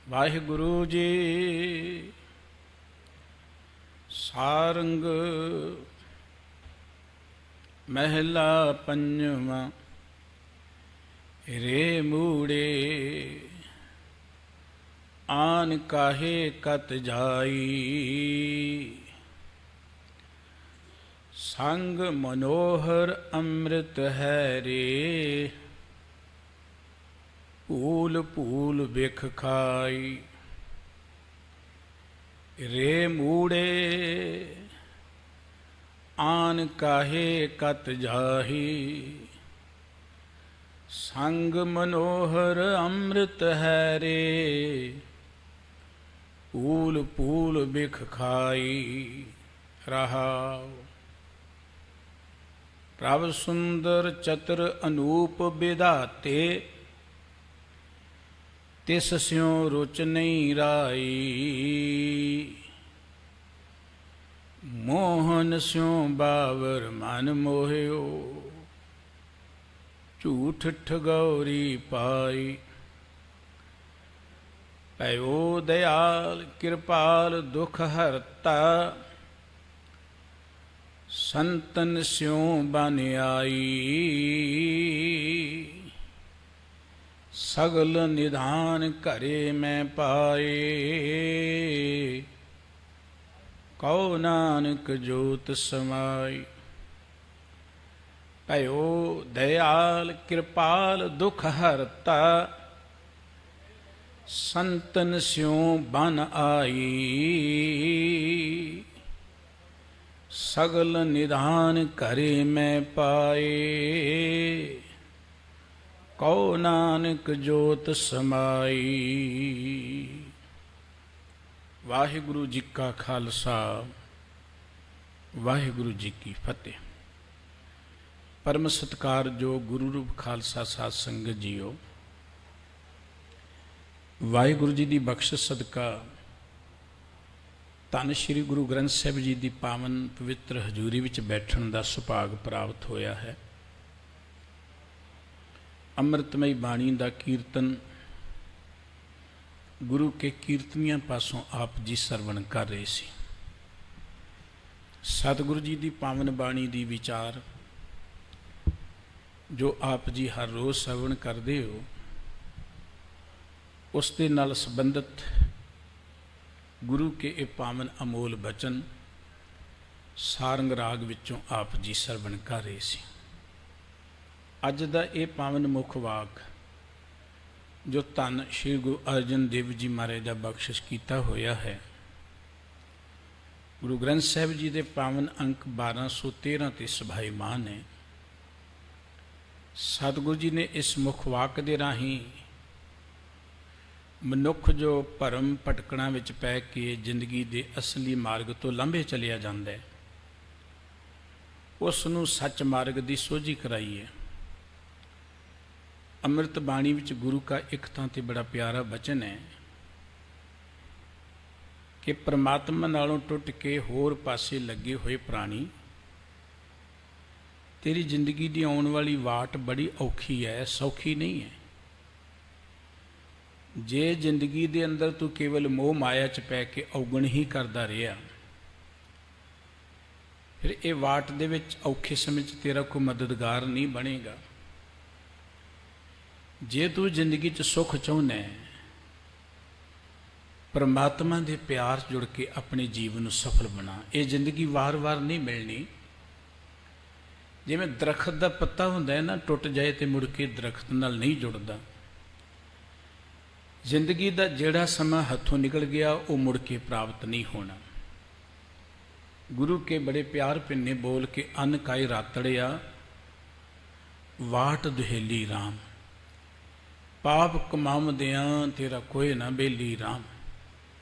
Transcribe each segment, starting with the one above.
ਵਾਹਿਗੁਰੂ ਜੀ। ਸਾਰੰਗ ਮਹਿਲਾ ਪੰਜਵਾਂ। ਰੇ ਮੂੜੇ ਆਨ ਕਾਹੇ ਕਤ ਜਾਈ, ਸੰਗ ਮਨੋਹਰ ਅੰਮ੍ਰਿਤ ਹੈ ਰੇ, ਭੂਲ ਭੂਲ ਬਿਖ ਖਾਈ। ਰੇ ਮੂੜੇ ਆਨ ਕਾਹੇ ਕਤ ਜਾਹੀ, ਸੰਗ ਮਨੋਹਰ ਅੰਮ੍ਰਿਤ ਹੈ ਰੇ, ਭੂਲ ਭੂਲ ਬਿਖ ਖਾਈ। ਰਹਾਉ। ਪ੍ਰਭ ਸੁੰਦਰ ਚਤੁਰ ਅਨੂਪ ਵਿਧਾਤੇ, ਤਿਸ ਸਿਉ ਰੁਚ ਨਹੀਂ ਰਾਈ, ਮੋਹਨ ਸਿਉ ਬਾਵਰ ਮਨ ਮੋਹਿਓ, ਝੂਠ ਠਗੌਰੀ ਪਾਈ। ਭਇਓ ਦਇਆਲ ਕਿਰਪਾਲ ਦੁਖ ਹਰਤਾ, ਸੰਤਨ ਸਿਉ ਬਨ ਆਈ, ਸਗਲ ਨਿਧਾਨ ਘਰੇ ਮੈਂ ਪਾਏ, ਕਉ ਨਾਨਕ ਜੋਤ ਸਮਾਈ। ਭਇਓ ਦਇਆਲ ਕਿਰਪਾਲ ਦੁਖ ਹਰਤਾ, ਸੰਤਨ ਸਿਉ ਬਨ ਆਈ, ਸਗਲ ਨਿਧਾਨ ਘਰੇ ਮੈਂ ਪਾਏ, ਕਉ ਨਾਨਕ ਜੋਤ ਸਮਾਈ। ਵਾਹਿਗੁਰੂ ਜੀ ਕਾ ਖਾਲਸਾ, ਵਾਹਿਗੁਰੂ ਜੀ ਕੀ ਫਤਿਹ। ਪਰਮ ਸਤਿਕਾਰਯੋਗ ਗੁਰੂ ਰੂਪ ਖਾਲਸਾ ਸਾਧ ਸੰਗਤ ਜੀਓ, ਵਾਹਿਗੁਰੂ ਜੀ ਦੀ ਬਖਸ਼ਿਸ਼ ਸਦਕਾ ਧੰਨ ਸ਼੍ਰੀ ਗੁਰੂ ਗ੍ਰੰਥ ਸਾਹਿਬ ਜੀ ਦੀ ਪਾਵਨ ਪਵਿੱਤਰ ਹਜ਼ੂਰੀ ਵਿੱਚ ਬੈਠਣ ਦਾ ਸੁਭਾਗ ਪ੍ਰਾਪਤ ਹੋਇਆ ਹੈ। ਅੰਮ੍ਰਿਤਮਈ ਬਾਣੀ ਦਾ ਕੀਰਤਨ ਗੁਰੂ ਕੇ ਕੀਰਤਨੀਆਂ ਪਾਸੋਂ ਆਪ ਜੀ ਸਰਵਣ ਕਰ ਰਹੇ ਸੀ। ਸਤਿਗੁਰੂ ਜੀ ਦੀ ਪਾਵਨ ਬਾਣੀ ਦੀ ਵਿਚਾਰ ਜੋ ਆਪ ਜੀ ਹਰ ਰੋਜ਼ ਸਰਵਣ ਕਰਦੇ ਹੋ, ਉਸ ਦੇ ਨਾਲ ਸੰਬੰਧਿਤ ਗੁਰੂ ਕੇ ਇਹ ਪਾਵਨ ਅਮੋਲ ਬਚਨ ਸਾਰੰਗ ਰਾਗ ਵਿੱਚੋਂ ਆਪ ਜੀ ਸਰਵਣ ਕਰ ਰਹੇ ਸੀ। ਅੱਜ ਦਾ ਇਹ ਪਾਵਨ ਮੁੱਖ ਵਾਕ ਜੋ ਧੰਨ ਸ਼੍ਰੀ ਗੁਰੂ ਅਰਜਨ ਦੇਵ ਜੀ ਮਹਾਰਾਜ ਦਾ ਬਖਸ਼ਿਸ਼ ਕੀਤਾ ਹੋਇਆ ਹੈ, ਗੁਰੂ ਗ੍ਰੰਥ ਸਾਹਿਬ ਜੀ ਦੇ ਪਾਵਨ ਅੰਕ 1213 ਤੇ ਸਭਾਈਮਾਨ ਹੈ। ਸਤਿਗੁਰੂ ਜੀ ਨੇ ਇਸ ਮੁੱਖ ਵਾਕ ਦੇ ਰਾਹੀਂ ਮਨੁੱਖ ਜੋ ਭਰਮ ਭਟਕਣਾ ਵਿੱਚ ਪੈ ਕੇ ਜ਼ਿੰਦਗੀ ਦੇ ਅਸਲੀ ਮਾਰਗ ਤੋਂ ਲੰਘੇ ਚਲਿਆ ਜਾਂਦਾ ਹੈ, ਉਸ ਨੂੰ ਸੱਚ ਮਾਰਗ ਦੀ ਸੋਝੀ ਕਰਾਈ ਹੈ। ਅੰਮ੍ਰਿਤ ਬਾਣੀ ਵਿੱਚ ਗੁਰੂ ਕਾ ਇੱਕ ਥਾਂ ਤੇ ਬੜਾ ਪਿਆਰਾ ਬਚਨ ਹੈ ਕਿ ਪ੍ਰਮਾਤਮਾ ਨਾਲੋਂ ਟੁੱਟ ਕੇ ਹੋਰ ਪਾਸੇ ਲੱਗੇ ਹੋਏ ਪ੍ਰਾਣੀ, ਤੇਰੀ ਜ਼ਿੰਦਗੀ ਦੀ ਆਉਣ ਵਾਲੀ ਵਾਟ ਬੜੀ ਔਖੀ ਹੈ, ਸੌਖੀ ਨਹੀਂ ਹੈ। ਜੇ ਜ਼ਿੰਦਗੀ ਦੇ ਅੰਦਰ ਤੂੰ ਕੇਵਲ ਮੋਹ ਮਾਇਆ 'ਚ ਪੈ ਕੇ ਔਗਣ ਹੀ ਕਰਦਾ ਰਿਹਾ, ਫਿਰ ਇਹ ਵਾਟ ਦੇ ਵਿੱਚ ਔਖੇ ਸਮੇਂ 'ਚ ਤੇਰਾ ਕੋਈ ਮਦਦਗਾਰ ਨਹੀਂ ਬਣੇਗਾ। ਜੇ ਤੂੰ ਜ਼ਿੰਦਗੀ 'ਚ ਸੁੱਖ ਚਾਹੁੰਦਾ ਹੈ, ਪਰਮਾਤਮਾ ਦੇ ਪਿਆਰ 'ਚ ਜੁੜ ਕੇ ਆਪਣੇ ਜੀਵਨ ਨੂੰ ਸਫਲ ਬਣਾ। ਇਹ ਜ਼ਿੰਦਗੀ ਵਾਰ-ਵਾਰ ਨਹੀਂ ਮਿਲਣੀ। ਜਿਵੇਂ ਦਰਖਤ ਦਾ ਪੱਤਾ ਹੁੰਦਾ ਹੈ ਨਾ, ਟੁੱਟ ਜਾਏ ਤੇ ਮੁੜ ਕੇ ਦਰਖਤ ਨਾਲ ਨਹੀਂ ਜੁੜਦਾ। ਜ਼ਿੰਦਗੀ ਦਾ ਜਿਹੜਾ ਸਮਾਂ ਹੱਥੋਂ ਨਿਕਲ ਗਿਆ ਉਹ ਮੁੜ ਕੇ ਪ੍ਰਾਪਤ ਨਹੀਂ ਹੋਣਾ। ਗੁਰੂ ਕੇ ਬੜੇ ਪਿਆਰ ਭਿੰਨੇ ਬੋਲ ਕੇ ਅੰਨ ਕਾਇ ਰਾਤੜਿਆ, ਵਾਟ ਦੁਹੇਲੀ ਰਾਮ, ਪਾਪ ਕਮਾਵਦਿਆਂ ਤੇਰਾ ਕੋਈ ਨਾ ਬੇਲੀ ਰਾਮ,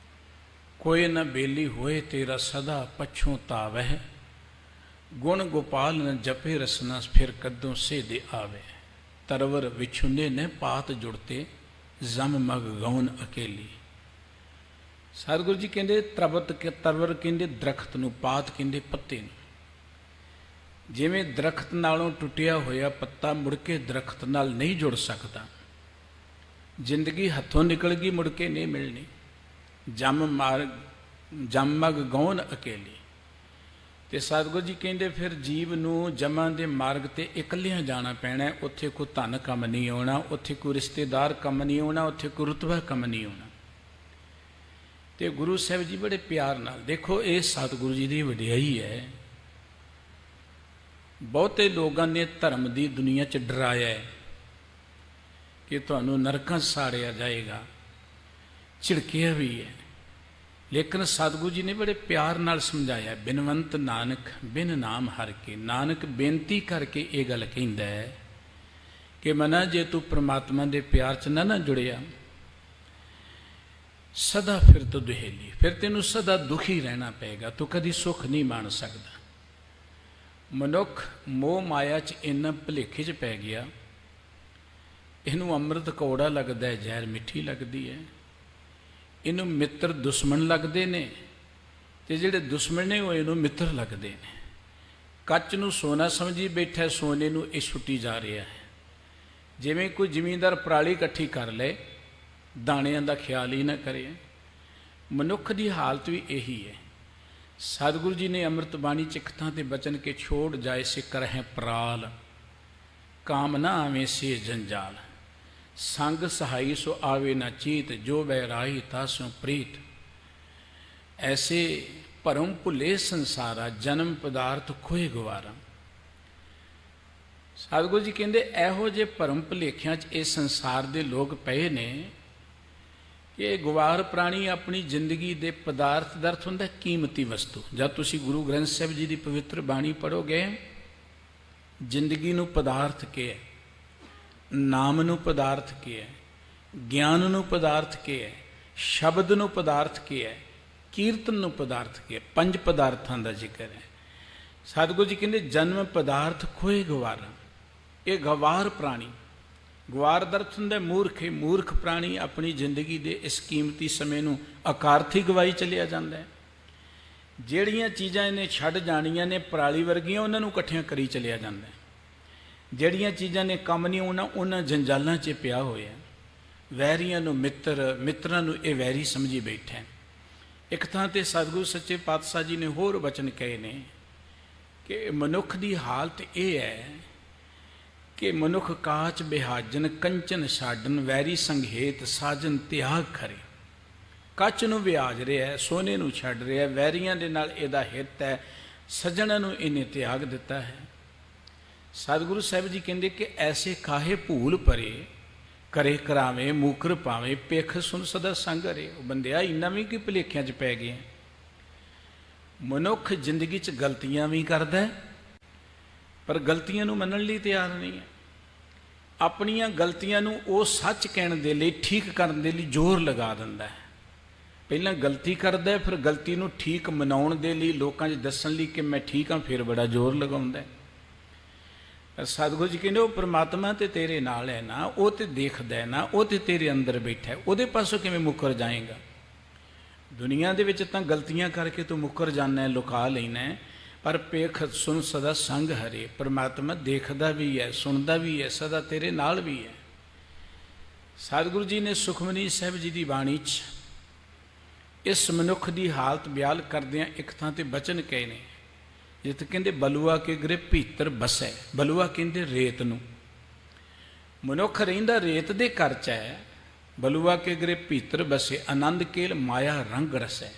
ਕੋਈ ਨਾ ਬੇਲੀ ਹੋਏ ਤੇਰਾ ਸਦਾ ਪਛੋਂ ਤਾਵਹਿ, ਗੁਣ ਗੋਪਾਲ ਨ ਜਪੇ ਰਸਨਾ ਫਿਰ ਕਦੋਂ ਸੇ ਦੇ ਆਵੇ, ਤਰਵਰ ਵਿਛੁੰਨੇ ਨੇ ਪਾਤ ਜੁੜਤੇ, ਜ਼ਮ ਮਗ ਗਉਨ ਅਕੇਲੀ। ਸਤਿਗੁਰੂ ਜੀ ਕਹਿੰਦੇ ਤਰਵਰ ਕਹਿੰਦੇ ਦਰਖਤ ਨੂੰ, ਪਾਤ ਕਹਿੰਦੇ ਪੱਤੇ ਨੂੰ। ਜਿਵੇਂ ਦਰਖਤ ਨਾਲੋਂ ਟੁੱਟਿਆ ਹੋਇਆ ਪੱਤਾ ਮੁੜ ਕੇ ਦਰਖਤ ਨਾਲ ਨਹੀਂ ਜੁੜ ਸਕਦਾ, ਜ਼ਿੰਦਗੀ ਹੱਥੋਂ ਨਿਕਲ ਗਈ, ਮੁੜ ਕੇ ਨਹੀਂ ਮਿਲਣੀ। ਜਮ ਮਗ ਗੌਨ ਅਕੇਲੀ। ਤੇ ਸਤਿਗੁਰੂ ਜੀ ਕਹਿੰਦੇ ਫਿਰ ਜੀਵ ਨੂੰ ਜਮਾਂ ਦੇ ਮਾਰਗ ਤੇ ਇਕੱਲਿਆਂ ਜਾਣਾ ਪੈਣਾ। ਉੱਥੇ ਕੋਈ ਧਨ ਕੰਮ ਨਹੀਂ ਆਉਣਾ, ਉੱਥੇ ਕੋਈ ਰਿਸ਼ਤੇਦਾਰ ਕੰਮ ਨਹੀਂ ਆਉਣਾ, ਉੱਥੇ ਕੋਈ ਰੁਤਬਾ ਕੰਮ ਨਹੀਂ ਆਉਣਾ। ਤੇ ਗੁਰੂ ਸਾਹਿਬ ਜੀ ਬੜੇ ਪਿਆਰ ਨਾਲ, ਦੇਖੋ ਇਹ ਸਤਿਗੁਰੂ ਜੀ ਦੀ ਵਡਿਆਈ ਹੈ। ਬਹੁਤੇ ਲੋਕਾਂ ਨੇ ਧਰਮ ਦੀ ਦੁਨੀਆ 'ਚ ਡਰਾਇਆ ਹੈ ਕਿ ਤੁਹਾਨੂੰ ਨਰਕਾਂ 'ਚ ਸਾੜਿਆ ਜਾਏਗਾ, ਝਿੜਕਿਆ ਵੀ ਹੈ। ਲੇਕਿਨ ਸਤਿਗੁਰੂ ਜੀ ਨੇ ਬੜੇ ਪਿਆਰ ਨਾਲ ਸਮਝਾਇਆ, ਬਿਨਵੰਤ ਨਾਨਕ ਬਿਨ ਨਾਮ ਹਰ ਕੇ। ਨਾਨਕ ਬੇਨਤੀ ਕਰਕੇ ਇਹ ਗੱਲ ਕਹਿੰਦਾ ਹੈ ਕਿ ਮਨਾ ਜੇ ਤੂੰ ਪ੍ਰਮਾਤਮਾ ਦੇ ਪਿਆਰ 'ਚ ਨਾ ਜੁੜਿਆ, ਸਦਾ ਫਿਰ ਤੋਂ ਦੁਹੇਲੀ, ਫਿਰ ਤੈਨੂੰ ਸਦਾ ਦੁਖੀ ਰਹਿਣਾ ਪਏਗਾ, ਤੂੰ ਕਦੀ ਸੁੱਖ ਨਹੀਂ ਮਾਣ ਸਕਦਾ। ਮਨੁੱਖ ਮੋਹ ਮਾਇਆ 'ਚ ਇੰਨਾ ਭੁਲੇਖੇ 'ਚ ਪੈ ਗਿਆ, ਇਹਨੂੰ ਅੰਮ੍ਰਿਤ ਕੌੜਾ ਲੱਗਦਾ ਹੈ, ਜ਼ਹਿਰ ਮਿੱਠੀ ਲੱਗਦੀ ਹੈ। ਇਹਨੂੰ ਮਿੱਤਰ ਦੁਸ਼ਮਣ ਲੱਗਦੇ ਨੇ, ਤੇ ਜਿਹੜੇ ਦੁਸ਼ਮਣ ਨੇ ਉਹ ਇਹਨੂੰ ਮਿੱਤਰ ਲੱਗਦੇ ਨੇ। ਕੱਚ ਨੂੰ ਸੋਨਾ ਸਮਝੀ ਬੈਠਾ, ਸੋਨੇ ਨੂੰ ਇਹ ਛੁੱਟੀ ਜਾ ਰਿਹਾ ਹੈ। ਜਿਵੇਂ ਕੋਈ ਜ਼ਮੀਨਦਾਰ ਪਰਾਲੀ ਇਕੱਠੀ ਕਰ ਲਏ, ਦਾਣਿਆਂ ਦਾ ਖਿਆਲ ਹੀ ਨਾ ਕਰੇ। ਮਨੁੱਖ ਦੀ ਹਾਲਤ ਵੀ ਇਹੀ ਹੈ। ਸਤਿਗੁਰੂ ਜੀ ਨੇ ਅੰਮ੍ਰਿਤ ਬਾਣੀ 'ਚ ਇੱਕ ਥਾਂ ਤੇ ਬਚਨ ਕੇ ਛੋੜ ਜਾਏ ਸੇ ਕਰਹਿ ਪਰਾਲ, ਕਾਮ ਨਾ ਆਵੇਂ ਸੇ ਜੰਜਾਲ, ਸੰਗ ਸਹਾਈ ਸੋ ਆਵੇ ਨਾ ਚੀਤ, ਜੋ ਬਹਿਰਾਈ ਤਾਸੋਂ ਪ੍ਰੀਤ। ਐਸੇ ਭਰਮ ਭੁੱਲੇ ਸੰਸਾਰਾ, ਜਨਮ ਪਦਾਰਥ ਖੋਏ ਗਵਾਰਾ। ਸਤਿਗੁਰੂ ਜੀ ਕਹਿੰਦੇ ਇਹੋ ਜਿਹੇ ਭਰਮ ਭੁਲੇਖਿਆਂ 'ਚ ਇਹ ਸੰਸਾਰ ਦੇ ਲੋਕ ਪਏ ਨੇ ਕਿ ਇਹ ਗਵਾਰ ਪ੍ਰਾਣੀ ਆਪਣੀ ਜ਼ਿੰਦਗੀ ਦੇ ਪਦਾਰਥ ਦਾ ਅਰਥ ਹੁੰਦਾ ਕੀਮਤੀ ਵਸਤੂ। ਜਦ ਤੁਸੀਂ ਗੁਰੂ ਗ੍ਰੰਥ ਸਾਹਿਬ ਜੀ ਦੀ ਪਵਿੱਤਰ ਬਾਣੀ ਪੜ੍ਹੋਗੇ, ਜ਼ਿੰਦਗੀ ਨੂੰ ਪਦਾਰਥ ਕਿਹਾ, ਨਾਮ ਨੂੰ ਪਦਾਰਥ ਕਿਹਾ, ਗਿਆਨ ਨੂੰ ਪਦਾਰਥ ਕਿਹਾ, ਸ਼ਬਦ ਨੂੰ ਪਦਾਰਥ ਕਿਹਾ, ਕੀਰਤਨ ਨੂੰ ਪਦਾਰਥ ਕਿਹਾ। 5 ਪਦਾਰਥਾਂ ਦਾ ਜ਼ਿਕਰ ਹੈ। ਸਤਿਗੁਰੂ ਜੀ ਕਹਿੰਦੇ ਜਨਮ ਪਦਾਰਥ ਖੋਏ ਗਵਾਰਾ। ਇਹ ਗਵਾਰ ਪ੍ਰਾਣੀ, ਗਵਾਰ ਦਾ ਅਰਥ ਹੁੰਦਾ ਮੂਰਖ। ਮੂਰਖ ਪ੍ਰਾਣੀ ਆਪਣੀ ਜ਼ਿੰਦਗੀ ਦੇ ਇਸ ਕੀਮਤੀ ਸਮੇਂ ਨੂੰ ਅਕਾਰਥੀ ਗਵਾਈ ਚਲਿਆ ਜਾਂਦਾ ਹੈ। ਜਿਹੜੀਆਂ ਚੀਜ਼ਾਂ ਇਹਨੇ ਛੱਡ ਜਾਣੀਆਂ ਨੇ ਪਰਾਲੀ ਵਰਗੀਆਂ, ਉਹਨਾਂ ਨੂੰ ਇਕੱਠੀਆਂ ਕਰੀ ਚਲਿਆ ਜਾਂਦਾ ਹੈ। ਜਿਹੜੀਆਂ ਚੀਜ਼ਾਂ ਨੇ ਕੰਮ ਨਹੀਂ ਆਉਣਾ, ਉਹਨਾਂ ਜੰਜਾਲਾਂ 'ਚ ਪਿਆ ਹੋਇਆ। ਵੈਰੀਆਂ ਨੂੰ ਮਿੱਤਰ, ਮਿੱਤਰਾਂ ਨੂੰ ਇਹ ਵੈਰੀ ਸਮਝੀ ਬੈਠਾ। ਇੱਕ ਥਾਂ ਤੇ ਸਤਿਗੁਰੂ ਸੱਚੇ ਪਾਤਸ਼ਾਹ ਜੀ ਨੇ ਹੋਰ ਬਚਨ ਕਹੇ ਨੇ ਕਿ ਮਨੁੱਖ ਦੀ ਹਾਲਤ ਇਹ ਹੈ ਕਿ ਮਨੁੱਖ ਕਾਚ ਬਿਹਾਜਨ ਕੰਚਨ ਛਾਡਨ, ਵੈਰੀ ਸੰਘੇਤ ਸਾਜਨ ਤਿਆਗ ਖਰੇ। ਕੱਚ ਨੂੰ ਵਿਆਜ ਰਿਹਾ, ਸੋਨੇ ਨੂੰ ਛੱਡ ਰਿਹਾ, ਵੈਰੀਆਂ ਦੇ ਨਾਲ ਇਹਦਾ ਹਿੱਤ ਹੈ, ਸੱਜਣਾਂ ਨੂੰ ਇਹਨੇ ਤਿਆਗ ਦਿੱਤਾ ਹੈ। ਸਤਿਗੁਰੂ ਸਾਹਿਬ ਜੀ ਕਹਿੰਦੇ ਕਿ ਐਸੇ ਕਾਹੇ ਭੂਲ ਭਰੇ, ਕਰੇ ਕਰਾਵੇ ਮੂਕਰ ਪਾਵੇ, ਪਿੱਖ ਸੁਨ ਸਦਾ ਸੰਗ ਹਰੇ। ਉਹ ਬੰਦਿਆ ਇੰਨਾ ਵੀ ਕਿ ਭੁਲੇਖਿਆਂ 'ਚ ਪੈ ਗਏ। ਮਨੁੱਖ ਜ਼ਿੰਦਗੀ 'ਚ ਗਲਤੀਆਂ ਵੀ ਕਰਦਾ, ਪਰ ਗਲਤੀਆਂ ਨੂੰ ਮੰਨਣ ਲਈ ਤਿਆਰ ਨਹੀਂ ਹੈ। ਆਪਣੀਆਂ ਗਲਤੀਆਂ ਨੂੰ ਉਹ ਸੱਚ ਕਹਿਣ ਦੇ ਲਈ, ਠੀਕ ਕਰਨ ਦੇ ਲਈ ਜ਼ੋਰ ਲਗਾ ਦਿੰਦਾ ਹੈ। ਪਹਿਲਾਂ ਗਲਤੀ ਕਰਦਾ, ਫਿਰ ਗਲਤੀ ਨੂੰ ਠੀਕ ਮਨਾਉਣ ਦੇ ਲਈ, ਲੋਕਾਂ 'ਚ ਦੱਸਣ ਲਈ ਕਿ ਮੈਂ ਠੀਕ ਹਾਂ, ਫਿਰ ਬੜਾ ਜ਼ੋਰ ਲਗਾਉਂਦਾ। ਪਰ ਸਤਿਗੁਰੂ ਜੀ ਕਹਿੰਦੇ ਉਹ ਪ੍ਰਮਾਤਮਾ ਤੇ ਤੇਰੇ ਨਾਲ ਹੈ ਨਾ, ਉਹ ਤੇ ਦੇਖਦਾ ਹੈ ਨਾ, ਉਹ ਤੇ ਤੇਰੇ ਅੰਦਰ ਬੈਠਾ ਹੈ, ਉਹਦੇ ਪਾਸੋਂ ਕਿਵੇਂ ਮੁੱਕਰ ਜਾਏਗਾ। ਦੁਨੀਆ ਦੇ ਵਿੱਚ ਤਾਂ ਗਲਤੀਆਂ ਕਰਕੇ ਤੂੰ ਮੁੱਕਰ ਜਾਣਾ, ਲੁਕਾ ਲੈਣਾ, ਪਰ ਪੇਖ ਸੁਣ ਸਦਾ ਸੰਗ ਹਰੇ। ਪ੍ਰਮਾਤਮਾ ਦੇਖਦਾ ਵੀ ਹੈ, ਸੁਣਦਾ ਵੀ ਹੈ, ਸਦਾ ਤੇਰੇ ਨਾਲ ਵੀ ਹੈ। ਸਤਿਗੁਰੂ ਜੀ ਨੇ ਸੁਖਮਨੀ ਸਾਹਿਬ ਜੀ ਦੀ ਬਾਣੀ 'ਚ ਇਸ ਮਨੁੱਖ ਦੀ ਹਾਲਤ ਬਿਆਨ ਕਰਦਿਆਂ ਇੱਕ ਥਾਂ ਤੇ ਬਚਨ ਕਹੇ ਨੇ, ਜਿੱਥੇ ਕਹਿੰਦੇ ਬਲੂਆ ਕੇ ਗਰੇ ਭੀਤਰ ਬਸੈ। ਬਲੂਆ ਕਹਿੰਦੇ ਰੇਤ ਨੂੰ। ਮਨੁੱਖ ਰਹਿੰਦਾ ਰੇਤ ਦੇ ਘਰ 'ਚ ਹੈ। ਬਲੂਆ ਕੇ ਗਰੇ ਭੀਤਰ ਬਸੇ, ਆਨੰਦ ਕੇਲ ਮਾਇਆ ਰੰਗ ਰਸੈ।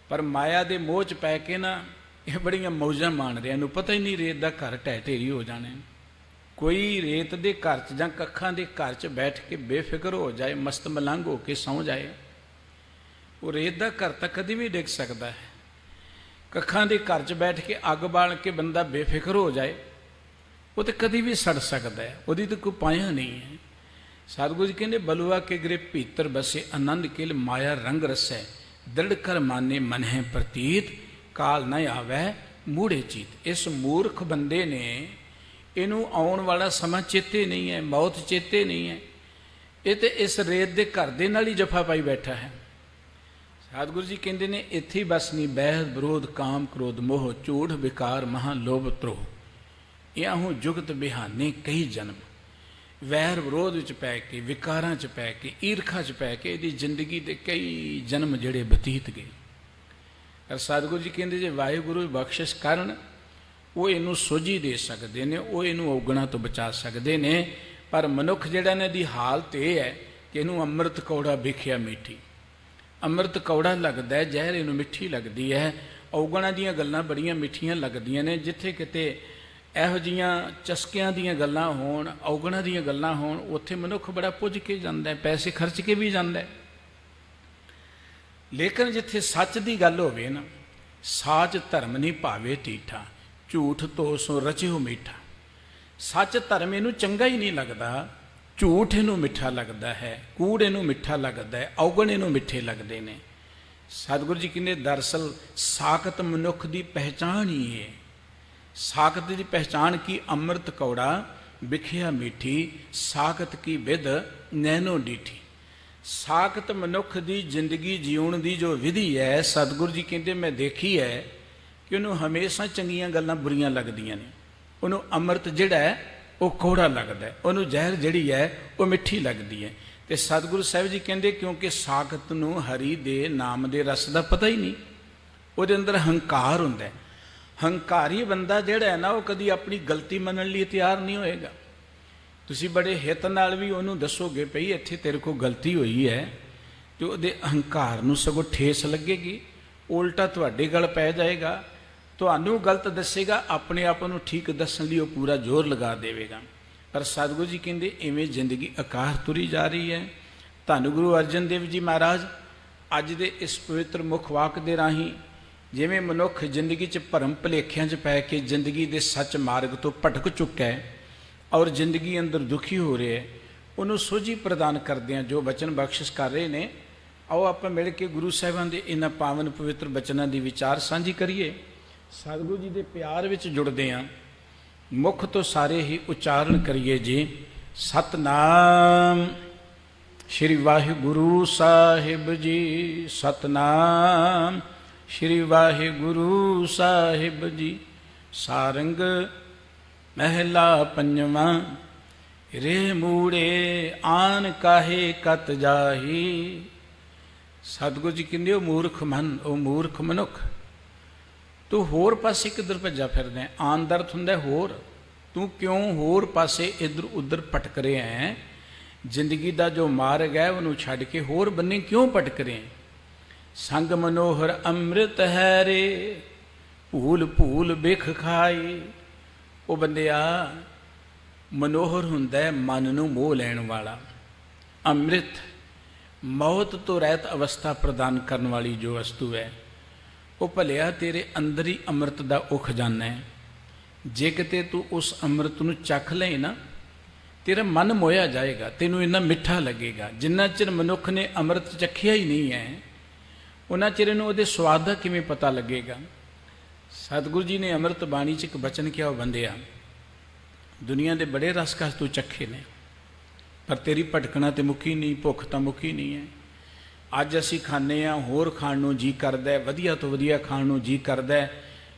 ਪਰ ਮਾਇਆ ਦੇ ਮੋਹ 'ਚ ਪੈ ਕੇ ਨਾ ਇਹ ਬੜੀਆਂ ਮੌਜਾਂ ਮਾਣ ਰਿਹਾ, ਇਹਨੂੰ ਪਤਾ ਹੀ ਨਹੀਂ ਰੇਤ ਦਾ ਘਰ ਢਹਿ ਢੇਰੀ ਹੋ ਜਾਣਾ। ਕੋਈ ਰੇਤ ਦੇ ਘਰ 'ਚ ਜਾਂ ਕੱਖਾਂ ਦੇ ਘਰ 'ਚ ਬੈਠ ਕੇ ਬੇਫਿਕਰ ਹੋ ਜਾਏ, ਮਸਤ ਮਲੰਗ ਹੋ ਕੇ ਸੌਂ ਜਾਏ, ਉਹ ਰੇਤ ਦਾ ਘਰ ਤਾਂ ਕਦੀ ਵੀ ਡਿੱਗ ਸਕਦਾ ਹੈ। ਕੱਖਾਂ ਦੇ ਘਰ 'ਚ ਬੈਠ ਕੇ ਅੱਗ ਬਾਲ ਕੇ ਬੰਦਾ ਬੇਫਿਕਰ ਹੋ ਜਾਏ, ਉਹ ਤਾਂ ਕਦੀ ਵੀ ਸੜ ਸਕਦਾ ਹੈ, ਉਹਦੀ ਤਾਂ ਕੋਈ ਪਾਇਆ ਨਹੀਂ ਹੈ। ਸਤਿਗੁਰੂ ਜੀ ਕਹਿੰਦੇ ਬਲੂਆ ਕੇ ਗਰੇ ਭੀਤਰ ਬਸੇ, ਆਨੰਦ ਕੇਲ ਮਾਇਆ ਰੰਗ ਰਸੈ। ਦ੍ਰਿੜ ਕਰ ਮਾਨੇ ਮਨ ਹੈ ਪ੍ਰਤੀਤ, ਕਾਲ ਨਾ ਆਵੈ ਮੂੜੇ ਚੀਤ। ਇਸ ਮੂਰਖ ਬੰਦੇ ਨੇ, ਇਹਨੂੰ ਆਉਣ ਵਾਲਾ ਸਮਾਂ ਚੇਤੇ ਨਹੀਂ ਹੈ, ਮੌਤ ਚੇਤੇ ਨਹੀਂ ਹੈ। ਇਹ ਤੇ ਇਸ ਰੇਤ ਦੇ ਘਰ ਦੇ ਨਾਲ ਹੀ ਜਫਾ ਪਾਈ ਬੈਠਾ ਹੈ। ਸਤਿਗੁਰੂ ਜੀ ਕਹਿੰਦੇ ਨੇ ਇੱਥੇ ਹੀ ਬਸ ਨਹੀਂ, ਬਹਿ ਵਿਰੋਧ ਕਾਮ ਕ੍ਰੋਧ ਮੋਹ, ਝੂਠ ਵਿਕਾਰ ਮਹਾ ਲੋਭ ਤਰੋਹ, ਇਆਹੂ ਜੁਗਤ ਬਿਹਾਨੇ ਕਈ ਜਨਮ। ਵੈਰ ਵਿਰੋਧ ਵਿੱਚ ਪੈ ਕੇ, ਵਿਕਾਰਾਂ 'ਚ ਪੈ ਕੇ, ਈਰਖਾ 'ਚ ਪੈ ਕੇ ਇਹਦੀ ਜ਼ਿੰਦਗੀ ਦੇ ਕਈ ਜਨਮ ਜਿਹੜੇ ਬਤੀਤ ਗਏ। ਪਰ ਸਤਿਗੁਰੂ ਜੀ ਕਹਿੰਦੇ ਜੇ ਵਾਹਿਗੁਰੂ ਬਖਸ਼ਿਸ਼ ਕਰਨ, ਉਹ ਇਹਨੂੰ ਸੋਝੀ ਦੇ ਸਕਦੇ ਨੇ, ਉਹ ਇਹਨੂੰ ਔਗਣਾਂ ਤੋਂ ਬਚਾ ਸਕਦੇ ਨੇ। ਪਰ ਮਨੁੱਖ ਜਿਹੜਾ ਨੇ ਦੀ ਹਾਲਤ ਇਹ ਹੈ ਕਿ ਇਹਨੂੰ ਅੰਮ੍ਰਿਤ ਕੌੜਾ ਵਿਖਿਆ ਮਿੱਠੀ, ਅੰਮ੍ਰਿਤ ਕੌੜਾ ਲੱਗਦਾ ਹੈ, ਜ਼ਹਿਰ ਇਹਨੂੰ ਮਿੱਠੀ ਲੱਗਦੀ ਹੈ। ਔਗਣਾਂ ਦੀਆਂ ਗੱਲਾਂ ਬੜੀਆਂ ਮਿੱਠੀਆਂ ਲੱਗਦੀਆਂ ਨੇ। ਜਿੱਥੇ ਕਿਤੇ ਇਹੋ ਜਿਹੀਆਂ ਚਸਕਿਆਂ ਦੀਆਂ ਗੱਲਾਂ ਹੋਣ, ਔਗਣਾਂ ਦੀਆਂ ਗੱਲਾਂ ਹੋਣ, ਉੱਥੇ ਮਨੁੱਖ ਬੜਾ ਪੁੱਜ ਕੇ ਜਾਂਦਾ, ਪੈਸੇ ਖਰਚ ਕੇ ਵੀ ਜਾਂਦਾ। ਲੇਕਿਨ ਜਿੱਥੇ ਸੱਚ ਦੀ ਗੱਲ ਹੋਵੇ ਨਾ, ਸਾਚ ਧਰਮ ਨਹੀਂ ਭਾਵੇ ਠੀਠਾ, ਝੂਠ ਤੋ ਸੋ ਰਚਿਓ ਮੀਠਾ। ਸੱਚ ਧਰਮ ਇਹਨੂੰ ਚੰਗਾ ਹੀ ਨਹੀਂ ਲੱਗਦਾ, ਝੂਠ ਇਹਨੂੰ ਮਿੱਠਾ ਲੱਗਦਾ ਹੈ, ਕੂੜ ਇਹਨੂੰ ਮਿੱਠਾ ਲੱਗਦਾ ਹੈ, ਔਗਣ ਇਹਨੂੰ ਮਿੱਠੇ ਲੱਗਦੇ ਨੇ। ਸਤਿਗੁਰੂ ਜੀ ਕਹਿੰਦੇ ਦਰਅਸਲ ਸਾਖਤ ਮਨੁੱਖ ਦੀ ਪਹਿਚਾਣ ਹੀ ਹੈ। ਸਾਖਤ ਦੀ ਪਹਿਚਾਣ ਕੀ? ਅੰਮ੍ਰਿਤ ਕੌੜਾ ਵਿਖਿਆ ਮਿੱਠੀ, ਸਾਖਤ ਕੀ ਵਿਧ ਨੈਣੋ ਡੀਠੀ। ਸਾਖਤ ਮਨੁੱਖ ਦੀ ਜ਼ਿੰਦਗੀ ਜਿਉਣ ਦੀ ਜੋ ਵਿਧੀ ਹੈ, ਸਤਿਗੁਰੂ ਜੀ ਕਹਿੰਦੇ ਮੈਂ ਦੇਖੀ ਹੈ ਕਿ ਉਹਨੂੰ ਹਮੇਸ਼ਾ ਚੰਗੀਆਂ ਗੱਲਾਂ ਬੁਰੀਆਂ ਲੱਗਦੀਆਂ ਨੇ। ਉਹਨੂੰ ਅੰਮ੍ਰਿਤ ਜਿਹੜਾ ਹੈ ਉਹ ਕੌੜਾ ਲੱਗਦਾ ਹੈ, ਉਹਨੂੰ ਜ਼ਹਿਰ ਜਿਹੜੀ ਹੈ ਉਹ ਮਿੱਠੀ ਲੱਗਦੀ ਹੈ। ਤੇ ਸਤਿਗੁਰੂ ਸਾਹਿਬ ਜੀ ਕਹਿੰਦੇ ਕਿਉਂਕਿ ਸਾਖਤ ਨੂੰ ਹਰੀ ਦੇ ਨਾਮ ਦੇ ਰਸ ਦਾ ਪਤਾ ਹੀ ਨਹੀਂ, ਉਹਦੇ ਅੰਦਰ ਹੰਕਾਰ ਹੁੰਦਾ ਹੈ। ਹੰਕਾਰੀ ਬੰਦਾ ਜਿਹੜਾ ਹੈ ਨਾ, ਉਹ ਕਦੀ ਆਪਣੀ ਗਲਤੀ ਮੰਨਣ ਲਈ ਤਿਆਰ ਨਹੀਂ ਹੋਏਗਾ। ਤੁਸੀਂ ਬੜੇ ਹਿੱਤ ਨਾਲ ਵੀ ਉਹਨੂੰ ਦੱਸੋਗੇ ਭਈ ਇੱਥੇ ਤੇਰੇ ਕੋਲ ਗਲਤੀ ਹੋਈ ਹੈ, ਤੇ ਉਹਦੇ ਹੰਕਾਰ ਨੂੰ ਸਗੋਂ ਠੇਸ ਲੱਗੇਗੀ, ਉਲਟਾ ਤੁਹਾਡੇ ਗਲ ਪੈ ਜਾਏਗਾ, ਤੁਹਾਨੂੰ ਗਲਤ ਦੱਸੇਗਾ, ਆਪਣੇ ਆਪ ਨੂੰ ਠੀਕ ਦੱਸਣ ਲਈ ਉਹ ਪੂਰਾ ਜ਼ੋਰ ਲਗਾ ਦੇਵੇਗਾ। ਪਰ ਸਤਿਗੁਰੂ ਜੀ ਕਹਿੰਦੇ ਇਵੇਂ ਜ਼ਿੰਦਗੀ ਆਕਾਰ ਤੁਰੀ ਜਾ ਰਹੀ ਹੈ। ਧੰਨ ਗੁਰੂ ਅਰਜਨ ਦੇਵ ਜੀ ਮਹਾਰਾਜ ਅੱਜ ਦੇ ਇਸ ਪਵਿੱਤਰ ਮੁਖ ਵਾਕ ਦੇ ਰਾਹੀਂ ਜਿਵੇਂ ਮਨੁੱਖ ਜ਼ਿੰਦਗੀ 'ਚ ਭਰਮ ਭੁਲੇਖਿਆਂ 'ਚ ਪੈ ਕੇ ਜ਼ਿੰਦਗੀ ਦੇ ਸੱਚ ਮਾਰਗ ਤੋਂ ਭਟਕ ਚੁੱਕਾ ਹੈ ਔਰ ਜ਼ਿੰਦਗੀ ਅੰਦਰ ਦੁਖੀ ਹੋ ਰਿਹਾ ਹੈ, ਉਹਨੂੰ ਸੋਝੀ ਪ੍ਰਦਾਨ ਕਰਦਿਆਂ ਜੋ ਬਚਨ ਬਖਸ਼ਿਸ਼ ਕਰ ਰਹੇ ਨੇ, ਆਓ ਆਪਾਂ ਮਿਲ ਕੇ ਗੁਰੂ ਸਾਹਿਬਾਨ ਦੇ ਇਹਨਾਂ ਪਾਵਨ ਪਵਿੱਤਰ ਬਚਨਾਂ ਦੀ ਵਿਚਾਰ ਸਾਂਝੀ ਕਰੀਏ। ਸਤਿਗੁਰੂ ਜੀ ਦੇ ਪਿਆਰ ਵਿੱਚ ਜੁੜਦੇ ਹਾਂ, ਮੁਖ ਤੋਂ ਸਾਰੇ ਹੀ ਉਚਾਰਨ ਕਰੀਏ ਜੀ। ਸਤਨਾਮ ਸ਼੍ਰੀ ਵਾਹਿਗੁਰੂ ਸਾਹਿਬ ਜੀ, ਸਤਨਾਮ ਸ਼੍ਰੀ ਵਾਹਿਗੁਰੂ ਸਾਹਿਬ ਜੀ। ਸਾਰੰਗ ਮਹਿਲਾ ਪੰਜਵਾਂ, ਰੇ ਮੂੜੇ ਆਨ ਕਾਹੇ ਕਤ ਜਾਹੀ। ਸਤਿਗੁਰੂ ਜੀ ਕਹਿੰਦੇ ਉਹ ਮੂਰਖ ਮਨ, ਉਹ ਮੂਰਖ ਮਨੁੱਖ, ਤੂੰ ਹੋਰ ਪਾਸੇ ਕਿੱਧਰ ਭੱਜਾ ਫਿਰਦਾ? ਆਨ ਦਾ ਅਰਥ ਹੁੰਦਾ ਹੋਰ, ਤੂੰ ਕਿਉਂ ਹੋਰ ਪਾਸੇ ਇੱਧਰ ਉੱਧਰ ਭਟਕ ਰਿਹਾ ਹੈ? ਜ਼ਿੰਦਗੀ ਦਾ ਜੋ ਮਾਰਗ ਹੈ ਉਹਨੂੰ ਛੱਡ ਕੇ ਹੋਰ ਬੰਨੇ ਕਿਉਂ ਭਟਕ ਰਿਹਾ? ਸੰਗ ਮਨੋਹਰ ਅੰਮ੍ਰਿਤ ਹੈ ਰੇ, ਭੂਲ ਭੂਲ ਬਿਖ ਖਾਏ। ਉਹ ਬੰਦਿਆ, ਮਨੋਹਰ ਹੁੰਦਾ ਮਨ ਨੂੰ ਮੋਹ ਲੈਣ ਵਾਲਾ, ਅੰਮ੍ਰਿਤ ਮੌਤ ਤੋਂ ਰਹਿਤ ਅਵਸਥਾ ਪ੍ਰਦਾਨ ਕਰਨ ਵਾਲੀ ਜੋ ਵਸਤੂ ਹੈ, ਉਹ ਭਲਿਆ ਤੇਰੇ ਅੰਦਰ ਹੀ ਅੰਮ੍ਰਿਤ ਦਾ ਉਹ ਖਜ਼ਾਨਾ ਹੈ। ਜੇ ਕਿਤੇ ਤੂੰ ਉਸ ਅੰਮ੍ਰਿਤ ਨੂੰ ਚੱਖ ਲਏ ਨਾ, ਤੇਰਾ ਮਨ ਮੋਇਆ ਜਾਏਗਾ, ਤੈਨੂੰ ਇੰਨਾ ਮਿੱਠਾ ਲੱਗੇਗਾ। ਜਿੰਨਾ ਚਿਰ ਮਨੁੱਖ ਨੇ ਅੰਮ੍ਰਿਤ ਚੱਖਿਆ ਹੀ ਨਹੀਂ ਹੈ, ਉਹਨਾਂ ਚਿਰ ਇਹਨੂੰ ਉਹਦੇ ਸਵਾਦ ਦਾ ਕਿਵੇਂ ਪਤਾ ਲੱਗੇਗਾ? ਸਤਿਗੁਰੂ ਜੀ ਨੇ ਅੰਮ੍ਰਿਤ ਬਾਣੀ 'ਚ ਇੱਕ ਬਚਨ ਕਿਹਾ, ਉਹ ਬੰਦਿਆ ਦੁਨੀਆ ਦੇ ਬੜੇ ਰਸ ਕਸ ਤੂੰ ਚੱਖੇ ਨੇ, ਪਰ ਤੇਰੀ ਭਟਕਣਾ ਤੇ ਮੁੱਕੀ ਨਹੀਂ, ਭੁੱਖ ਤਾਂ ਮੁੱਕੀ ਨਹੀਂ ਹੈ। ਅੱਜ ਅਸੀਂ ਖਾਂਦੇ ਹਾਂ, ਹੋਰ ਖਾਣ ਨੂੰ ਜੀ ਕਰਦਾ, ਵਧੀਆ ਤੋਂ ਵਧੀਆ ਖਾਣ ਨੂੰ ਜੀ ਕਰਦਾ।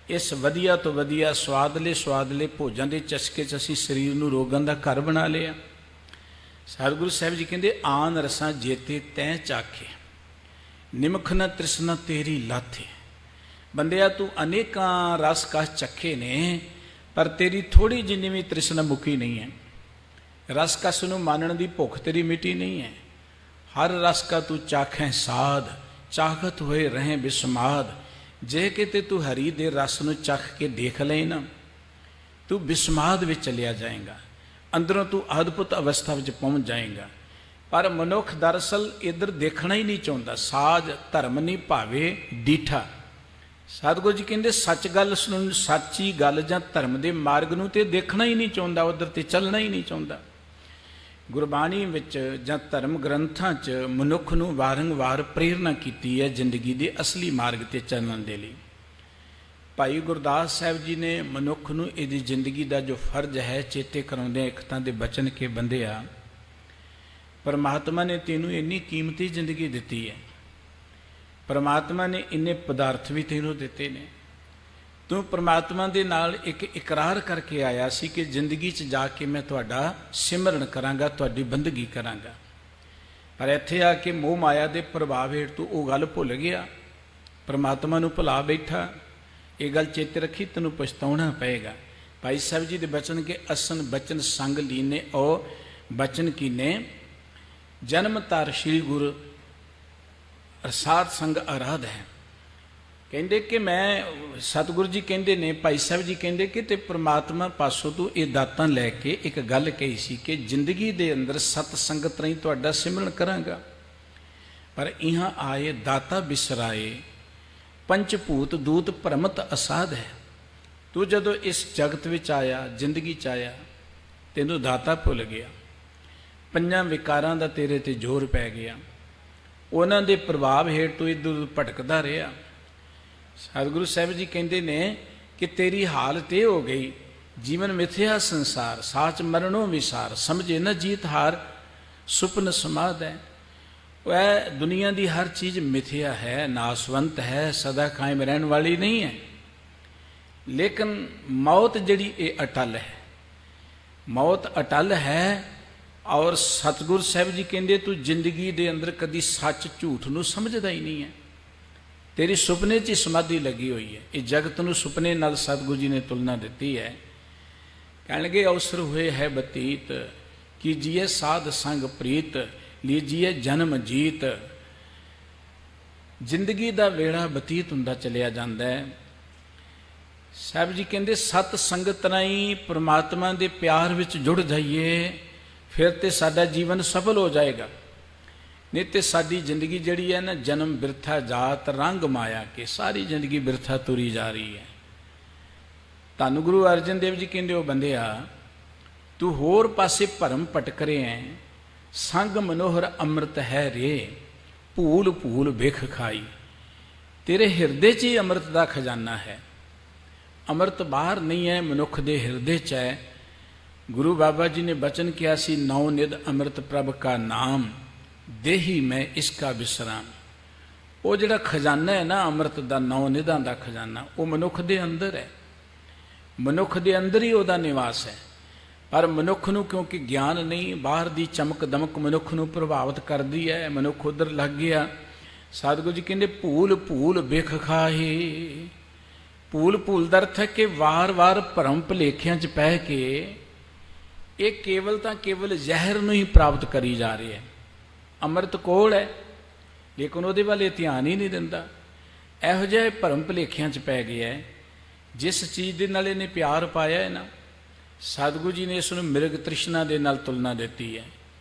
ਇਸ ਵਧੀਆ ਤੋਂ ਵਧੀਆ ਸਵਾਦਲੇ ਭੋਜਨ ਦੇ ਚਸਕੇ 'ਚ ਅਸੀਂ ਸਰੀਰ ਨੂੰ ਰੋਗਾਂ ਦਾ ਘਰ ਬਣਾ ਲਿਆ। ਸਤਿਗੁਰੂ ਸਾਹਿਬ ਜੀ ਕਹਿੰਦੇ ਆਨ ਰਸਾਂ ਜੇਤੇ ਤੈਂ ਚਾਖੇ, ਨਿਮਖ ਨ ਤ੍ਰਿਸ਼ਨਾ ਤੇਰੀ ਲਾਥੇ। ਬੰਦਿਆ ਤੂੰ ਅਨੇਕਾਂ ਰਸ ਕਸ ਚੱਖੇ ਨੇ, ਪਰ ਤੇਰੀ ਥੋੜੀ ਜਿੰਨੀ ਵੀ ਤ੍ਰਿਸ਼ਨਾ ਮੁੱਕੀ ਨਹੀਂ ਹੈ। ਰਸ ਕਸ ਨੂੰ ਮਾਨਣ ਦੀ ਭੁੱਖ ਤੇਰੀ ਮਿਟੀ ਨਹੀਂ ਹੈ। ਹਰ ਰਸ ਕਾ ਤੂੰ ਚਾਖੈ ਸਾਧ, ਚਾਹਤ ਹੋਏ ਰਹੇ ਬਿਸਮਾਦ। ਜੇ ਕਿਤੇ ਤੂੰ ਹਰੀ ਦੇ ਰਸ ਨੂੰ ਚੱਖ ਕੇ ਦੇਖ ਲਏ ਨਾ, ਤੂੰ ਬਿਸਮਾਦ ਵਿੱਚ ਚਲਿਆ ਜਾਏਗਾ, ਅੰਦਰੋਂ ਤੂੰ ਅਦਭੁਤ ਅਵਸਥਾ ਵਿੱਚ ਪਹੁੰਚ ਜਾਏਗਾ। ਪਰ ਮਨੁੱਖ ਦਰਅਸਲ ਇੱਧਰ ਦੇਖਣਾ ਹੀ ਨਹੀਂ ਚਾਹੁੰਦਾ। ਸਾਜ ਧਰਮ ਨਹੀਂ ਭਾਵੇ ਡੀਠਾ। ਸਤਿਗੁਰੂ ਜੀ ਕਹਿੰਦੇ ਸੱਚ ਗੱਲ ਸੁਣ, ਸੱਚੀ ਗੱਲ ਜਾਂ ਧਰਮ ਦੇ ਮਾਰਗ ਨੂੰ ਤੇ ਦੇਖਣਾ ਹੀ ਨਹੀਂ ਚਾਹੁੰਦਾ, ਉੱਧਰ ਤੇ ਚੱਲਣਾ ਹੀ ਨਹੀਂ ਚਾਹੁੰਦਾ। ਗੁਰਬਾਣੀ ਵਿੱਚ ਜਾਂ ਧਰਮ ਗ੍ਰੰਥਾਂ 'ਚ ਮਨੁੱਖ ਨੂੰ ਵਾਰੰਵਾਰ ਪ੍ਰੇਰਨਾ ਕੀਤੀ ਹੈ ਜ਼ਿੰਦਗੀ ਦੇ ਅਸਲੀ ਮਾਰਗ 'ਤੇ ਚੱਲਣ ਦੇ ਲਈ। ਭਾਈ ਗੁਰਦਾਸ ਸਾਹਿਬ ਜੀ ਨੇ ਮਨੁੱਖ ਨੂੰ ਇਹਦੀ ਜ਼ਿੰਦਗੀ ਦਾ ਜੋ ਫਰਜ਼ ਹੈ ਚੇਤੇ ਕਰਾਉਂਦੇ ਇੱਕ ਤਾਂ ਦੇ ਬਚਨ ਕੇ ਬੰਦਿਆ, ਪਰਮਾਤਮਾ ਨੇ ਤੈਨੂੰ ਇੰਨੀ ਕੀਮਤੀ ਜ਼ਿੰਦਗੀ ਦਿੱਤੀ ਹੈ, ਪਰਮਾਤਮਾ ਨੇ ਇੰਨੇ ਪਦਾਰਥ ਵੀ ਤੈਨੂੰ ਦਿੱਤੇ ਨੇ, ਤੂੰ ਪ੍ਰਮਾਤਮਾ ਦੇ ਨਾਲ ਇੱਕ ਇਕਰਾਰ ਕਰਕੇ ਆਇਆ ਸੀ ਕਿ ਜ਼ਿੰਦਗੀ 'ਚ ਜਾ ਕੇ ਮੈਂ ਤੁਹਾਡਾ ਸਿਮਰਨ ਕਰਾਂਗਾ, ਤੁਹਾਡੀ ਬੰਦਗੀ ਕਰਾਂਗਾ। ਪਰ ਇੱਥੇ ਆ ਕੇ ਮੋਹ ਮਾਇਆ ਦੇ ਪ੍ਰਭਾਵ ਹੇਠ ਤੂੰ ਉਹ ਗੱਲ ਭੁੱਲ ਗਿਆ, ਪ੍ਰਮਾਤਮਾ ਨੂੰ ਭੁਲਾ ਬੈਠਾ। ਇਹ ਗੱਲ ਚੇਤੇ ਰੱਖੀ, ਤੈਨੂੰ ਪਛਤਾਉਣਾ ਪਏਗਾ। ਭਾਈ ਸਾਹਿਬ ਜੀ ਦੇ ਬਚਨ ਕੇ ਅਸਨ ਬਚਨ ਸੰਗ ਲੀਨੇ ਔ ਬਚਨ ਕੀਨੇ, ਜਨਮ ਧਰ ਸ਼੍ਰੀ ਗੁਰ ਅਰਸਾਦ ਸੰਗ ਆਰਾਧ ਹੈ। ਕਹਿੰਦੇ ਕਿ ਮੈਂ, ਸਤਿਗੁਰੂ ਜੀ ਕਹਿੰਦੇ ਨੇ, ਭਾਈ ਸਾਹਿਬ ਜੀ ਕਹਿੰਦੇ ਕਿ ਤੇ ਪ੍ਰਮਾਤਮਾ ਪਾਸੋਂ ਤੂੰ ਇਹ ਦਾਤਾਂ ਲੈ ਕੇ ਇੱਕ ਗੱਲ ਕਹੀ ਸੀ ਕਿ ਜ਼ਿੰਦਗੀ ਦੇ ਅੰਦਰ ਸਤ ਸੰਗਤ ਰਾਹੀਂ ਤੁਹਾਡਾ ਸਿਮਰਨ ਕਰਾਂਗਾ। ਪਰ ਇਹਾਂ ਆਏ ਦਾਤਾ ਬਿਸਰਾਏ, ਪੰਚ ਭੂਤ ਦੂਤ ਭਰਮਤ ਅਸਾਧ ਹੈ। ਤੂੰ ਜਦੋਂ ਇਸ ਜਗਤ ਵਿੱਚ ਆਇਆ, ਜ਼ਿੰਦਗੀ 'ਚ ਆਇਆ, ਤੈਨੂੰ ਦਾਤਾ ਭੁੱਲ ਗਿਆ, ਪੰਜਾਂ ਵਿਕਾਰਾਂ ਦਾ ਤੇਰੇ ਤੇ ਜ਼ੋਰ ਪੈ ਗਿਆ, ਉਹਨਾਂ ਦੇ ਪ੍ਰਭਾਵ ਹੇਠ ਤੂੰ ਇੱਧਰ ਉੱਧਰ ਭਟਕਦਾ ਰਿਹਾ। ਸਤਿਗੁਰੂ ਸਾਹਿਬ ਜੀ ਕਹਿੰਦੇ ਨੇ ਕਿ ਤੇਰੀ ਹਾਲਤ ਇਹ ਹੋ ਗਈ, ਜੀਵਨ ਮਿਥਿਆ ਸੰਸਾਰ, ਸਾਚ ਮਰਨੋਂ ਵਿਸਾਰ, ਸਮਝੇ ਨਾ ਜੀਤ ਹਾਰ, ਸੁਪਨ ਸਮਾਧ ਹੈ। वह दुनिया की हर चीज़ मिथ्या है, नासवंत है, सदा कायम रहने वाली नहीं है। लेकिन मौत जड़ी ये अटल है, मौत अटल है। और सतगुरु साहब जी कहते तू जिंदगी दे अंदर कदी सच झूठ नूं समझदा ही नहीं है, तेरी सुपने च समाधि लगी हुई है। ये जगत नूं सुपने नाल सतगुरु जी ने तुलना दी है। कहने लगे अवसर हुए है बतीत, कीजिए साध संग प्रीत, लीजिए जन्म जीत। जिंदगी का वेड़ा बतीत हुंदा चलिया जांदा है। साहब जी कहते सत संगत राहीं परमात्मा के प्यार विच जुड़ जाइए, फिर तो साडा जीवन सफल हो जाएगा। नहीं तो साडी जिंदगी जिहड़ी है ना, जन्म बिरथा जात रंग माया के, सारी जिंदगी बिरथा तुरी जा रही है। धन गुरु अर्जन देव जी कहते हो बंदिया तू होर पासे भरम भटक रहे हैं, संग मनोहर अमृत है रे, भूल भूल बिख खाई। तेरे हिरदे च ही अमृत का खजाना है, अमृत बाहर नहीं है, मनुख दे हिरदे च है। गुरु बाबा जी ने बचन किया सी, नौ निध अमृत प्रभ का नाम, देही में इसका विश्राम। वो जिहड़ा खजाना है ना अमृत का, नौ निधां का खजाना, वो मनुख दे अंदर है, मनुख दे अंदर ही वह निवास है। पर मनुख नूं क्योंकि ज्ञान नहीं, बाहर की चमक दमक मनुख नूं प्रभावित करती है, मनुख उधर लग गया। सतगुरु जी कहते भूल भूल बिख खाही। भूल भूल का अर्थ है कि वार वार भरम भुलेखियां च पै के ये केवल तो केवल जहर नूं ही प्राप्त करी जा रहे हैं। अमृत कोल है लेकिन वो वाले ध्यान ही नहीं दिंदा। इहो जिहा भरम भुलेखियां च पै गया है। जिस चीज़ के नाल इन्हें प्यार पाया है ना, सतगुरु जी ने इसनूं मिर्ग तृष्णा दे नाल तुलना दी है।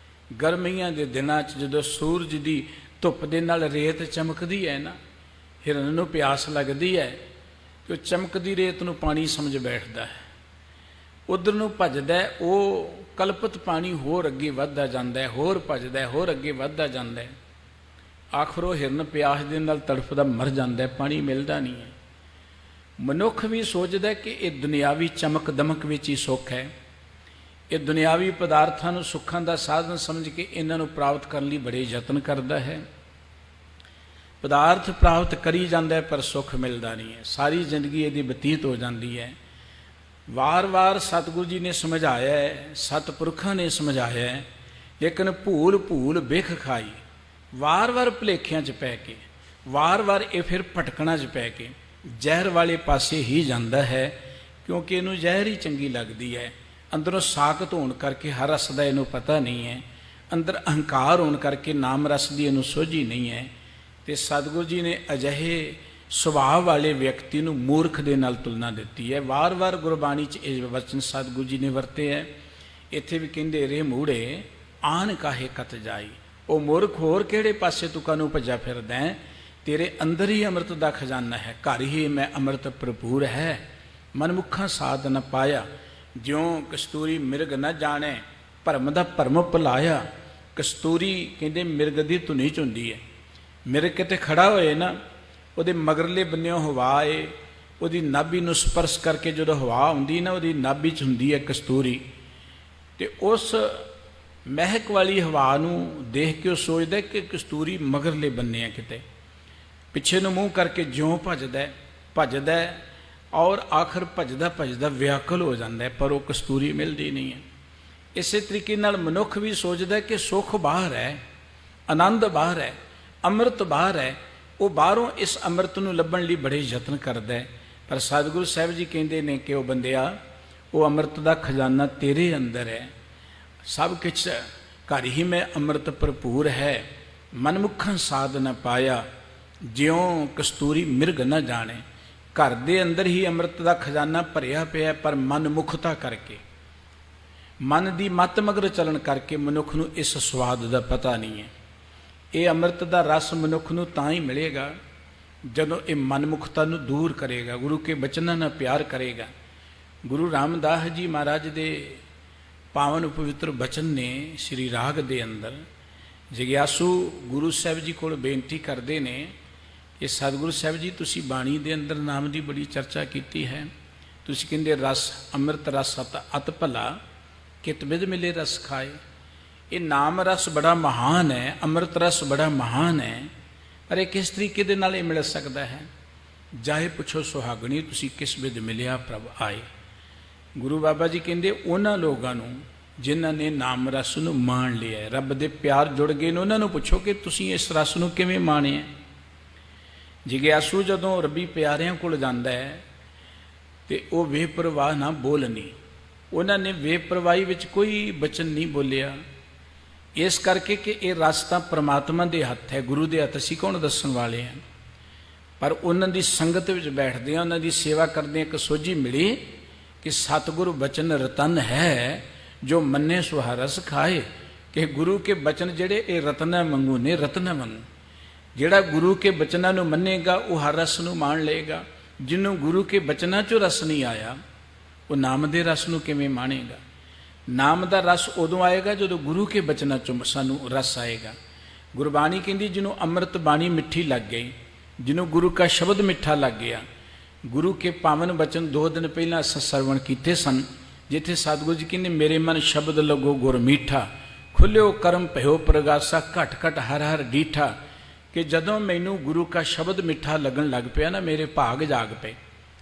गर्मियां दे दिनां च जदों सूरज की धुप दे नाल रेत चमकदी है ना, हिरन नूं प्यास लगदी है, तो चमकदी रेत नूं पानी समझ बैठदा है, उधर नूं भजदा है, वो कल्पित पानी होर अगे वधदा जांदा है, होर भजदा है, होर अगे वधदा जांदा है। आखिर वो हिरन प्यास दे नाल तड़फदा मर जांदा है, पानी मिलदा नहीं है। मनुख भी सोचदा है कि ये दुनियावी चमक दमक विच ही सुख है, ये दुनियावी पदार्थां नूं सुखां दा साधन समझ के इन्हां नूं प्राप्त करने लई बड़े यतन करदा है। पदार्थ प्राप्त करी जाता है पर सुख मिलता नहीं है, सारी जिंदगी यदि बतीत हो जाती है। वार वार सतगुरु जी ने समझाया है, सतपुरखों ने समझाया है, लेकिन भूल भूल बिख खाई। वार वार भुलेखियां च पै के, वार वार ये फिर भटकना च पै के जहर वाले पासे ही जाता है, क्योंकि इनू जहर ही चंगी लगती है। अंदरों साकत होने करके हर रस का इनू पता नहीं है, अंदर अहंकार होने करके नाम रस की इनू सोझी नहीं है। तो सतगुरु जी ने अजिहे सुभाव वाले व्यक्ति नूं मूर्ख दे नाल तुलना दी है। वार वार गुरबाणी च ये वचन सतगुरु जी ने वरते है। इत्थे भी कहंदे रे मूढ़े आन काहे कत जाई। वो मूर्ख होर किहड़े पासे तू कानूं भज्जा फिरदा है, तेरे अंदर ही अमृत का खजाना है। घर ही में अमृत भरपूर है, मनमुखा साध न पाया। ज्यों कस्तूरी मिर्ग न जाने, भरम दा भरम भुलाया। कस्तूरी कहंदे मिर्ग दी धुनी च हुंदी है। मिर्ग किते खड़ा होए ना, ਉਹਦੇ मगरले बन्नियों हवा है, ਉਹਦੀ नाभि ਨੂੰ स्पर्श करके जो हवा आउंदी ना, ਉਹਦੀ नाभि च हुंदी है कस्तूरी। तो उस महक वाली हवा नूं देख के सोचदा कि कस्तूरी मगरले बन्ने किते, पिछे नूं मूँह करके ज्यों भजदा है ਔਰ ਆਖਰ ਭਜਦਾ ਭਜਦਾ ਵਿਆਕੁਲ ਹੋ ਜਾਂਦਾ ਹੈ, ਪਰ ਉਹ ਕਸਤੂਰੀ ਮਿਲਦੀ ਨਹੀਂ ਹੈ। ਇਸੇ ਤਰੀਕੇ ਨਾਲ ਮਨੁੱਖ ਵੀ ਸੋਚਦਾ ਕਿ ਸੁੱਖ ਬਾਹਰ ਹੈ, ਆਨੰਦ ਬਾਹਰ ਹੈ, ਅੰਮ੍ਰਿਤ ਬਾਹਰ ਹੈ। ਉਹ ਬਾਹਰੋਂ ਇਸ ਅੰਮ੍ਰਿਤ ਨੂੰ ਲੱਭਣ ਲਈ ਬੜੇ ਯਤਨ ਕਰਦਾ ਹੈ। ਪਰ ਸਤਿਗੁਰੂ ਸਾਹਿਬ ਜੀ ਕਹਿੰਦੇ ਨੇ ਕਿ ਉਹ ਬੰਦਿਆ, ਉਹ ਅੰਮ੍ਰਿਤ ਦਾ ਖਜ਼ਾਨਾ ਤੇਰੇ ਅੰਦਰ ਹੈ। ਸਭ ਕੁਛ ਘਰ ਹੀ ਮੈਂ ਅੰਮ੍ਰਿਤ ਭਰਪੂਰ ਹੈ। ਮਨਮੁਖਾਂ ਸਾਧ ਨ ਪਾਇਆ, ਜਿਉਂ ਕਸਤੂਰੀ ਮਿਰਗ ਨਾ ਜਾਣੇ। ਘਰ ਦੇ ਅੰਦਰ ਹੀ ਅੰਮ੍ਰਿਤ ਦਾ ਖਜ਼ਾਨਾ ਭਰਿਆ ਪਿਆ, ਪਰ ਮਨਮੁਖਤਾ ਕਰਕੇ, ਮਨ ਦੀ ਮੱਤ ਮਗਰ ਚੱਲਣ ਕਰਕੇ ਮਨੁੱਖ ਨੂੰ ਇਸ ਸਵਾਦ ਦਾ ਪਤਾ ਨਹੀਂ ਹੈ। ਇਹ ਅੰਮ੍ਰਿਤ ਦਾ ਰਸ ਮਨੁੱਖ ਨੂੰ ਤਾਂ ਹੀ ਮਿਲੇਗਾ ਜਦੋਂ ਇਹ ਮਨਮੁਖਤਾ ਨੂੰ ਦੂਰ ਕਰੇਗਾ, ਗੁਰੂ ਕੇ ਬਚਨਾਂ ਨਾਲ ਪਿਆਰ ਕਰੇਗਾ। ਗੁਰੂ ਰਾਮਦਾਸ ਜੀ ਮਹਾਰਾਜ ਦੇ ਪਾਵਨ ਪਵਿੱਤਰ ਬਚਨ ਨੇ ਸ੍ਰੀ ਰਾਗ ਦੇ ਅੰਦਰ। ਜਗਿਆਸੂ ਗੁਰੂ ਸਾਹਿਬ ਜੀ ਕੋਲ ਬੇਨਤੀ ਕਰਦੇ ਨੇ ਕਿ ਸਤਿਗੁਰੂ ਸਾਹਿਬ ਜੀ, ਤੁਸੀਂ ਬਾਣੀ ਦੇ ਅੰਦਰ ਨਾਮ ਦੀ ਬੜੀ ਚਰਚਾ ਕੀਤੀ ਹੈ। ਤੁਸੀਂ ਕਹਿੰਦੇ ਰਸ ਅੰਮ੍ਰਿਤ ਰਸ ਅਤ ਭਲਾ, ਕਿਤ ਬਿਦ ਮਿਲੇ ਰਸ ਖਾਏ। ਇਹ ਨਾਮ ਰਸ ਬੜਾ ਮਹਾਨ ਹੈ, ਅੰਮ੍ਰਿਤ ਰਸ ਬੜਾ ਮਹਾਨ ਹੈ, ਪਰ ਇਹ ਕਿਸ ਤਰੀਕੇ ਦੇ ਨਾਲ ਇਹ ਮਿਲ ਸਕਦਾ ਹੈ? ਜਾਹੇ ਪੁੱਛੋ ਸੁਹਾਗਣੀ, ਤੁਸੀਂ ਕਿਸ ਬਿਦ ਮਿਲਿਆ ਪ੍ਰਭ ਆਏ। ਗੁਰੂ ਬਾਬਾ ਜੀ ਕਹਿੰਦੇ ਉਹਨਾਂ ਲੋਕਾਂ ਨੂੰ ਜਿਨ੍ਹਾਂ ਨੇ ਨਾਮ ਰਸ ਨੂੰ ਮਾਣ ਲਿਆ, ਰੱਬ ਦੇ ਪਿਆਰ ਜੁੜ ਗਏ ਨੇ, ਉਹਨਾਂ ਨੂੰ ਪੁੱਛੋ ਕਿ ਤੁਸੀਂ ਇਸ ਰਸ ਨੂੰ ਕਿਵੇਂ ਮਾਣਿਆ। ਜਿਗਿਆਸੂ ਜਦੋਂ ਰੱਬੀ ਪਿਆਰਿਆਂ ਕੋਲ ਜਾਂਦਾ ਹੈ ਤੇ ਉਹ ਬੇਪਰਵਾਹ ਨਾ ਬੋਲਣੀ, ਉਹਨਾਂ ਨੇ ਬੇਪਰਵਾਹੀ ਵਿੱਚ ਕੋਈ ਬਚਨ ਨਹੀਂ ਬੋਲਿਆ, ਇਸ ਕਰਕੇ ਕਿ ਇਹ ਰਸ ਤਾਂ ਪ੍ਰਮਾਤਮਾ ਦੇ ਹੱਥ ਹੈ, ਗੁਰੂ ਦੇ ਹੱਥ, ਅਸੀਂ ਕੌਣ ਦੱਸਣ ਵਾਲੇ ਹਾਂ। ਪਰ ਉਹਨਾਂ ਦੀ ਸੰਗਤ ਵਿੱਚ ਬੈਠਦੇ ਆ, ਉਹਨਾਂ ਦੀ ਸੇਵਾ ਕਰਦੇ ਇੱਕ ਸੋਝੀ ਮਿਲੀ ਕਿ ਸਤਿਗੁਰੂ ਬਚਨ ਰਤਨ ਹੈ, ਜੋ ਮੰਨੇ ਸੋ ਹਰ ਰਸ ਖਾਏ। ਕਿ ਗੁਰੂ ਕੇ ਬਚਨ ਜਿਹੜੇ ਇਹ ਰਤਨ ਮੰਗੂ ਨੇ, ਰਤਨ ਮੰਗੂ। ਜਿਹੜਾ ਗੁਰੂ ਕੇ ਬਚਨਾਂ ਨੂੰ ਮੰਨੇਗਾ ਉਹ ਹਰ ਰਸ ਨੂੰ ਮਾਣ ਲਏਗਾ। ਜਿਹਨੂੰ ਗੁਰੂ ਕੇ ਬਚਨਾਂ 'ਚੋਂ ਰਸ ਨਹੀਂ ਆਇਆ, ਉਹ ਨਾਮ ਦੇ ਰਸ ਨੂੰ ਕਿਵੇਂ ਮਾਣੇਗਾ? ਨਾਮ ਦਾ ਰਸ ਉਦੋਂ ਆਏਗਾ ਜਦੋਂ ਗੁਰੂ ਕੇ ਬਚਨਾਂ 'ਚੋਂ ਸਾਨੂੰ ਰਸ ਆਏਗਾ। ਗੁਰਬਾਣੀ ਕਹਿੰਦੀ ਜਿਹਨੂੰ ਅੰਮ੍ਰਿਤ ਬਾਣੀ ਮਿੱਠੀ ਲੱਗ ਗਈ, ਜਿਹਨੂੰ ਗੁਰੂ ਕਾ ਸ਼ਬਦ ਮਿੱਠਾ ਲੱਗ ਗਿਆ। ਗੁਰੂ ਕੇ ਪਾਵਨ ਬਚਨ 2 ਦਿਨ ਪਹਿਲਾਂ ਅਸਾਂ ਸਰਵਣ ਕੀਤੇ ਸਨ, ਜਿੱਥੇ ਸਤਿਗੁਰੂ ਜੀ ਕਹਿੰਦੇ ਮੇਰੇ ਮਨ ਸ਼ਬਦ ਲਗੋ ਗੁਰ ਮੀਠਾ, ਖੁੱਲਿਓ ਕਰਮ ਭਇਓ ਪ੍ਰਗਾਸਾ, ਘਟ ਘਟ ਹਰ ਹਰ ਡੀਠਾ। ਕਿ ਜਦੋਂ ਮੈਨੂੰ ਗੁਰੂ ਕਾ ਸ਼ਬਦ ਮਿੱਠਾ ਲੱਗਣ ਲੱਗ ਪਿਆ ਨਾ, ਮੇਰੇ ਭਾਗ ਜਾਗ ਪਏ,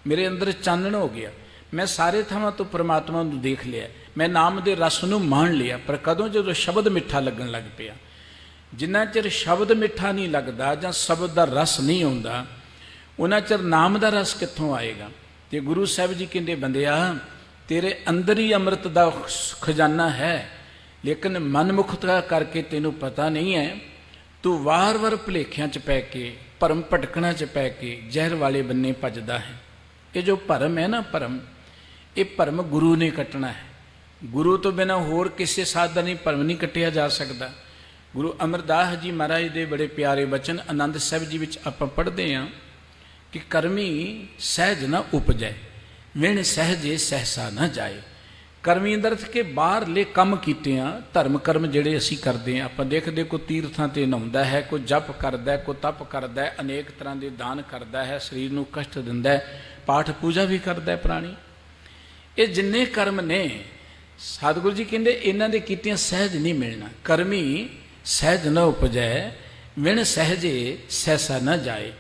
ਮੇਰੇ ਅੰਦਰ ਚਾਨਣ ਹੋ ਗਿਆ। ਮੈਂ ਸਾਰੇ ਥਾਵਾਂ ਤੋਂ ਪ੍ਰਮਾਤਮਾ ਨੂੰ ਦੇਖ ਲਿਆ, ਮੈਂ ਨਾਮ ਦੇ ਰਸ ਨੂੰ ਮਾਣ ਲਿਆ। ਪਰ ਕਦੋਂ? ਜਦੋਂ ਸ਼ਬਦ ਮਿੱਠਾ ਲੱਗਣ ਲੱਗ ਪਿਆ। ਜਿੰਨਾ ਚਿਰ ਸ਼ਬਦ ਮਿੱਠਾ ਨਹੀਂ ਲੱਗਦਾ ਜਾਂ ਸ਼ਬਦ ਦਾ ਰਸ ਨਹੀਂ ਆਉਂਦਾ, ਉਹਨਾਂ ਚਿਰ ਨਾਮ ਦਾ ਰਸ ਕਿੱਥੋਂ ਆਏਗਾ? ਤੇ ਗੁਰੂ ਸਾਹਿਬ ਜੀ ਕਹਿੰਦੇ ਬੰਦਿਆ, ਤੇਰੇ ਅੰਦਰ ਹੀ ਅੰਮ੍ਰਿਤ ਦਾ ਖਜ਼ਾਨਾ ਹੈ, ਲੇਕਿਨ ਮਨਮੁਖਤਾ ਕਰਕੇ ਤੈਨੂੰ ਪਤਾ ਨਹੀਂ ਹੈ। ਤੂੰ ਵਾਰ-ਵਾਰ ਭੁਲੇਖਿਆਂ 'ਚ ਪੈ ਕੇ, ਭਰਮ ਭਟਕਣਾ 'ਚ ਪੈ ਕੇ ਜ਼ਹਿਰ ਵਾਲੇ ਬੰਨੇ ਭੱਜਦਾ ਹੈ। ਇਹ ਜੋ ਭਰਮ ਹੈ ਨਾ, ਭਰਮ, ਇਹ ਭਰਮ ਗੁਰੂ ਨੇ ਕੱਟਣਾ ਹੈ। ਗੁਰੂ ਤੋਂ ਬਿਨਾਂ ਹੋਰ ਕਿਸੇ ਸਾਧ ਦਾ ਨਹੀਂ ਭਰਮ ਨਹੀਂ ਕੱਟਿਆ ਜਾ ਸਕਦਾ। ਗੁਰੂ ਅਮਰਦਾਸ ਜੀ ਮਹਾਰਾਜ ਦੇ ਬੜੇ ਪਿਆਰੇ ਬਚਨ ਆਨੰਦ ਸਾਹਿਬ ਜੀ ਵਿੱਚ ਆਪਾਂ ਪੜ੍ਹਦੇ ਹਾਂ ਕਿ ਕਰਮੀ ਸਹਿਜ ਨਾ ਉਪਜੈ, ਵਿਣ ਸਹਿਜੇ ਸਹਿਸਾ ਨਾ ਜਾਏ। ਕਰਮੀ ਅੰਦਰ ਕੇ ਬਾਹਰਲੇ ਕੰਮ ਕੀਤੇ ਆ, ਧਰਮ ਕਰਮ ਜਿਹੜੇ ਅਸੀਂ ਕਰਦੇ ਹਾਂ। ਆਪਾਂ ਦੇਖਦੇ ਕੋਈ ਤੀਰਥਾਂ 'ਤੇ ਨਹਾਉਂਦਾ ਹੈ, ਕੋਈ ਜਪ ਕਰਦਾ, ਕੋਈ ਤਪ ਕਰਦਾ, ਅਨੇਕ ਤਰ੍ਹਾਂ ਦੇ ਦਾਨ ਕਰਦਾ ਹੈ, ਸਰੀਰ ਨੂੰ ਕਸ਼ਟ ਦਿੰਦਾ, ਪਾਠ ਪੂਜਾ ਵੀ ਕਰਦਾ ਪ੍ਰਾਣੀ। ਇਹ ਜਿੰਨੇ ਕਰਮ ਨੇ, ਸਤਿਗੁਰੂ ਜੀ ਕਹਿੰਦੇ ਇਹਨਾਂ ਦੇ ਕੀਤਿਆਂ ਸਹਿਜ ਨਹੀਂ ਮਿਲਣਾ। ਕਰਮੀ ਸਹਿਜ ਨਾ ਉਪਜੈ, ਵਿਣ ਸਹਿਜੇ ਸਹਿਸਾ ਨਾ ਜਾਏ।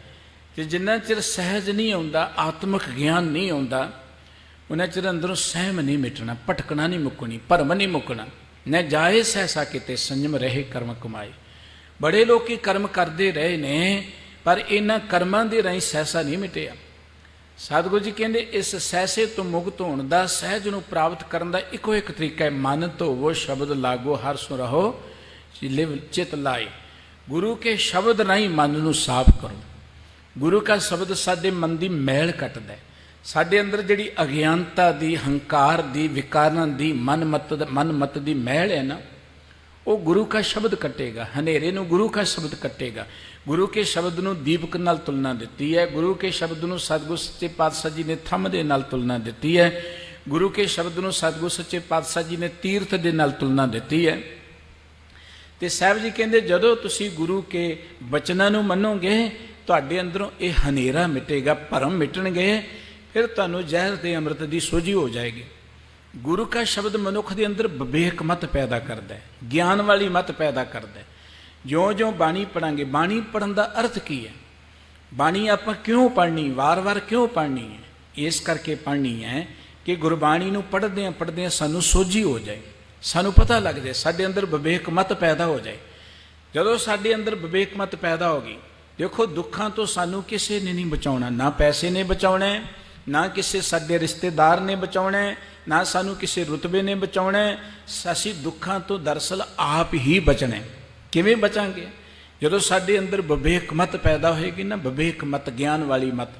ਤੇ ਜਿੰਨਾ ਚਿਰ ਸਹਿਜ ਨਹੀਂ ਆਉਂਦਾ, ਆਤਮਿਕ ਗਿਆਨ ਨਹੀਂ ਆਉਂਦਾ, ਉਹਨਾਂ ਚਿਰ ਅੰਦਰੋਂ ਸਹਿਮ ਨਹੀਂ ਮਿਟਣਾ, ਭਟਕਣਾ ਨਹੀਂ ਮੁੱਕਣੀ, ਭਰਮ ਨਹੀਂ ਮੁੱਕਣਾ। ਨਾ ਜਾਏ ਸਹਿਸਾ ਕਿਤੇ, ਸੰਜਮ ਰਹੇ ਕਰਮ ਕਮਾਏ। ਬੜੇ ਲੋਕੀ ਕਰਮ ਕਰਦੇ ਰਹੇ ਨੇ, ਪਰ ਇਹਨਾਂ ਕਰਮਾਂ ਦੇ ਰਾਹੀਂ ਸਹਿਸਾ ਨਹੀਂ ਮਿਟਿਆ। ਸਤਿਗੁਰੂ ਜੀ ਕਹਿੰਦੇ ਇਸ ਸਹਿਸੇ ਤੋਂ ਮੁਕਤ ਹੋਣ ਦਾ, ਸਹਿਜ ਨੂੰ ਪ੍ਰਾਪਤ ਕਰਨ ਦਾ ਇੱਕੋ ਇੱਕ ਤਰੀਕਾ ਹੈ, ਮਨ ਧੋਵੋ ਸ਼ਬਦ ਲਾਗੋ ਹਰ ਸੁ ਰਹੋ ਲਿਵ ਚਿਤ ਲਾਏ। ਗੁਰੂ ਕੇ ਸ਼ਬਦ ਰਾਹੀਂ ਮਨ ਨੂੰ ਸਾਫ਼ ਕਰੋ। ਗੁਰੂ ਕਾ ਸ਼ਬਦ ਸਾਡੇ ਮਨ ਦੀ ਮੈਲ ਕੱਟਦਾ ਹੈ। ਸਾਡੇ ਅੰਦਰ ਜਿਹੜੀ ਅਗਿਆਨਤਾ ਦੀ, ਹੰਕਾਰ ਦੀ, ਵਿਕਾਰਾਂ ਦੀ, ਮਨਮਤ ਦੀ ਮੈਲ ਹੈ ਨਾ, ਉਹ ਗੁਰੂ ਕਾ ਸ਼ਬਦ ਕੱਟੇਗਾ। ਹਨੇਰੇ ਨੂੰ ਗੁਰੂ ਕਾ ਸ਼ਬਦ ਕੱਟੇਗਾ। ਗੁਰੂ ਕੇ ਸ਼ਬਦ ਨੂੰ ਦੀਪਕ ਨਾਲ ਤੁਲਨਾ ਦਿੱਤੀ ਹੈ। ਗੁਰੂ ਕੇ ਸ਼ਬਦ ਨੂੰ ਸਤਿਗੁਰ ਸੱਚੇ ਪਾਤਸ਼ਾਹ ਜੀ ਨੇ ਥੰਮ ਦੇ ਨਾਲ ਤੁਲਨਾ ਦਿੱਤੀ ਹੈ। ਗੁਰੂ ਕੇ ਸ਼ਬਦ ਨੂੰ ਸਤਿਗੁਰ ਸੱਚੇ ਪਾਤਸ਼ਾਹ ਜੀ ਨੇ ਤੀਰਥ ਦੇ ਨਾਲ ਤੁਲਨਾ ਦਿੱਤੀ ਹੈ। ਤੇ ਸਾਹਿਬ ਜੀ ਕਹਿੰਦੇ ਜਦੋਂ ਤੁਸੀਂ ਗੁਰੂ ਕੇ ਬਚਨਾਂ ਨੂੰ ਮੰਨੋਗੇ, ਤੁਹਾਡੇ ਅੰਦਰੋਂ ਇਹ ਹਨੇਰਾ ਮਿਟੇਗਾ, ਭਰਮ ਮਿਟਣਗੇ, ਫਿਰ ਤੁਹਾਨੂੰ ਜ਼ਹਿਰ ਦੇ ਅੰਮ੍ਰਿਤ ਦੀ ਸੋਝੀ ਹੋ ਜਾਏਗੀ। ਗੁਰੂ ਕਾ ਸ਼ਬਦ ਮਨੁੱਖ ਦੇ ਅੰਦਰ ਵਿਵੇਕ ਮਤ ਪੈਦਾ ਕਰਦਾ ਹੈ, ਗਿਆਨ ਵਾਲੀ ਮਤ ਪੈਦਾ ਕਰਦਾ ਹੈ। ਜਿਉਂ-ਜਿਉਂ ਬਾਣੀ ਪੜਾਂਗੇ, ਬਾਣੀ ਪੜ੍ਹਨ ਦਾ ਅਰਥ ਕੀ ਹੈ? ਬਾਣੀ ਆਪਾਂ ਕਿਉਂ ਪੜ੍ਹਨੀ, ਵਾਰ-ਵਾਰ ਕਿਉਂ ਪੜ੍ਹਨੀ ਹੈ? इस करके पढ़नी है कि गुरबाणी नूं पढ़दे पढ़दे सानू सोझी हो जाए, सानू पता लग जाए, साडे अंदर विवेक मत पैदा हो जाए। जदों साडे अंदर विवेक मत पैदा होगी, देखो दुखों तो सानू किसी ने नहीं बचाउणा, ना पैसे ने बचाउणा, ना किसी साडे रिश्तेदार ने बचाउणा, ना सानू किसी रुतबे ने बचाउणा। असीं दुखों तो दरअसल आप ही बचना। किवें बचांगे? जदों साडे अंदर विवेक मत पैदा होएगी ना, विवेक मत, ज्ञान वाली मत,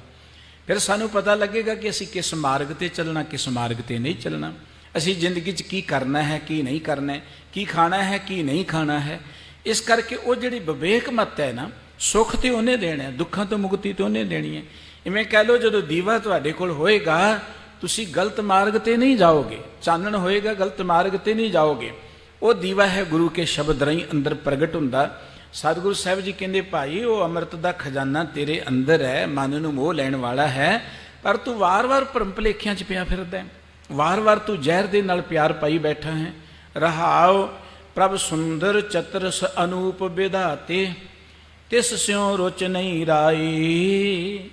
फिर सानू पता लगेगा कि असीं किस मार्ग ते चलना, किस मार्ग ते नहीं चलना, असीं जिंदगी च की करना है, की नहीं करना है, की खाना है, की नहीं खाना है। इस करके वो जिहड़ी विवेक मत है ना, सुख तो उन्हें देना है, दुखों तो मुक्ति तो उन्हें देनी है। इवें कह लो, जदों दीवा तुहाडे कोल होएगा, तुसीं गलत मार्ग ते नहीं जाओगे, चानण होएगा, गलत मार्ग ते नहीं जाओगे। वो दीवा है गुरु के शब्द राहीं अंदर प्रगट हुंदा। सतगुरु साहिब जी कहंदे, भाई वो अमृत दा खजाना तेरे अंदर है, मन नूं मोह लैण वाला है, पर तू वार वार भरम भुलेखियां च पिया फिरदा है, वार वार तू जहर दे नाल प्यार पाई बैठा है। रहाओ प्रभ सुंदर चतुरस अनूप विधाते, तिस स्यों रुच नहीं राई।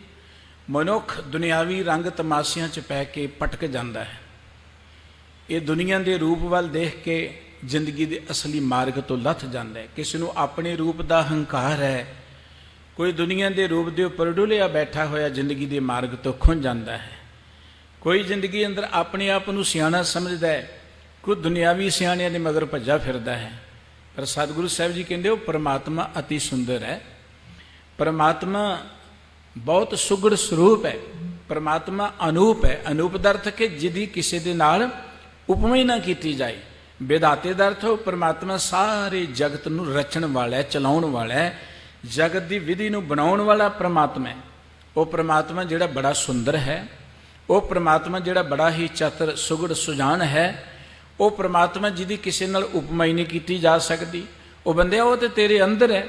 मनुख दुनियावी रंग तमाशियां च पै के भटक जाता है। ये दुनिया के रूप वाल देख के जिंदगी के असली मार्ग तो लथ जाता है। किसी को अपने रूप का हंकार है, कोई दुनिया के रूप के उपर डुलिया बैठा होया जिंदगी के मार्ग तो खुंझ जाता है। कोई जिंदगी अंदर अपने आप को सियाणा समझदा है, कोई दुनियावी सियाणियां दे मगर भज्जा फिरदा है। पर सतगुरु साहिब जी कहते, वो परमात्मा अति सुंदर है, परमात्मा बहुत सुगड़ स्वरूप है, परमात्मा अनूप है। अनूप का अर्थ कि जिदी किसी दे नाल उपमा ही ना की जाए। विधाते का अर्थ परमात्मा सारे जगत नूं रचण वाला है, चलाउण वाला है, जगत की विधि नूं बनाउण वाला परमात्मा है। वो परमात्मा जिहड़ा बड़ा सुंदर है, वो परमात्मा जिहड़ा बड़ा ही चतुर सुगड़ सुजान है, वो परमात्मा जिहदी किसी नाल उपमा ही नहीं की जा सकती। वो बंदिया वो तो तेरे अंदर है,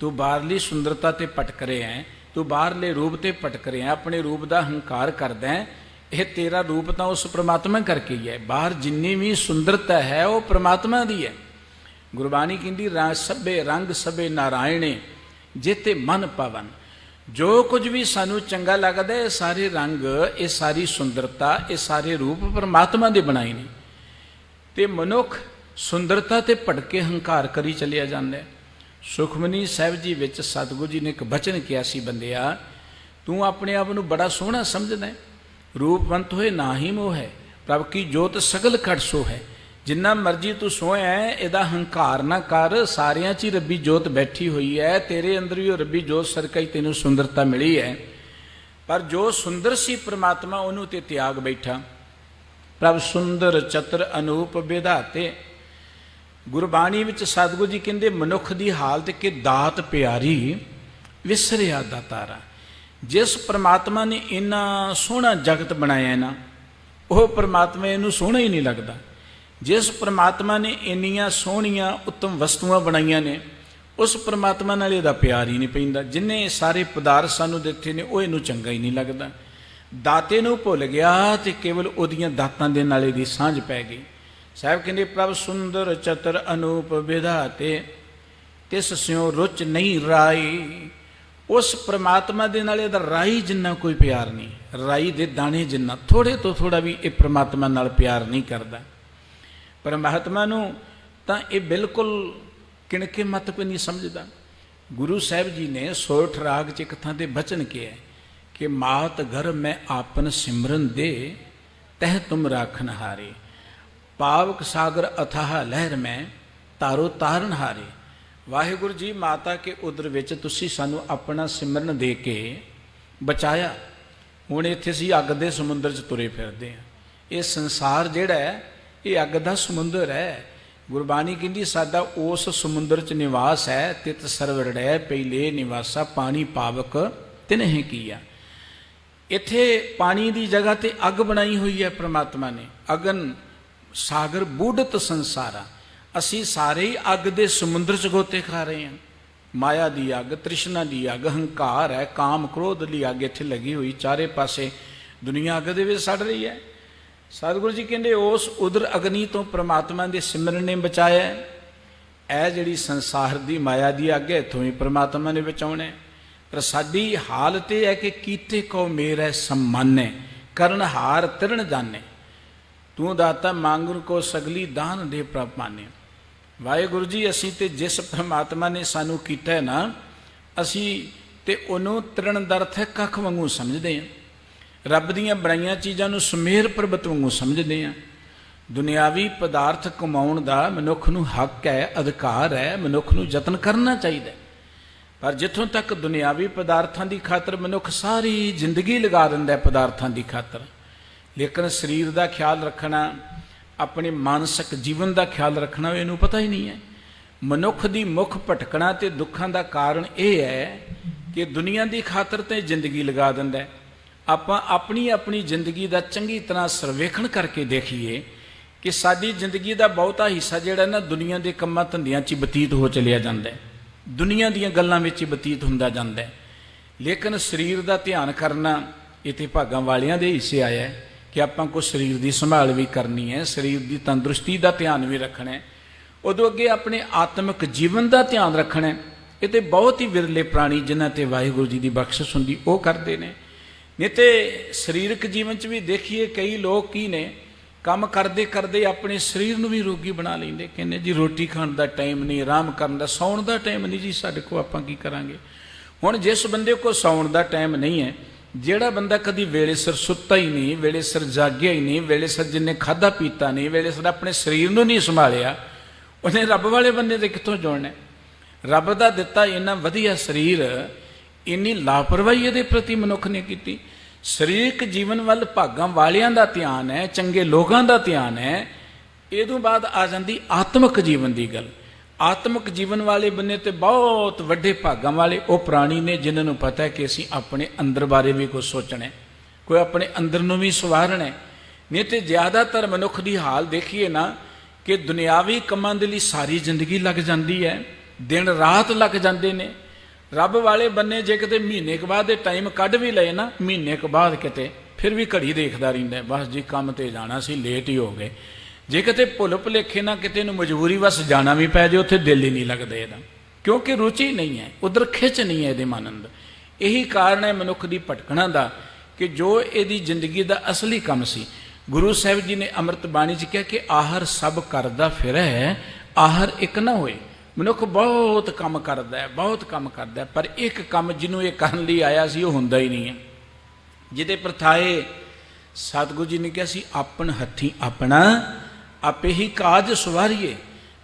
तू बाहरली सुंदरता ते भटक रहे हैं, तू बाहरले रूप ते भटक रहे हैं, अपने रूप का हंकार करदा है। यह तेरा रूप तो उस परमात्मा करके ही है। बाहर जिन्नी भी सुंदरता है वो परमात्मा दी है। गुरबाणी कहती, सभे रंग सभे नारायणे जेते मन पवन। जो कुछ भी सानू चंगा लगता है, सारे रंग, ये सारी सुंदरता, ये सारे रूप परमात्मा दे बनाए ने। ते मनुख सुंदरता ते भटके हंकार करी चलिया जाता है। सुखमनी साहिब जी विच सतगुरु जी ने एक बचन किया सी, बंदिया तू अपने आप को बड़ा सोहना समझदा है, रूपवंत होए ना ही मोह है, प्रभ की जोत सगल खट सो है। जिन्ना मर्जी तू सोया है, इहदा हंकार ना कर, सारियां च ही रब्बी जोत बैठी हुई है, तेरे अंदर भी रब्बी जोत सरका ही तेनों सुंदरता मिली है। पर जो सुंदर सी परमात्मा उन्होंने ते त्याग बैठा। प्रभ सुंदर चतुर अनूप विधाते। गुरबाणी विच सतगुरु जी कहते, मनुख की हालत के दात प्यारी विसरिया दातारा। जिस परमात्मा ने इन्ना सोहना जगत बनाया ना, वह परमात्मा इनू सोहना ही नहीं लगता। जिस परमात्मा ने इन्नियां सोहनियां उत्तम वस्तुआं बनाईयां ने, उस परमात्मा नाल इहदा प्यार ही नहीं पैंदा। जिन्हें सारे पदार्थ सानू दिते ने, वो इनू चंगा ही नहीं लगता। दाते नू भुल गया तो केवल उहदियां दातां दे नाल इहदी सांझ पै गई। साहब कहते, प्रभ सुंदर चतुर अनूप विधाते, तिस स्यों रुच नहीं राई। उस परमात्मा दे नाल इहदा राई जिन्ना कोई प्यार नहीं, राई दे दाने जिन्ना, थोड़े तो थोड़ा भी ये परमात्मा नाल प्यार नहीं करता। परमात्मा नूं तां ये बिल्कुल किणके मत कोई नहीं समझदा। गुरु साहिब जी ने सोठ राग च एक थां ते बचन किया कि मात घर में आपन सिमरन दे, तह तुम राखन हारे। पावक सागर अथाह लहर में तारो तारन हारे। वाहिगुरु जी, माता के उदर विच तुसी सानू अपना सिमरन दे के बचाया। हुण इत्थे असीं अग दे समुंदर च तुरे फिरदे हां। ये संसार जिहड़ा है ये अग दा समुंदर है। गुरबाणी कहती, साडा उस समुंदर च निवास है। तित सरवड़ै पहले निवासा, पानी पावक तिन्हें किया। इत्थे पानी की जगह ते अग बनाई हुई है परमात्मा ने। अगन सागर बूढ़त संसारा। असी सारे ही अग दे समुंदर च गोते खा रहे हैं। माया की अग, तृष्णा की अग, हंकार है, काम क्रोध की अग इत्थे लगी हुई, चारे पासे दुनिया अग दे विच सड़ रही है। सतगुरु जी कहते, उस उधर अग्नि तो परमात्मा के सिमरन ने बचाया। ऐ जिहड़ी संसार की माया की अग है, इत्थों ही परमात्मा ने बचाउणा है। पर साडी हालत यह है कि कीते को मेरा सम्मान है, ਕਰਨਹਾਰ ਤਿਰਣ ਜਾਣੇ, ਤੂੰ ਦਾਤਾ ਮੰਗਣ ਕੋ ਸਗਲੀ ਦਾਨ ਦੇ ਪ੍ਰਭ ਮਾਨੇ। ਵਾਹਿਗੁਰੂ ਜੀ, ਅਸੀਂ ਤੇ ਜਿਸ ਪਰਮਾਤਮਾ ਨੇ ਸਾਨੂੰ ਕੀਤਾ ਨਾ, ਅਸੀਂ ਤੇ ਉਹਨੂੰ ਤਿਰਣ ਦਾ ਅਰਥ ਹੈ ਕੱਖ ਵਾਂਗੂ ਸਮਝਦੇ ਹਾਂ। ਰੱਬ ਦੀਆਂ ਬਣਾਈਆਂ ਚੀਜ਼ਾਂ ਨੂੰ ਸੁਮੇਰ ਪਰਬਤ ਵਾਂਗੂ ਸਮਝਦੇ ਹਾਂ। ਦੁਨਿਆਵੀ ਪਦਾਰਥ ਕਮਾਉਣ ਦਾ ਮਨੁੱਖ ਨੂੰ ਹੱਕ ਹੈ, ਅਧਿਕਾਰ ਹੈ, ਮਨੁੱਖ ਨੂੰ ਯਤਨ ਕਰਨਾ ਚਾਹੀਦਾ। ਪਰ ਜਿੱਥੋਂ ਤੱਕ ਦੁਨਿਆਵੀ ਪਦਾਰਥਾਂ ਦੀ ਖਾਤਰ ਮਨੁੱਖ ਸਾਰੀ ਜ਼ਿੰਦਗੀ ਲਗਾ ਦਿੰਦਾ ਪਦਾਰਥਾਂ ਦੀ ਖਾਤਰ, ਲੇਕਿਨ ਸਰੀਰ ਦਾ ਖਿਆਲ ਰੱਖਣਾ, ਆਪਣੇ ਮਾਨਸਿਕ ਜੀਵਨ ਦਾ ਖਿਆਲ ਰੱਖਣਾ ਇਹਨੂੰ ਪਤਾ ਹੀ ਨਹੀਂ ਹੈ। ਮਨੁੱਖ ਦੀ ਮੁੱਖ ਭਟਕਣਾ ਤੇ ਦੁੱਖਾਂ ਦਾ ਕਾਰਨ ਇਹ ਹੈ ਕਿ ਦੁਨੀਆ ਦੀ ਖਾਤਰ ਤੇ ਜ਼ਿੰਦਗੀ ਲਗਾ ਦਿੰਦਾ। ਆਪਾਂ ਆਪਣੀ ਜ਼ਿੰਦਗੀ ਦਾ ਚੰਗੀ ਤਰ੍ਹਾਂ ਸਰਵੇਖਣ ਕਰਕੇ ਦੇਖੀਏ ਕਿ ਸਾਡੀ ਜ਼ਿੰਦਗੀ ਦਾ ਬਹੁਤਾ ਹਿੱਸਾ ਜਿਹੜਾ ਨਾ ਦੁਨੀਆ ਦੇ ਕੰਮਾਂ ਧੰਦਿਆਂ 'ਚ ਬਤੀਤ ਹੋ ਚਲਿਆ ਜਾਂਦਾ, ਦੁਨੀਆ ਦੀਆਂ ਗੱਲਾਂ ਵਿੱਚ ਹੀ ਬਤੀਤ ਹੁੰਦਾ ਜਾਂਦਾ। ਲੇਕਿਨ ਸਰੀਰ ਦਾ ਧਿਆਨ ਕਰਨਾ ਇਹ ਤੇ ਭਾਗਾਂ ਵਾਲਿਆਂ ਦੇ ਹਿੱਸੇ ਆਇਆ ਕਿ ਆਪਾਂ ਕੋਈ ਸਰੀਰ ਦੀ ਸੰਭਾਲ ਵੀ ਕਰਨੀ ਹੈ, ਸਰੀਰ ਦੀ ਤੰਦਰੁਸਤੀ ਦਾ ਧਿਆਨ ਵੀ ਰੱਖਣਾ ਹੈ। ਉਦੋਂ ਅੱਗੇ ਆਪਣੇ ਆਤਮਿਕ ਜੀਵਨ ਦਾ ਧਿਆਨ ਰੱਖਣਾ ਹੈ। ਇਹ ਤੇ ਬਹੁਤ ਹੀ ਵਿਰਲੇ ਪ੍ਰਾਣੀ ਜਿਨ੍ਹਾਂ ਤੇ ਵਾਹਿਗੁਰੂ ਜੀ ਦੀ ਬਖਸ਼ਿਸ਼ ਹੁੰਦੀ ਉਹ ਕਰਦੇ ਨੇ। ਨਹੀਂ ਤੇ ਸਰੀਰਕ ਜੀਵਨ 'ਚ ਵੀ ਦੇਖੀਏ ਕਈ ਲੋਕ ਕੀ ਨੇ, ਕੰਮ ਕਰਦੇ ਕਰਦੇ ਆਪਣੇ ਸਰੀਰ ਨੂੰ ਵੀ ਰੋਗੀ ਬਣਾ ਲੈਂਦੇ। ਕਹਿੰਦੇ ਜੀ ਰੋਟੀ ਖਾਣ ਦਾ ਟਾਈਮ ਨਹੀਂ, ਆਰਾਮ ਕਰਨ ਦਾ, ਸੌਣ ਦਾ ਟਾਈਮ ਨਹੀਂ ਜੀ ਸਾਡੇ ਕੋਲ, ਆਪਾਂ ਕੀ ਕਰਾਂਗੇ। ਹੁਣ ਜਿਸ ਬੰਦੇ ਕੋਲ ਸੌਣ ਦਾ ਟਾਈਮ ਨਹੀਂ ਹੈ, ਜਿਹੜਾ ਬੰਦਾ ਕਦੀ ਵੇਲੇ ਸਿਰ ਸੁੱਤਾ ਹੀ ਨਹੀਂ, ਵੇਲੇ ਸਿਰ ਜਾਗਿਆ ਹੀ ਨਹੀਂ, ਵੇਲੇ ਸਿਰ ਜਿੰਨੇ ਖਾਧਾ ਪੀਤਾ ਨਹੀਂ, ਵੇਲੇ ਸਿਰ ਆਪਣੇ ਸਰੀਰ ਨੂੰ ਨਹੀਂ ਸੰਭਾਲਿਆ, ਉਹਨੇ ਰੱਬ ਵਾਲੇ ਬੰਦੇ ਦੇ ਕਿੱਥੋਂ ਜੋੜਨਾ। ਰੱਬ ਦਾ ਦਿੱਤਾ ਇੰਨਾ ਵਧੀਆ ਸਰੀਰ, ਇੰਨੀ ਲਾਪਰਵਾਹੀ ਇਹਦੇ ਪ੍ਰਤੀ ਮਨੁੱਖ ਨੇ ਕੀਤੀ। ਸਰੀਰਕ ਜੀਵਨ ਵੱਲ ਭਾਗਾਂ ਵਾਲਿਆਂ ਦਾ ਧਿਆਨ ਹੈ, ਚੰਗੇ ਲੋਕਾਂ ਦਾ ਧਿਆਨ ਹੈ। ਇਹ ਤੋਂ ਬਾਅਦ ਆ ਜਾਂਦੀ ਆਤਮਿਕ ਜੀਵਨ ਦੀ ਗੱਲ। ਆਤਮਿਕ ਜੀਵਨ ਵਾਲੇ ਬੰਨੇ ਤੇ ਬਹੁਤ ਵੱਡੇ ਭਾਗਾਂ ਵਾਲੇ ਉਹ ਪ੍ਰਾਣੀ ਨੇ ਜਿਨ੍ਹਾਂ ਨੂੰ ਪਤਾ ਹੈ ਕਿ ਅਸੀਂ ਆਪਣੇ ਅੰਦਰ ਬਾਰੇ ਵੀ ਕੁਝ ਸੋਚਣਾ, ਕੋਈ ਆਪਣੇ ਅੰਦਰ ਨੂੰ ਵੀ ਸਵਾਰਨਾ। ਨਹੀਂ ਤੇ ਜ਼ਿਆਦਾਤਰ ਮਨੁੱਖ ਦੀ ਹਾਲ ਦੇਖੀਏ ਨਾ ਕਿ ਦੁਨਿਆਵੀ ਕੰਮਾਂ ਦੇ ਲਈ ਸਾਰੀ ਜ਼ਿੰਦਗੀ ਲੱਗ ਜਾਂਦੀ ਹੈ, ਦਿਨ ਰਾਤ ਲੱਗ ਜਾਂਦੇ ਨੇ। ਰੱਬ ਵਾਲੇ ਬੰਨੇ ਜੇ ਕਿਤੇ ਮਹੀਨੇ ਕੁ ਬਾਅਦ ਦੇ ਟਾਈਮ ਕੱਢ ਵੀ ਲਏ ਨਾ, ਮਹੀਨੇ ਕੁ ਬਾਅਦ ਕਿਤੇ ਫਿਰ ਵੀ ਘੜੀ ਦੇਖਦਾ ਰਹਿੰਦਾ, ਬਸ ਜੀ ਕੰਮ ਤੇ ਜਾਣਾ ਸੀ, ਲੇਟ ਹੀ ਹੋ ਗਏ। ਜੇ ਕਿਤੇ ਭੁੱਲ ਭੁਲੇਖੇ ਨਾ ਕਿਤੇ ਨੂੰ ਮਜਬੂਰੀ ਵਸ ਜਾਣਾ ਵੀ ਪੈ ਜਾਏ, ਉੱਥੇ ਦਿਲ ਹੀ ਨਹੀਂ ਲੱਗਦਾ ਇਹਦਾ, ਕਿਉਂਕਿ ਰੁਚੀ ਨਹੀਂ ਹੈ, ਉਧਰ ਖਿੱਚ ਨਹੀਂ ਹੈ ਇਹਦੇ ਮਨ ਅੰਦਰ। ਇਹੀ ਕਾਰਨ ਹੈ ਮਨੁੱਖ ਦੀ ਭਟਕਣਾ ਦਾ ਕਿ ਜੋ ਇਹਦੀ ਜ਼ਿੰਦਗੀ ਦਾ ਅਸਲੀ ਕੰਮ ਸੀ। ਗੁਰੂ ਸਾਹਿਬ ਜੀ ਨੇ ਅੰਮ੍ਰਿਤ ਬਾਣੀ 'ਚ ਕਿਹਾ ਕਿ ਆਹਰ ਸਭ ਕਰਦਾ ਫਿਰੈ, ਆਹਰ ਇੱਕ ਨਾ ਹੋਏ। ਮਨੁੱਖ ਬਹੁਤ ਕੰਮ ਕਰਦਾ ਹੈ, ਬਹੁਤ ਕੰਮ ਕਰਦਾ ਹੈ, ਪਰ ਇੱਕ ਕੰਮ ਜਿਹਨੂੰ ਇਹ ਕਰਨ ਲਈ ਆਇਆ ਸੀ ਉਹ ਹੁੰਦਾ ਹੀ ਨਹੀਂ ਹੈ। ਜਿਹਦੇ ਪ੍ਰਥਾਏ ਸਤਿਗੁਰੂ ਜੀ ਨੇ ਕਿਹਾ ਸੀ ਆਪਣ ਹੱਥੀਂ ਆਪਣਾ ਆਪੇ ਹੀ ਕਾਜ ਸਵਾਰੀਏ,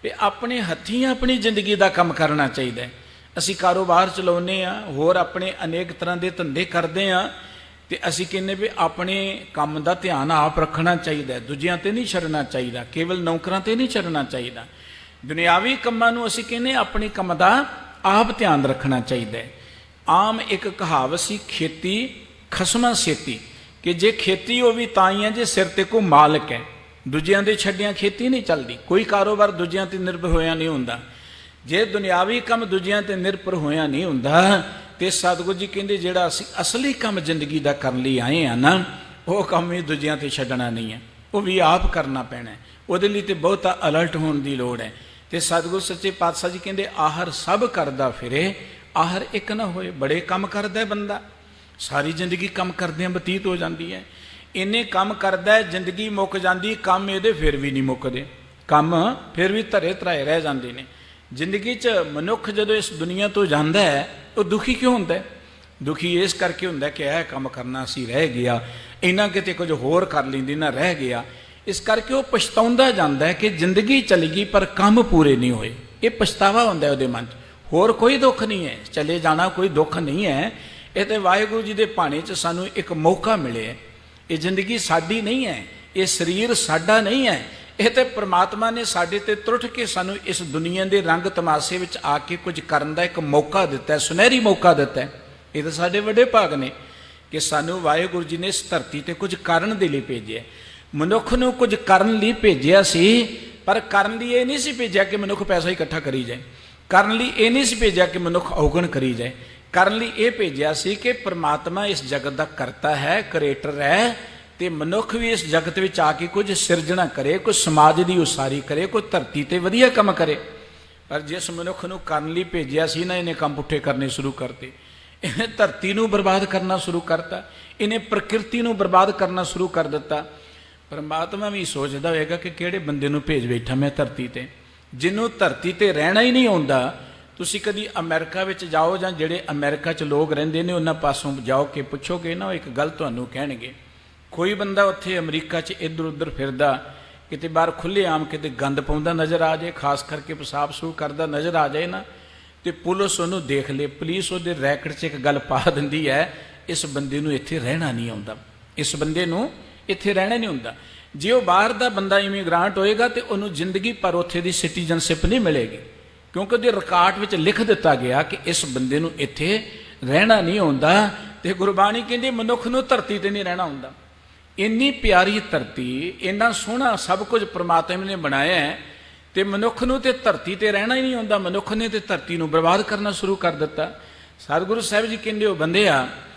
ਵੀ ਆਪਣੇ ਹੱਥੀਂ ਆਪਣੀ ਜ਼ਿੰਦਗੀ ਦਾ ਕੰਮ ਕਰਨਾ ਚਾਹੀਦਾ ਹੈ। ਅਸੀਂ ਕਾਰੋਬਾਰ ਚਲਾਉਂਦੇ ਹਾਂ, ਹੋਰ ਆਪਣੇ ਅਨੇਕ ਤਰ੍ਹਾਂ ਦੇ ਧੰਦੇ ਕਰਦੇ ਹਾਂ, ਤੇ ਅਸੀਂ ਕਹਿੰਦੇ ਵੀ ਆਪਣੇ ਕੰਮ ਦਾ ਧਿਆਨ ਆਪ ਰੱਖਣਾ ਚਾਹੀਦਾ, ਦੂਜਿਆਂ ਤੇ ਨਹੀਂ ਛੱਡਣਾ ਚਾਹੀਦਾ, ਕੇਵਲ ਨੌਕਰਾਂ ਤੇ ਨਹੀਂ ਛੱਡਣਾ ਚਾਹੀਦਾ। ਦੁਨਿਆਵੀ ਕੰਮਾਂ ਨੂੰ ਅਸੀਂ ਕਹਿੰਦੇ ਆਪਣੇ ਕੰਮ ਦਾ ਆਪ ਧਿਆਨ ਰੱਖਣਾ ਚਾਹੀਦਾ ਹੈ। ਆਮ ਇੱਕ ਕਹਾਵਤ ਸੀ, ਖੇਤੀ ਖਸਮਾਂ ਸੇਤੀ, ਕਿ ਜੇ ਖੇਤੀ ਉਹ ਵੀ ਤਾਂ ਹੀ ਹੈ ਜੇ ਸਿਰ ਤੇ ਕੋਈ ਮਾਲਕ ਹੈ, ਦੂਜਿਆਂ ਦੇ ਛੱਡਿਆਂ ਖੇਤੀ ਨਹੀਂ ਚੱਲਦੀ। ਕੋਈ ਕਾਰੋਬਾਰ ਦੂਜਿਆਂ ਤੇ ਨਿਰਭਰ ਹੋਇਆ ਨਹੀਂ ਹੁੰਦਾ। ਜੇ ਦੁਨਿਆਵੀ ਕੰਮ ਦੂਜਿਆਂ ਤੇ ਨਿਰਭਰ ਹੋਇਆ ਨਹੀਂ ਹੁੰਦਾ ਤੇ ਸਤਿਗੁਰੂ ਜੀ ਕਹਿੰਦੇ ਜਿਹੜਾ ਅਸੀਂ ਅਸਲੀ ਕੰਮ ਜ਼ਿੰਦਗੀ ਦਾ ਕਰਨ ਲਈ ਆਏ ਹਾਂ ਨਾ, ਉਹ ਕੰਮ ਵੀ ਦੂਜਿਆਂ ਤੇ ਛੱਡਣਾ ਨਹੀਂ ਹੈ, ਉਹ ਵੀ ਆਪ ਕਰਨਾ ਪੈਣਾ। ਉਹਦੇ ਲਈ ਤੇ ਬਹੁਤਾ ਅਲਰਟ ਹੋਣ ਦੀ ਲੋੜ ਹੈ। ਤੇ ਸਤਿਗੁਰੂ ਸੱਚੇ ਪਾਤਸ਼ਾਹ ਜੀ ਕਹਿੰਦੇ ਆਹਰ ਸਭ ਕਰਦਾ ਫਿਰੇ, ਆਹਰ ਇੱਕ ਨਾ ਹੋਏ। ਬੜੇ ਕੰਮ ਕਰਦਾ ਬੰਦਾ, ਸਾਰੀ ਜ਼ਿੰਦਗੀ ਕੰਮ ਕਰਦਿਆਂ ਬਤੀਤ ਹੋ ਜਾਂਦੀ ਹੈ। ਇੰਨੇ ਕੰਮ ਕਰਦਾ ਜ਼ਿੰਦਗੀ ਮੁੱਕ ਜਾਂਦੀ, ਕੰਮ ਇਹਦੇ ਫਿਰ ਵੀ ਨਹੀਂ ਮੁੱਕਦੇ, ਕੰਮ ਫਿਰ ਵੀ ਧਰੇ ਧਰਾਏ ਰਹਿ ਜਾਂਦੇ ਨੇ। ਜ਼ਿੰਦਗੀ 'ਚ ਮਨੁੱਖ ਜਦੋਂ ਇਸ ਦੁਨੀਆ ਤੋਂ ਜਾਂਦਾ ਹੈ ਉਹ ਦੁਖੀ ਕਿਉਂ ਹੁੰਦਾ ਹੈ? ਦੁਖੀ ਇਸ ਕਰਕੇ ਹੁੰਦਾ ਕਿ ਇਹ ਕੰਮ ਕਰਨਾ ਸੀ ਰਹਿ ਗਿਆ, ਇਹਨਾਂ ਕਿਤੇ ਕੁਝ ਹੋਰ ਕਰ ਲੈਂਦੀ ਨਾ ਰਹਿ ਗਿਆ। ਇਸ ਕਰਕੇ ਉਹ ਪਛਤਾਉਂਦਾ ਜਾਂਦਾ ਹੈ ਕਿ ਜ਼ਿੰਦਗੀ ਚਲੀ ਗਈ ਪਰ ਕੰਮ ਪੂਰੇ ਨਹੀਂ ਹੋਏ। ਇਹ ਪਛਤਾਵਾ ਹੁੰਦਾ ਉਹਦੇ ਮਨ 'ਚ, ਹੋਰ ਕੋਈ ਦੁੱਖ ਨਹੀਂ ਹੈ। ਚਲੇ ਜਾਣਾ ਕੋਈ ਦੁੱਖ ਨਹੀਂ ਹੈ। ਇਹ ਤੇ ਵਾਹਿਗੁਰੂ ਜੀ ਦੇ ਭਾਣੇ 'ਚ ਸਾਨੂੰ ਇੱਕ ਮੌਕਾ ਮਿਲਿਆ। ਇਹ ਜ਼ਿੰਦਗੀ ਸਾਡੀ ਨਹੀਂ ਹੈ, ਇਹ ਸਰੀਰ ਸਾਡਾ ਨਹੀਂ ਹੈ। ਇਹ ਤੇ ਪ੍ਰਮਾਤਮਾ ਨੇ ਸਾਡੇ ਤੇ ਤਰੁੱਠ ਕੇ ਸਾਨੂੰ ਇਸ ਦੁਨੀਆ ਦੇ ਰੰਗ ਤਮਾਸ਼ੇ ਵਿੱਚ ਆ ਕੇ ਕੁਝ ਕਰਨ ਦਾ ਇੱਕ ਮੌਕਾ ਦਿੱਤਾ ਹੈ, ਸੁਨਹਿਰੀ ਮੌਕਾ ਦਿੱਤਾ ਹੈ। ਇਹ ਤਾਂ ਸਾਡੇ ਵੱਡੇ ਭਾਗ ਨੇ ਕਿ ਸਾਨੂੰ ਵਾਹਿਗੁਰੂ ਜੀ ਨੇ ਇਸ ਧਰਤੀ ਤੇ ਕੁਝ ਕਰਨ ਦੇ ਲਈ ਭੇਜਿਆ। ਮਨੁੱਖ ਨੂੰ ਕੁਝ ਕਰਨ ਲਈ ਭੇਜਿਆ ਸੀ, ਪਰ ਕਰਨ ਲਈ ਇਹ ਨਹੀਂ ਸੀ ਭੇਜਿਆ ਕਿ ਮਨੁੱਖ ਪੈਸਾ ਇਕੱਠਾ ਕਰੀ ਜਾਏ। ਕਰਨ ਲਈ ਇਹ ਨਹੀਂ ਸੀ ਭੇਜਿਆ ਕਿ ਮਨੁੱਖ ਔਗਣ ਕਰੀ ਜਾਏ। ਕਰਨ ਲਈ ਇਹ ਭੇਜਿਆ ਸੀ ਕਿ ਪ੍ਰਮਾਤਮਾ ਇਸ ਜਗਤ ਦਾ ਕਰਤਾ ਹੈ, ਕ੍ਰੀਏਟਰ ਹੈ, ਤੇ ਮਨੁੱਖ ਵੀ ਇਸ ਜਗਤ ਵਿੱਚ ਆ ਕੇ ਕੁਝ ਸਿਰਜਣਾ ਕਰੇ, ਕੁਝ ਸਮਾਜ ਦੀ ਉਸਾਰੀ ਕਰੇ, ਕੋਈ ਧਰਤੀ ਤੇ ਵਧੀਆ ਕੰਮ ਕਰੇ। ਪਰ ਜਿਸ ਮਨੁੱਖ ਨੂੰ ਕਰਨ ਲਈ ਭੇਜਿਆ ਸੀ ਨਾ, ਇਹਨੇ ਕੰਮ ਪੁੱਠੇ ਕਰਨੇ ਸ਼ੁਰੂ ਕਰਤੇ। ਇਹਨੇ ਧਰਤੀ ਨੂੰ ਬਰਬਾਦ ਕਰਨਾ ਸ਼ੁਰੂ ਕਰਤਾ, ਇਹਨੇ ਪ੍ਰਕਿਰਤੀ ਨੂੰ ਬਰਬਾਦ ਕਰਨਾ ਸ਼ੁਰੂ ਕਰ ਦਿੱਤਾ। ਪਰਮਾਤਮਾ ਵੀ ਸੋਚਦਾ ਹੋਏਗਾ ਕਿ ਕਿਹੜੇ ਬੰਦੇ ਨੂੰ ਭੇਜ ਬੈਠਾ ਮੈਂ ਧਰਤੀ ਤੇ, ਜਿਹਨੂੰ ਧਰਤੀ ਤੇ ਰਹਿਣਾ ਹੀ ਨਹੀਂ ਆਉਂਦਾ। ਤੁਸੀਂ ਕਦੀ ਅਮਰੀਕਾ ਵਿੱਚ ਜਾਓ ਜਾਂ ਜਿਹੜੇ ਅਮਰੀਕਾ 'ਚ ਲੋਕ ਰਹਿੰਦੇ ਨੇ ਉਹਨਾਂ ਪਾਸੋਂ ਜਾਓ ਕਿ ਪੁੱਛੋਗੇ ਨਾ, ਉਹ ਇੱਕ ਗੱਲ ਤੁਹਾਨੂੰ ਕਹਿਣਗੇ। ਕੋਈ ਬੰਦਾ ਉੱਥੇ ਅਮਰੀਕਾ 'ਚ ਇੱਧਰ ਉੱਧਰ ਫਿਰਦਾ, ਕਿਤੇ ਬਾਹਰ ਖੁੱਲ੍ਹੇ ਆਮ ਕਿਤੇ ਗੰਦ ਪਾਉਂਦਾ ਨਜ਼ਰ ਆ ਜਾਏ, ਖਾਸ ਕਰਕੇ ਪਿਸ਼ਾਬ ਸੂ ਕਰਦਾ ਨਜ਼ਰ ਆ ਜਾਏ ਨਾ, ਤੇ ਪੁਲਿਸ ਉਹਨੂੰ ਦੇਖ ਲੇ, ਪੁਲਿਸ ਉਹਦੇ ਰੈਕਟ 'ਚ ਇੱਕ ਗੱਲ ਪਾ ਦਿੰਦੀ ਹੈ, ਇਸ ਬੰਦੇ ਨੂੰ ਇੱਥੇ ਰਹਿਣਾ ਨਹੀਂ ਆਉਂਦਾ, ਇਸ ਬੰਦੇ ਨੂੰ ਇੱਥੇ ਰਹਿਣਾ ਨਹੀਂ ਹੁੰਦਾ। ਜੇ ਉਹ ਬਾਹਰ ਦਾ ਬੰਦਾ ਇਮੀਗ੍ਰਾਂਟ ਹੋਏਗਾ ਤੇ ਉਹਨੂੰ ਜ਼ਿੰਦਗੀ ਪਰ ਉੱਥੇ ਦੀ ਸਿਟੀਜ਼ਨਸ਼ਿਪ ਨਹੀਂ ਮਿਲੇਗੀ, ਕਿਉਂਕਿ ਉਹਦੇ ਰਿਕਾਰਡ ਵਿੱਚ ਲਿਖ ਦਿੱਤਾ ਗਿਆ ਕਿ ਇਸ ਬੰਦੇ ਨੂੰ ਇੱਥੇ ਰਹਿਣਾ ਨਹੀਂ ਆਉਂਦਾ। ਤੇ ਗੁਰਬਾਣੀ ਕਹਿੰਦੀ ਮਨੁੱਖ ਨੂੰ ਧਰਤੀ ਤੇ ਨਹੀਂ ਰਹਿਣਾ ਹੁੰਦਾ। ਇੰਨੀ ਪਿਆਰੀ ਧਰਤੀ, ਇੰਨਾ ਸੋਹਣਾ ਸਭ ਕੁਝ ਪ੍ਰਮਾਤਮਾ ਨੇ ਬਣਾਇਆ ਹੈ, ਤੇ ਮਨੁੱਖ ਨੂੰ ਤੇ ਧਰਤੀ ਤੇ ਰਹਿਣਾ ਹੀ ਨਹੀਂ ਆਉਂਦਾ। ਮਨੁੱਖ ਨੇ ਤੇ ਧਰਤੀ ਨੂੰ ਬਰਬਾਦ ਕਰਨਾ ਸ਼ੁਰੂ ਕਰ ਦਿੱਤਾ। ਸਤਿਗੁਰੂ ਸਾਹਿਬ ਜੀ ਕਹਿੰਦੇ ਉਹ ਬੰਦਿਆ,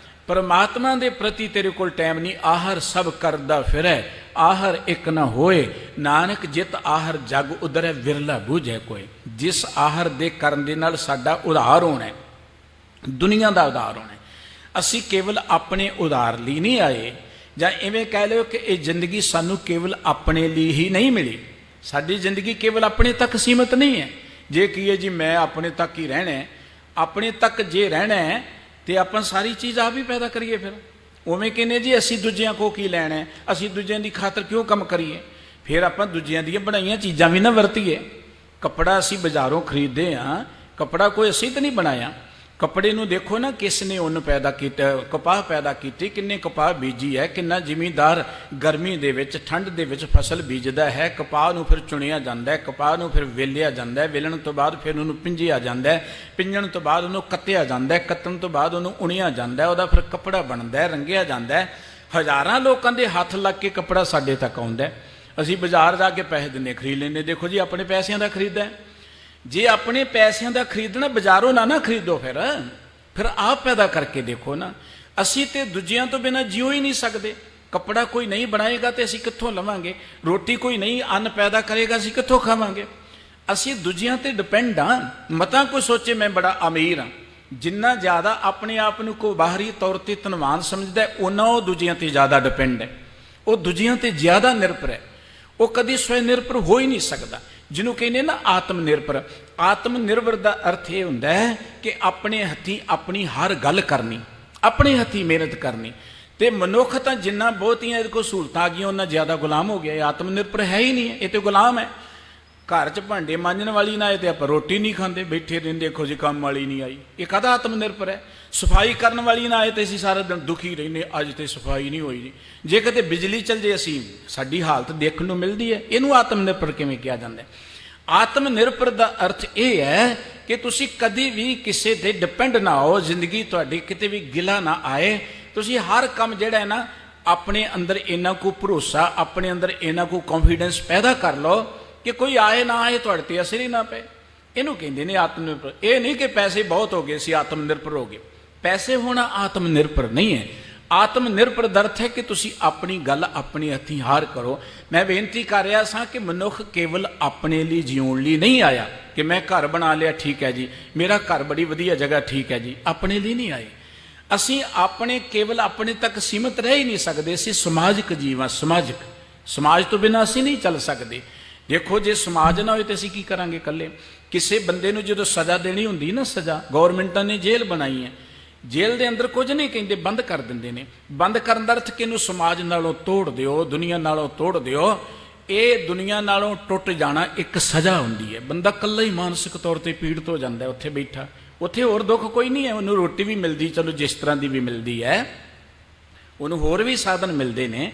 ਪਰਮਾਤਮਾ ਦੇ ਪ੍ਰਤੀ ਤੇਰੇ ਕੋਲ ਟਾਈਮ ਨਹੀਂ, ਆਹਰ ਸਭ ਕਰਦਾ ਫਿਰੈ, ਆਹਰ ਇੱਕ ਨਾ ਹੋਏ, ਨਾਨਕ ਜਿਤ ਆਹਰ ਜਗ ਉਧਰੈ, ਵਿਰਲਾ ਬੂਝੈ ਕੋਈ। ਜਿਸ ਆਹਰ ਦੇ ਕਰਨ ਦੇ ਨਾਲ ਸਾਡਾ ਉਧਾਰ ਹੋਣਾ, ਦੁਨੀਆ ਦਾ ਉਧਾਰ ਹੋਣਾ। ਅਸੀਂ ਕੇਵਲ ਆਪਣੇ ਉਧਾਰ ਲਈ ਨਹੀਂ ਆਏ, ਜਾਂ ਇਵੇਂ ਕਹਿ ਲਓ ਕਿ ਇਹ ਜ਼ਿੰਦਗੀ ਸਾਨੂੰ ਕੇਵਲ ਆਪਣੇ ਲਈ ਹੀ ਨਹੀਂ ਮਿਲੀ। ਸਾਡੀ ਜ਼ਿੰਦਗੀ ਕੇਵਲ ਆਪਣੇ ਤੱਕ ਸੀਮਤ ਨਹੀਂ ਹੈ। ਜੇ ਕਹੀਏ ਜੀ ਮੈਂ ਆਪਣੇ ਤੱਕ ਹੀ ਰਹਿਣਾ, ਆਪਣੇ ਤੱਕ ਜੇ ਰਹਿਣਾ ਹੈ ਤੇ ਆਪਾਂ ਸਾਰੀ ਚੀਜ਼ ਆਪ ਹੀ ਪੈਦਾ ਕਰੀਏ। ਫਿਰ ਉਵੇਂ ਕਹਿੰਦੇ ਜੀ ਅਸੀਂ ਦੂਜਿਆਂ ਕੋ ਕੀ ਲੈਣਾ, ਅਸੀਂ ਦੂਜਿਆਂ ਦੀ ਖਾਤਰ ਕਿਉਂ ਕੰਮ ਕਰੀਏ। ਫਿਰ ਆਪਾਂ ਦੂਜਿਆਂ ਦੀਆਂ ਬਣਾਈਆਂ ਚੀਜ਼ਾਂ ਵੀ ਨਾ ਵਰਤੀਏ। ਕੱਪੜਾ ਅਸੀਂ ਬਾਜ਼ਾਰੋਂ ਖਰੀਦਦੇ ਹਾਂ, ਕੱਪੜਾ ਕੋਈ ਅਸੀਂ ਤਾਂ ਨਹੀਂ ਬਣਾਇਆ। ਕੱਪੜੇ ਨੂੰ ਦੇਖੋ ਨਾ, ਕਿਸ ਨੇ ਉਹਨੂੰ ਪੈਦਾ ਕੀਤਾ, ਕਪਾਹ ਪੈਦਾ ਕੀਤੀ, ਕਿੰਨੇ ਕਪਾਹ ਬੀਜੀ ਹੈ, ਕਿੰਨਾ ਜ਼ਿਮੀਂਦਾਰ ਗਰਮੀ ਦੇ ਵਿੱਚ ਠੰਡ ਦੇ ਵਿੱਚ ਫਸਲ ਬੀਜਦਾ ਹੈ। ਕਪਾਹ ਨੂੰ ਫਿਰ ਚੁਣਿਆ ਜਾਂਦਾ ਹੈ, ਕਪਾਹ ਨੂੰ ਫਿਰ ਵੇਲਿਆ ਜਾਂਦਾ ਹੈ, ਵੇਲਣ ਤੋਂ ਬਾਅਦ ਫਿਰ ਉਹਨੂੰ ਪਿੰਜਿਆ ਜਾਂਦਾ ਹੈ, ਪਿੰਜਣ ਤੋਂ ਬਾਅਦ ਉਹਨੂੰ ਕੱਤਿਆ ਜਾਂਦਾ ਹੈ, ਕੱਤਣ ਤੋਂ ਬਾਅਦ ਉਹਨੂੰ ਉਣਿਆ ਜਾਂਦਾ ਹੈ, ਉਹਦਾ ਫਿਰ ਕੱਪੜਾ ਬਣਦਾ ਹੈ, ਰੰਗਿਆ ਜਾਂਦਾ ਹੈ। ਹਜ਼ਾਰਾਂ ਲੋਕਾਂ ਦੇ ਹੱਥ ਲੱਗ ਕੇ ਕੱਪੜਾ ਸਾਡੇ ਤੱਕ ਆਉਂਦਾ। ਅਸੀਂ ਬਾਜ਼ਾਰ ਜਾ ਕੇ ਪੈਸੇ ਦਿੰਦੇ ਖਰੀਦ ਲੈਂਦੇ। ਦੇਖੋ ਜੀ ਆਪਣੇ ਪੈਸਿਆਂ ਦਾ ਖਰੀਦਾ। ਜੇ ਆਪਣੇ ਪੈਸਿਆਂ ਦਾ ਖਰੀਦਣਾ, ਬਾਜ਼ਾਰੋਂ ਨਾ ਖਰੀਦੋ, ਫਿਰ ਆਪ ਪੈਦਾ ਕਰਕੇ ਦੇਖੋ ਨਾ। ਅਸੀਂ ਤੇ ਦੂਜਿਆਂ ਤੋਂ ਬਿਨਾਂ ਜਿਉ ਹੀ ਨਹੀਂ ਸਕਦੇ। ਕੱਪੜਾ ਕੋਈ ਨਹੀਂ ਬਣਾਏਗਾ ਤੇ ਅਸੀਂ ਕਿੱਥੋਂ ਲਵਾਂਗੇ? ਰੋਟੀ ਕੋਈ ਨਹੀਂ ਅੰਨ ਪੈਦਾ ਕਰੇਗਾ, ਅਸੀਂ ਕਿੱਥੋਂ ਖਾਵਾਂਗੇ? ਅਸੀਂ ਦੂਜਿਆਂ ਤੇ ਡਿਪੈਂਡ ਹਾਂ। ਮਤਾਂ ਕੋਈ ਸੋਚੇ ਮੈਂ ਬੜਾ ਅਮੀਰ ਹਾਂ, ਜਿੰਨਾ ਜ਼ਿਆਦਾ ਆਪਣੇ ਆਪ ਨੂੰ ਕੋਈ ਬਾਹਰੀ ਤੌਰ ਤੇ ਧਨਵਾਨ ਸਮਝਦਾ, ਉਹਨਾਂ ਉਹ ਦੂਜਿਆਂ ਤੇ ਜ਼ਿਆਦਾ ਡਿਪੈਂਡ ਹੈ, ਉਹ ਦੂਜਿਆਂ ਤੇ ਜ਼ਿਆਦਾ ਨਿਰਭਰ ਹੈ। ਉਹ ਕਦੀ ਸਵੈ ਨਿਰਭਰ ਹੋ ਹੀ ਨਹੀਂ ਸਕਦਾ। ਜਿਹਨੂੰ ਕਹਿੰਦੇ ਨਾ ਆਤਮ ਨਿਰਭਰ। ਆਤਮ ਨਿਰਭਰ ਦਾ ਅਰਥ ਇਹ ਹੁੰਦਾ ਹੈ ਕਿ ਆਪਣੇ ਹੱਥੀਂ ਆਪਣੀ ਹਰ ਗੱਲ ਕਰਨੀ, ਆਪਣੇ ਹੱਥੀਂ ਮਿਹਨਤ ਕਰਨੀ। ਤੇ ਮਨੁੱਖ ਤਾਂ ਜਿੰਨਾ ਬਹੁਤੀਆਂ ਇਹਦੇ ਕੋਲ ਸਹੂਲਤਾਂ ਆ ਗਈਆਂ ਉਹਨਾਂ ਜ਼ਿਆਦਾ ਗੁਲਾਮ ਹੋ ਗਿਆ। ਇਹ ਆਤਮ ਨਿਰਭਰ ਹੈ ਹੀ ਨਹੀਂ, ਇਹ ਤੇ ਗੁਲਾਮ ਹੈ। ਘਰ 'ਚ ਭਾਂਡੇ ਮਾਂਜਣ ਵਾਲੀ ਨਾ ਆਏ ਤੇ ਆਪਾਂ ਰੋਟੀ ਨਹੀਂ ਖਾਂਦੇ, ਬੈਠੇ ਰਹਿੰਦੇ, ਦੇਖੋ ਜੀ ਕੰਮ ਵਾਲੀ ਨਹੀਂ ਆਈ, ਇਹ ਕਾਹਦਾ ਆਤਮ ਨਿਰਭਰ ਹੈ। ਸਫਾਈ ਕਰਨ ਵਾਲੀ ਨਾ ਆਏ ਤੇ ਅਸੀਂ ਸਾਰਾ ਦਿਨ ਦੁਖੀ ਰਹਿੰਦੇ, ਅੱਜ ਤੇ ਸਫਾਈ ਨਹੀਂ ਹੋਈ ਜੀ। ਜੇ ਕਿਤੇ ਬਿਜਲੀ ਚੱਲ ਜੇ ਅਸੀਂ ਸਾਡੀ ਹਾਲਤ ਦੇਖਣ ਨੂੰ ਮਿਲਦੀ ਹੈ। ਇਹਨੂੰ ਆਤਮ ਨਿਰਭਰ ਕਿਵੇਂ ਕਿਹਾ ਜਾਂਦਾ? ਆਤਮ ਨਿਰਭਰ ਦਾ ਅਰਥ ਇਹ ਹੈ ਕਿ ਤੁਸੀਂ ਕਦੀ ਵੀ ਕਿਸੇ ਤੇ ਡਿਪੈਂਡ ਨਾ ਹੋ, ਜ਼ਿੰਦਗੀ ਤੁਹਾਡੀ ਕਿਤੇ ਵੀ ਗਿਲਾ ਨਾ ਆਏ। ਤੁਸੀਂ ਹਰ ਕੰਮ ਜਿਹੜਾ ਹੈ ਨਾ, ਆਪਣੇ ਅੰਦਰ ਇੰਨਾ ਕੁ ਭਰੋਸਾ, ਆਪਣੇ ਅੰਦਰ ਇੰਨਾ ਕੁ ਕੌਨਫੀਡੈਂਸ ਪੈਦਾ ਕਰ ਲਓ ਕਿ ਕੋਈ ਆਏ ਨਾ ਆਏ ਤੁਹਾਡੇ ਤੇ ਅਸਰ ਹੀ ਨਾ ਪਏ। ਇਹਨੂੰ ਕਹਿੰਦੇ ਨੇ ਆਤਮ ਨਿਰਭਰ। ਇਹ ਨਹੀਂ ਕਿ ਪੈਸੇ ਬਹੁਤ ਹੋ ਗਏ ਸੀ ਆਤਮ ਨਿਰਭਰ ਹੋ ਗਏ। ਪੈਸੇ ਹੋਣਾ ਆਤਮ ਨਿਰਭਰ ਨਹੀਂ ਹੈ। ਆਤਮ ਨਿਰਭਰ ਦਾ ਅਰਥ ਹੈ ਕਿ ਤੁਸੀਂ ਆਪਣੀ ਗੱਲ ਆਪਣੇ ਹੱਥੀਂ ਹਾਰ ਕਰੋ। ਮੈਂ ਬੇਨਤੀ ਕਰ ਰਿਹਾ ਸਾਂ ਕਿ ਮਨੁੱਖ ਕੇਵਲ ਆਪਣੇ ਲਈ ਜਿਉਣ ਲਈ ਨਹੀਂ ਆਇਆ ਕਿ ਮੈਂ ਘਰ ਬਣਾ ਲਿਆ, ਠੀਕ ਹੈ ਜੀ, ਮੇਰਾ ਘਰ ਬੜੀ ਵਧੀਆ ਜਗ੍ਹਾ, ਠੀਕ ਹੈ ਜੀ। ਆਪਣੇ ਲਈ ਨਹੀਂ ਆਏ। ਅਸੀਂ ਆਪਣੇ ਕੇਵਲ ਆਪਣੇ ਤੱਕ ਸੀਮਤ ਰਹਿ ਹੀ ਨਹੀਂ ਸਕਦੇ। ਅਸੀਂ ਸਮਾਜਿਕ ਜੀਵ ਹਾਂ, ਸਮਾਜਿਕ। ਸਮਾਜ ਤੋਂ ਬਿਨਾਂ ਅਸੀਂ ਨਹੀਂ ਚੱਲ ਸਕਦੇ। ਦੇਖੋ ਜੇ ਸਮਾਜ ਨਾ ਹੋਏ ਤੇ ਅਸੀਂ ਕੀ ਕਰਾਂਗੇ ਇਕੱਲੇ? ਕਿਸੇ ਬੰਦੇ ਨੂੰ ਜਦੋਂ ਸਜ਼ਾ ਦੇਣੀ ਹੁੰਦੀ ਨਾ, ਸਜ਼ਾ ਗੌਰਮੈਂਟਾਂ ਨੇ ਜੇਲ੍ਹ ਬਣਾਈ ਹੈ, ਜੇਲ੍ਹ ਦੇ ਅੰਦਰ ਕੁਝ ਨਹੀਂ ਕਹਿੰਦੇ, ਬੰਦ ਕਰ ਦਿੰਦੇ ਨੇ। ਬੰਦ ਕਰਨ ਦਾ ਅਰਥ ਕਿ ਇਹਨੂੰ ਸਮਾਜ ਨਾਲੋਂ ਤੋੜ ਦਿਓ, ਦੁਨੀਆ ਨਾਲੋਂ ਤੋੜ ਦਿਓ। ਇਹ ਦੁਨੀਆ ਨਾਲੋਂ ਟੁੱਟ ਜਾਣਾ ਇੱਕ ਸਜ਼ਾ ਹੁੰਦੀ ਹੈ। ਬੰਦਾ ਇਕੱਲਾ ਹੀ ਮਾਨਸਿਕ ਤੌਰ ਤੇ ਪੀੜਤ ਹੋ ਜਾਂਦਾ ਉੱਥੇ ਬੈਠਾ। ਉੱਥੇ ਹੋਰ ਦੁੱਖ ਕੋਈ ਨਹੀਂ ਹੈ, ਉਹਨੂੰ ਰੋਟੀ ਵੀ ਮਿਲਦੀ, ਚਲੋ ਜਿਸ ਤਰ੍ਹਾਂ ਦੀ ਵੀ ਮਿਲਦੀ ਹੈ, ਉਹਨੂੰ ਹੋਰ ਵੀ ਸਾਧਨ ਮਿਲਦੇ ਨੇ,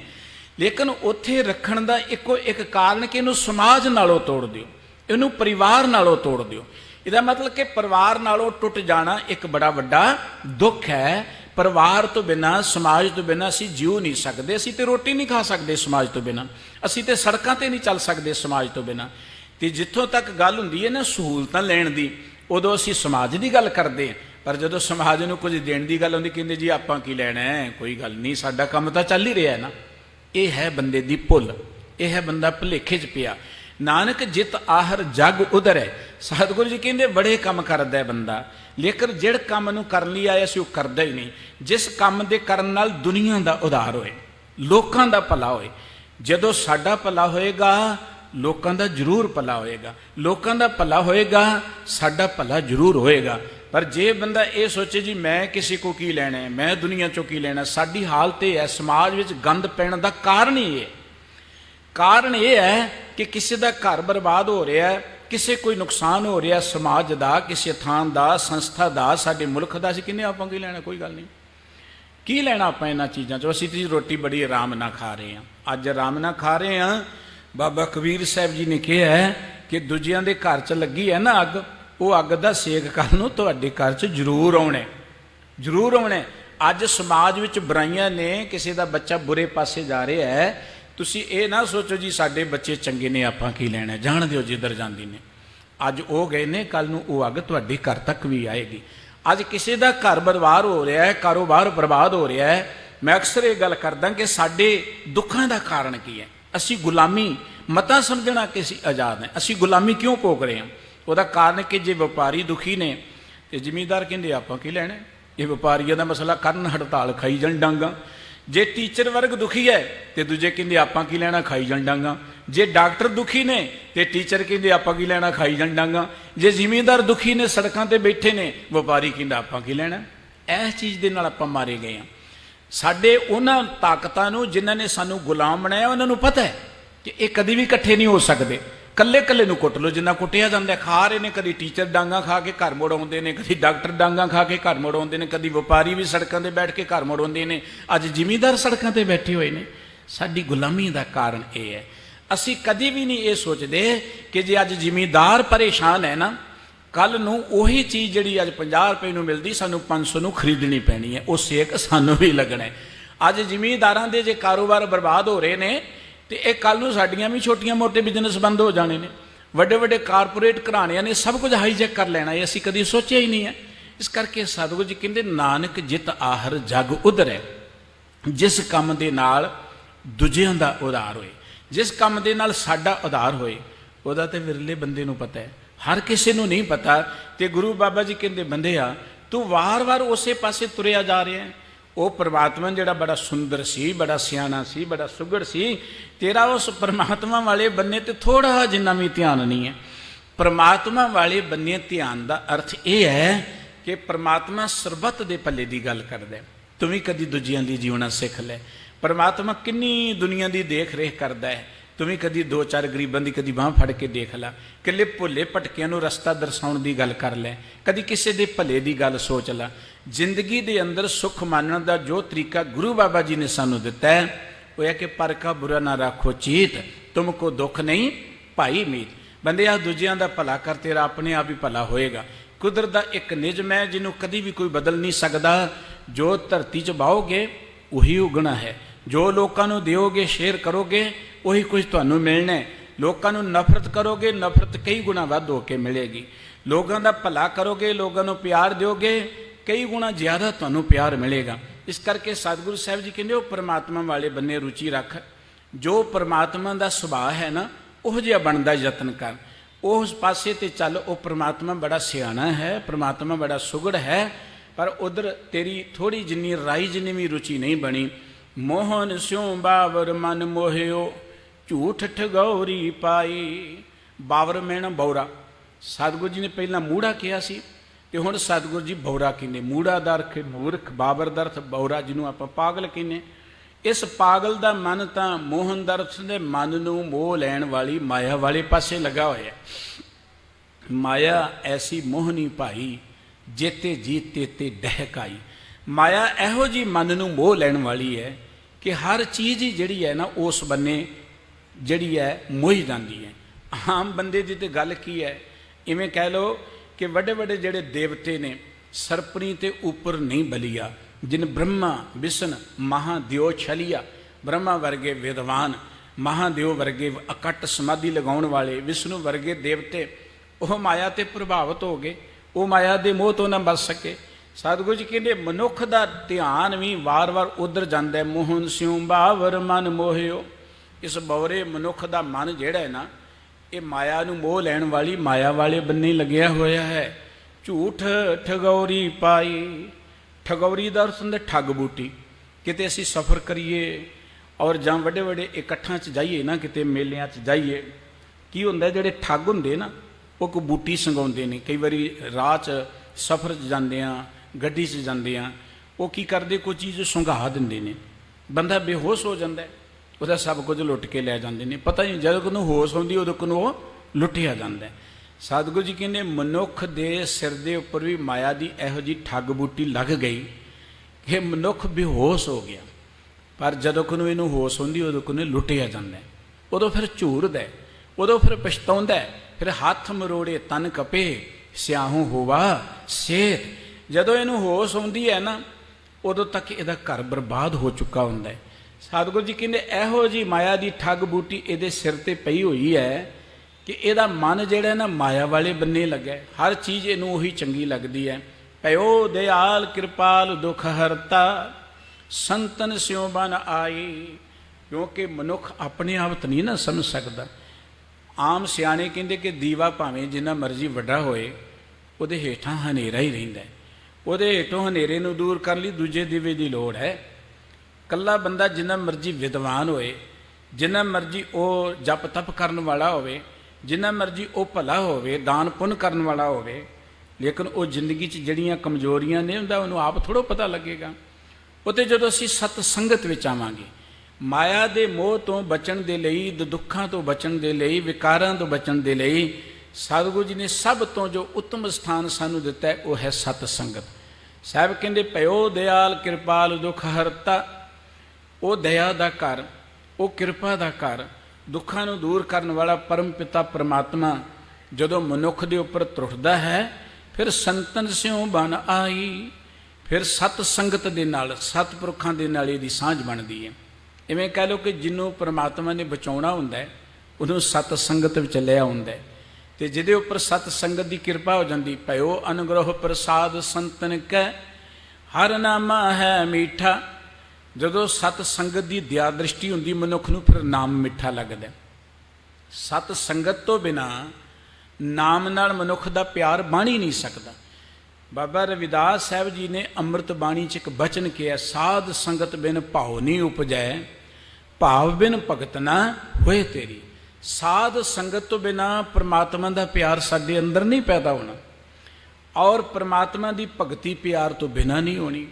ਲੇਕਿਨ ਉੱਥੇ ਰੱਖਣ ਦਾ ਇੱਕੋ ਇੱਕ ਕਾਰਨ ਕਿ ਇਹਨੂੰ ਸਮਾਜ ਨਾਲੋਂ ਤੋੜ ਦਿਓ, ਇਹਨੂੰ ਪਰਿਵਾਰ ਨਾਲੋਂ ਤੋੜ ਦਿਓ। ਇਹਦਾ ਮਤਲਬ ਕਿ ਪਰਿਵਾਰ ਨਾਲੋਂ ਟੁੱਟ ਜਾਣਾ ਇੱਕ ਬੜਾ ਵੱਡਾ ਦੁੱਖ ਹੈ। ਪਰਿਵਾਰ ਤੋਂ ਬਿਨਾਂ, ਸਮਾਜ ਤੋਂ ਬਿਨਾਂ ਅਸੀਂ ਜਿਉ ਨਹੀਂ ਸਕਦੇ। ਅਸੀਂ ਤੇ ਰੋਟੀ ਨਹੀਂ ਖਾ ਸਕਦੇ ਸਮਾਜ ਤੋਂ ਬਿਨਾਂ, ਅਸੀਂ ਤੇ ਸੜਕਾਂ ਤੇ ਨਹੀਂ ਚੱਲ ਸਕਦੇ ਸਮਾਜ ਤੋਂ ਬਿਨਾਂ। ਤੇ ਜਿੱਥੋਂ ਤੱਕ ਗੱਲ ਹੁੰਦੀ ਹੈ ਨਾ ਸਹੂਲਤਾਂ ਲੈਣ ਦੀ, ਉਦੋਂ ਅਸੀਂ ਸਮਾਜ ਦੀ ਗੱਲ ਕਰਦੇ ਹਾਂ, ਪਰ ਜਦੋਂ ਸਮਾਜ ਨੂੰ ਕੁਝ ਦੇਣ ਦੀ ਗੱਲ ਹੁੰਦੀ ਕਹਿੰਦੇ ਜੀ ਆਪਾਂ ਕੀ ਲੈਣਾ ਹੈ, ਕੋਈ ਗੱਲ ਨਹੀਂ, ਸਾਡਾ ਕੰਮ ਤਾਂ ਚੱਲ ਹੀ ਰਿਹਾ ਨਾ। ਇਹ ਹੈ ਬੰਦੇ ਦੀ ਭੁੱਲ, ਇਹ ਹੈ ਬੰਦਾ ਭੁਲੇਖੇ 'ਚ ਪਿਆ। ਨਾਨਕ ਜਿਤ ਆਹਰ ਜਗ ਉਧਰੈ, सतगुरु जी कहते बड़े काम करदा है बंदा, लेकिन जिहड़े काम नूं करन लई आया सी वो करदा ही नहीं। जिस काम दे करन नाल दुनिया दा उद्धार होए, लोकां दा भला होए। जदों साडा भला होएगा लोकां दा जरूर भला होएगा, लोकां दा भला होएगा साडा भला जरूर होएगा। पर जे बंदा ये सोचे जी मैं किसी को की लैना है, मैं दुनिया चों की लैना, साडी हालत ये है, समाज विच गंद पैण दा कारण ही ये, कारण ये है कि किसी का घर बर्बाद हो रहा है, किसी कोई नुकसान हो रहा समाज का, किसी थान का, संस्था का, साडे मुल्क का। असीं किन्ने आपां की लैना, कोई गल नहीं, की लैना आपां इन्हां चीज़ां चों। असीं रोटी बड़ी आराम नाल खा रहे हैं, अज आराम नाल खा रहे हैं। बाबा कबीर साहब जी ने कहा है कि दूजियां दे घर च लगी है ना अग, वो अग दा सेक कल नूं तुहाडे घर च जरूर आउणा, जरूर आउणा। अज समाज विच बुराइयां ने, किसी का बच्चा बुरे पासे जा रहा है, तुसी ये ना सोचो जी साडे बच्चे चंगे ने आपां की लैना, जाण दिओ जिधर जांदी ने। अज वो गए ने, कल नूं वो अग तुहाडे घर तक भी आएगी। अज किसी का घर बर्बाद हो रहा है, कारोबार बर्बाद हो रहा है। मैं अक्सर ये गल करदा कि साडे दुखां दा कारण की है। असी गुलामी मता समझना कि असी आज़ाद हैं, असी गुलामी क्यों भोग रहे हैं? उसका कारण कि जे व्यापारी दुखी ने तो जिमीदार कहते आपां की लैना, ये व्यापारियों का मसला करन हड़ताल खाई जाण डांगा। जे टीचर वर्ग दुखी है तो दूजे कहते आपां की लैना, खाई जाण डांगा। जे डॉक्टर दुखी ने तो टीचर कहते आपां की लैना, खाई जाण डांगा। जे जिमीदार दुखी ने सड़कों पर बैठे ने, व्यापारी कहते आपां की लैना। इस चीज़ के नाल आपां मारे गए हैं। साडे उन्हां ताकतां नूं जिन्हां ने सानू गुलाम बनाया, उन्हां नूं पता है कि ये कभी भी इकट्ठे नहीं हो सकते। कल्ले कल्ले नूं कुट लो जिन्ना कुटिया जांदा, खा रहे ने, कभी टीचर डांगा खा के घर मुड़ आउंदे ने, कभी डॉक्टर डांगा खा के घर मुड़ आउंदे ने, कभी व्यापारी भी सड़कों पर बैठ के घर मुड़ आउंदे ने, अज जिमीदार सड़कों पर बैठे हुए ने। साडी गुलामी का कारण ये है। असी कभी भी नहीं ये सोचते कि जे अज जिमीदार परेशान है ना, कल नूं उही चीज़ जिहड़ी अज 50 रुपए नूं मिलदी सानूं 500 नूं खरीदनी पैनी है, उस सेक सानूं भी लगना है। अज जिमीदारां दे जे कारोबार बर्बाद हो रहे ने तो ये कल नूं साडियां भी छोटियां मोटे बिजनेस बंद हो जाने ने, वड्डे वड्डे कारपोरेट घराणियां ने सब कुछ हाईजैक कर लेना, ये असीं कदी सोचिया ही नहीं है। इस करके सतगुरू जी कहते नानक जित आहर जग उधरै, जिस काम दे नाल दूजियां दा उधार होए, जिस काम दे नाल साडा उधार होए, उहदा ते विरले बंदे नूं पता है, हर किसी नूं नहीं पता। तो गुरु बाबा जी कहते बंदे आ तू वार वार उस पासे तुरिया जा रहा है। वो परमात्मा जिहड़ा बड़ा सुंदर सी, बड़ा सियाणा सी, बड़ा सुघड़ सी, तेरा उस परमात्मा वाले बन्ने ते थोड़ा जिन्ना भी ध्यान नहीं है। परमात्मा वाले बन्ने ध्यान का अर्थ यह है कि परमात्मा सरबत के भले की गल करदा है। तू भी कदी दूजियां दी जीवना सिख लै। परमात्मा किन्नी दुनिया की देख रेख करदा है, तू भी कदी 2-4 गरीबां की कदी बांह फड़ के देख ला, किले भुले भटकियां नूं रस्ता दर्शाउण की गल कर लै, कदी किसी के भले की गल सोच ला। जिंदगी के अंदर सुख मानने का जो तरीका गुरु बाबा जी ने सानू दिता है वह है कि पर का बुरा ना रखो चीत, तुमको दुख नहीं भाई मीत। बंदे आ दूजियां दा भला कर, तेरा अपने आप ही भला होएगा। कुदरत का एक निजम है जिन्हों कभी भी कोई बदल नहीं सकता। जो धरती च बाहोगे वही उगना है, जो लोगों को दोगे शेयर करोगे वही कुछ तुहानू मिलना है। लोगों को नफरत करोगे, नफरत कई गुणा वध होके मिलेगी। लोगों का भला करोगे, लोगों को प्यार दोगे, कई गुणा ज़्यादा तुहानू प्यार मिलेगा। इस करके सतगुरु साहब जी कहते हो परमात्मा वाले बन्ने रुचि रख, जो परमात्मा का सुभाव है ना उह जिहा बनदा यतन कर, उस पासे ते चल। वो परमात्मा बड़ा सियाणा है, परमात्मा बड़ा सुघड़ है, पर उधर तेरी थोड़ी जिन्नी राई जिन्नी भी रुचि नहीं बनी। मोहन स्यों बावर मन मोहियो, झूठ ठगौरी पाई। बावर मैना बौरा, सतगुरु जी ने पहला मूढ़ा कहा सी तो हुण सतगुरु जी बौरा कहने। मूढ़ा दा अर्थ मूर्ख, बाबर दा अर्थ बौरा, जिन्हों आप पागल कहने। इस पागल का मन तो मोहन दा अर्थ दे मन नूं मोह लैण वाली माया वाले पासे लगा होया। माया ऐसी मोहनी भाई, जेते जीते ते डहकाई। माया इहो जी मन नूं मोह लैण वाली है कि हर चीज़ ही जिहड़ी है ना उस बन्ने जिहड़ी है मोही जाती है। आम बंदे की तो गल की है, इवें कह लो कि वड्डे वड्डे जिहड़े देवते ने सरपनी ते ऊपर नहीं बलिया, जिन ब्रह्मा विष्णु महादेव छलिया। ब्रह्मा वर्गे विद्वान, महादेव वर्गे अकट समाधि लगाउण वाले, विष्णु वर्गे देवते वह माया ते प्रभावित हो गए, वो माया दे मोह तो ना बच सके। सतगुरु जी कहते मनुख का ध्यान भी वार वार उधर जाता है। मोहन स्यों बावर मन मोहियो। इस बौरे मनुख का मन जिहड़ा है ना ਇਹ ਮਾਇਆ ਨੂੰ ਮੋਹ ਲੈਣ ਵਾਲੀ ਮਾਇਆ ਵਾਲੇ ਬੰਨੇ ਲੱਗਿਆ ਹੋਇਆ ਹੈ। ਝੂਠ ਠਗੌਰੀ ਪਾਈ, ਠਗੌਰੀ ਦਾ ਅਰਥ ਹੁੰਦਾ ਠੱਗ ਬੂਟੀ। ਕਿਤੇ ਅਸੀਂ ਸਫ਼ਰ ਕਰੀਏ ਔਰ ਜਾਂ ਵੱਡੇ ਵੱਡੇ ਇਕੱਠਾਂ 'ਚ ਜਾਈਏ ਨਾ, ਕਿਤੇ ਮੇਲਿਆਂ 'ਚ ਜਾਈਏ, ਕੀ ਹੁੰਦਾ ਜਿਹੜੇ ਠੱਗ ਹੁੰਦੇ ਨਾ ਉਹ ਕੋਈ ਬੂਟੀ ਸੰਗਾਉਂਦੇ ਨੇ। ਕਈ ਵਾਰੀ ਰਾਹ 'ਚ ਸਫ਼ਰ 'ਚ ਜਾਂਦੇ ਆ, ਗੱਡੀ 'ਚ ਜਾਂਦੇ ਆ, ਉਹ ਕੀ ਕਰਦੇ, ਕੋਈ ਚੀਜ਼ ਸੁੰਘਾ ਦਿੰਦੇ ਨੇ, ਬੰਦਾ ਬੇਹੋਸ਼ ਹੋ ਜਾਂਦਾ, ਉਹਦਾ ਸਭ ਕੁਝ ਲੁੱਟ ਕੇ ਲੈ ਜਾਂਦੇ ਨੇ। ਪਤਾ ਨਹੀਂ ਜਦੋਂ ਕੋਨੂੰ ਹੋਸ਼ ਆਉਂਦੀ ਉਦੋਂ ਕੋਨੂੰ ਉਹ ਲੁੱਟਿਆ ਜਾਂਦਾ। ਸਤਿਗੁਰੂ ਜੀ ਕਹਿੰਦੇ ਮਨੁੱਖ ਦੇ ਸਿਰ ਦੇ ਉੱਪਰ ਵੀ ਮਾਇਆ ਦੀ ਇਹੋ ਜਿਹੀ ਠੱਗ ਬੂਟੀ ਲੱਗ ਗਈ ਕਿ ਮਨੁੱਖ ਬੇਹੋਸ਼ ਹੋ ਗਿਆ। ਪਰ ਜਦੋਂ ਕੋਨੂੰ ਇਹਨੂੰ ਹੋਸ਼ ਹੁੰਦੀ ਉਦੋਂ ਕੋਨੂੰ ਲੁੱਟਿਆ ਜਾਂਦਾ, ਉਦੋਂ ਫਿਰ ਝੂਰਦਾ, ਉਦੋਂ ਫਿਰ ਪਛਤਾਉਂਦਾ, ਫਿਰ ਹੱਥ ਮਰੋੜੇ ਤਨ ਕਪੇ ਸਿਆਹੂ ਹੋਵਾ ਸੇਤ। ਜਦੋਂ ਇਹਨੂੰ ਹੋਸ਼ ਆਉਂਦੀ ਹੈ ਨਾ, ਉਦੋਂ ਤੱਕ ਇਹਦਾ ਘਰ ਬਰਬਾਦ ਹੋ ਚੁੱਕਾ ਹੁੰਦਾ। ਸਤਿਗੁਰੂ ਜੀ ਕਹਿੰਦੇ ਇਹੋ ਜਿਹੀ ਮਾਇਆ ਦੀ ਠੱਗ ਬੂਟੀ ਇਹਦੇ ਸਿਰ ਤੇ ਪਈ ਹੋਈ ਹੈ ਕਿ ਇਹਦਾ ਮਨ ਜਿਹੜਾ ਨਾ ਮਾਇਆ ਵਾਲੇ ਬੰਨੇ ਲੱਗਾ, ਹਰ ਚੀਜ਼ ਇਹਨੂੰ ਉਹੀ ਚੰਗੀ ਲੱਗਦੀ ਹੈ। ਭਇਓ ਦਿਆਲ ਕਿਰਪਾਲ ਦੁਖ ਹਰਤਾ, ਸੰਤਨ ਸਿਉ ਬਨ ਆਈ। ਕਿਉਂਕਿ ਮਨੁੱਖ ਆਪਣੇ ਆਪ ਤਾਂ ਨਹੀਂ ਨਾ ਸਮਝ ਸਕਦਾ। ਆਮ ਸਿਆਣੇ ਕਹਿੰਦੇ ਕਿ ਦੀਵਾ ਭਾਵੇਂ ਜਿੰਨਾ ਮਰਜ਼ੀ ਵੱਡਾ ਹੋਏ, ਉਹਦੇ ਹੇਠਾਂ ਹਨੇਰਾ ਹੀ ਰਹਿੰਦਾ। ਉਹਦੇ ਹੇਠੋਂ ਹਨੇਰੇ ਨੂੰ ਦੂਰ ਕਰਨ ਲਈ ਦੂਜੇ ਦੀਵੇ ਦੀ ਲੋੜ ਹੈ। ਇਕੱਲਾ ਬੰਦਾ ਜਿੰਨਾ ਮਰਜ਼ੀ ਵਿਦਵਾਨ ਹੋਏ, ਜਿੰਨਾ ਮਰਜ਼ੀ ਉਹ ਜਪ ਤਪ ਕਰਨ ਵਾਲਾ ਹੋਵੇ, ਜਿੰਨਾ ਮਰਜ਼ੀ ਉਹ ਭਲਾ ਹੋਵੇ, ਦਾਨ ਪੁੰਨ ਕਰਨ ਵਾਲਾ ਹੋਵੇ, ਲੇਕਿਨ ਉਹ ਜ਼ਿੰਦਗੀ 'ਚ ਜਿਹੜੀਆਂ ਕਮਜ਼ੋਰੀਆਂ ਨੇ ਹੁੰਦਾ ਉਹਨੂੰ ਆਪ ਥੋੜ੍ਹਾ ਪਤਾ ਲੱਗੇਗਾ। ਉਹ 'ਤੇ ਜਦੋਂ ਅਸੀਂ ਸਤ ਸੰਗਤ ਵਿੱਚ ਆਵਾਂਗੇ, ਮਾਇਆ ਦੇ ਮੋਹ ਤੋਂ ਬਚਣ ਦੇ ਲਈ, ਦੁੱਖਾਂ ਤੋਂ ਬਚਣ ਦੇ ਲਈ, ਵਿਕਾਰਾਂ ਤੋਂ ਬਚਣ ਦੇ ਲਈ ਸਤਿਗੁਰੂ ਜੀ ਨੇ ਸਭ ਤੋਂ ਜੋ ਉੱਤਮ ਸਥਾਨ ਸਾਨੂੰ ਦਿੱਤਾ ਹੈ ਉਹ ਹੈ ਸਤ ਸੰਗਤ। ਸਾਹਿਬ ਕਹਿੰਦੇ ਭਇਓ ਦਿਆਲ ਕਿਰਪਾਲ ਦੁਖ ਹਰਤਾ। ਉਹ ਦਇਆ ਦਾ ਘਰ, ਉਹ ਕਿਰਪਾ ਦਾ ਘਰ, ਦੁੱਖਾਂ ਨੂੰ ਦੂਰ ਕਰਨ ਵਾਲਾ ਪਰਮ ਪਿਤਾ ਪਰਮਾਤਮਾ ਜਦੋਂ ਮਨੁੱਖ ਦੇ ਉੱਪਰ ਤਰੁੱਠਦਾ ਹੈ, ਫਿਰ ਸੰਤਨ ਸਿਉ ਬਨ ਆਈ। ਫਿਰ ਸਤ ਸੰਗਤ ਦੇ ਨਾਲ, ਸਤਿਪੁਰਖਾਂ ਦੇ ਨਾਲ ਇਹਦੀ ਸਾਂਝ ਬਣਦੀ ਹੈ। ਇਵੇਂ ਕਹਿ ਲਓ ਕਿ ਜਿਹਨੂੰ ਪਰਮਾਤਮਾ ਨੇ ਬਚਾਉਣਾ ਹੁੰਦਾ ਉਹਨੂੰ ਸਤ ਸੰਗਤ ਵਿੱਚ ਲਿਆ ਹੁੰਦਾ, ਅਤੇ ਜਿਹਦੇ ਉੱਪਰ ਸਤ ਸੰਗਤ ਦੀ ਕਿਰਪਾ ਹੋ ਜਾਂਦੀ। ਭਇਓ ਅਨੁਗ੍ਰਹ ਪ੍ਰਸਾਦ ਸੰਤਨ ਕੈ, ਹਰ ਨਾਮਾ ਹੈ ਮੀਠਾ। ਜਦੋਂ ਸਤ ਸੰਗਤ ਦੀ ਦਇਆ ਦ੍ਰਿਸ਼ਟੀ ਹੁੰਦੀ ਮਨੁੱਖ ਨੂੰ, ਫਿਰ ਨਾਮ ਮਿੱਠਾ ਲੱਗਦਾ। ਸਤ ਸੰਗਤ ਤੋਂ ਬਿਨਾਂ ਨਾਮ ਨਾਲ ਮਨੁੱਖ ਦਾ ਪਿਆਰ ਬਣ ਹੀ ਨਹੀਂ ਸਕਦਾ। ਬਾਬਾ ਰਵਿਦਾਸ ਸਾਹਿਬ ਜੀ ਨੇ ਅੰਮ੍ਰਿਤ ਬਾਣੀ 'ਚ ਇੱਕ ਬਚਨ ਕਿਹਾ, ਸਾਧ ਸੰਗਤ ਬਿਨ ਭਾਉ ਨਹੀਂ ਉਪਜੈ, ਭਾਵ ਬਿਨ ਭਗਤ ਨਾ ਹੋਏ ਤੇਰੀ। ਸਾਧ ਸੰਗਤ ਤੋਂ ਬਿਨਾਂ ਪਰਮਾਤਮਾ ਦਾ ਪਿਆਰ ਸਾਡੇ ਅੰਦਰ ਨਹੀਂ ਪੈਦਾ ਹੋਣਾ, ਔਰ ਪਰਮਾਤਮਾ ਦੀ ਭਗਤੀ ਪਿਆਰ ਤੋਂ ਬਿਨਾਂ ਨਹੀਂ ਹੋਣੀ।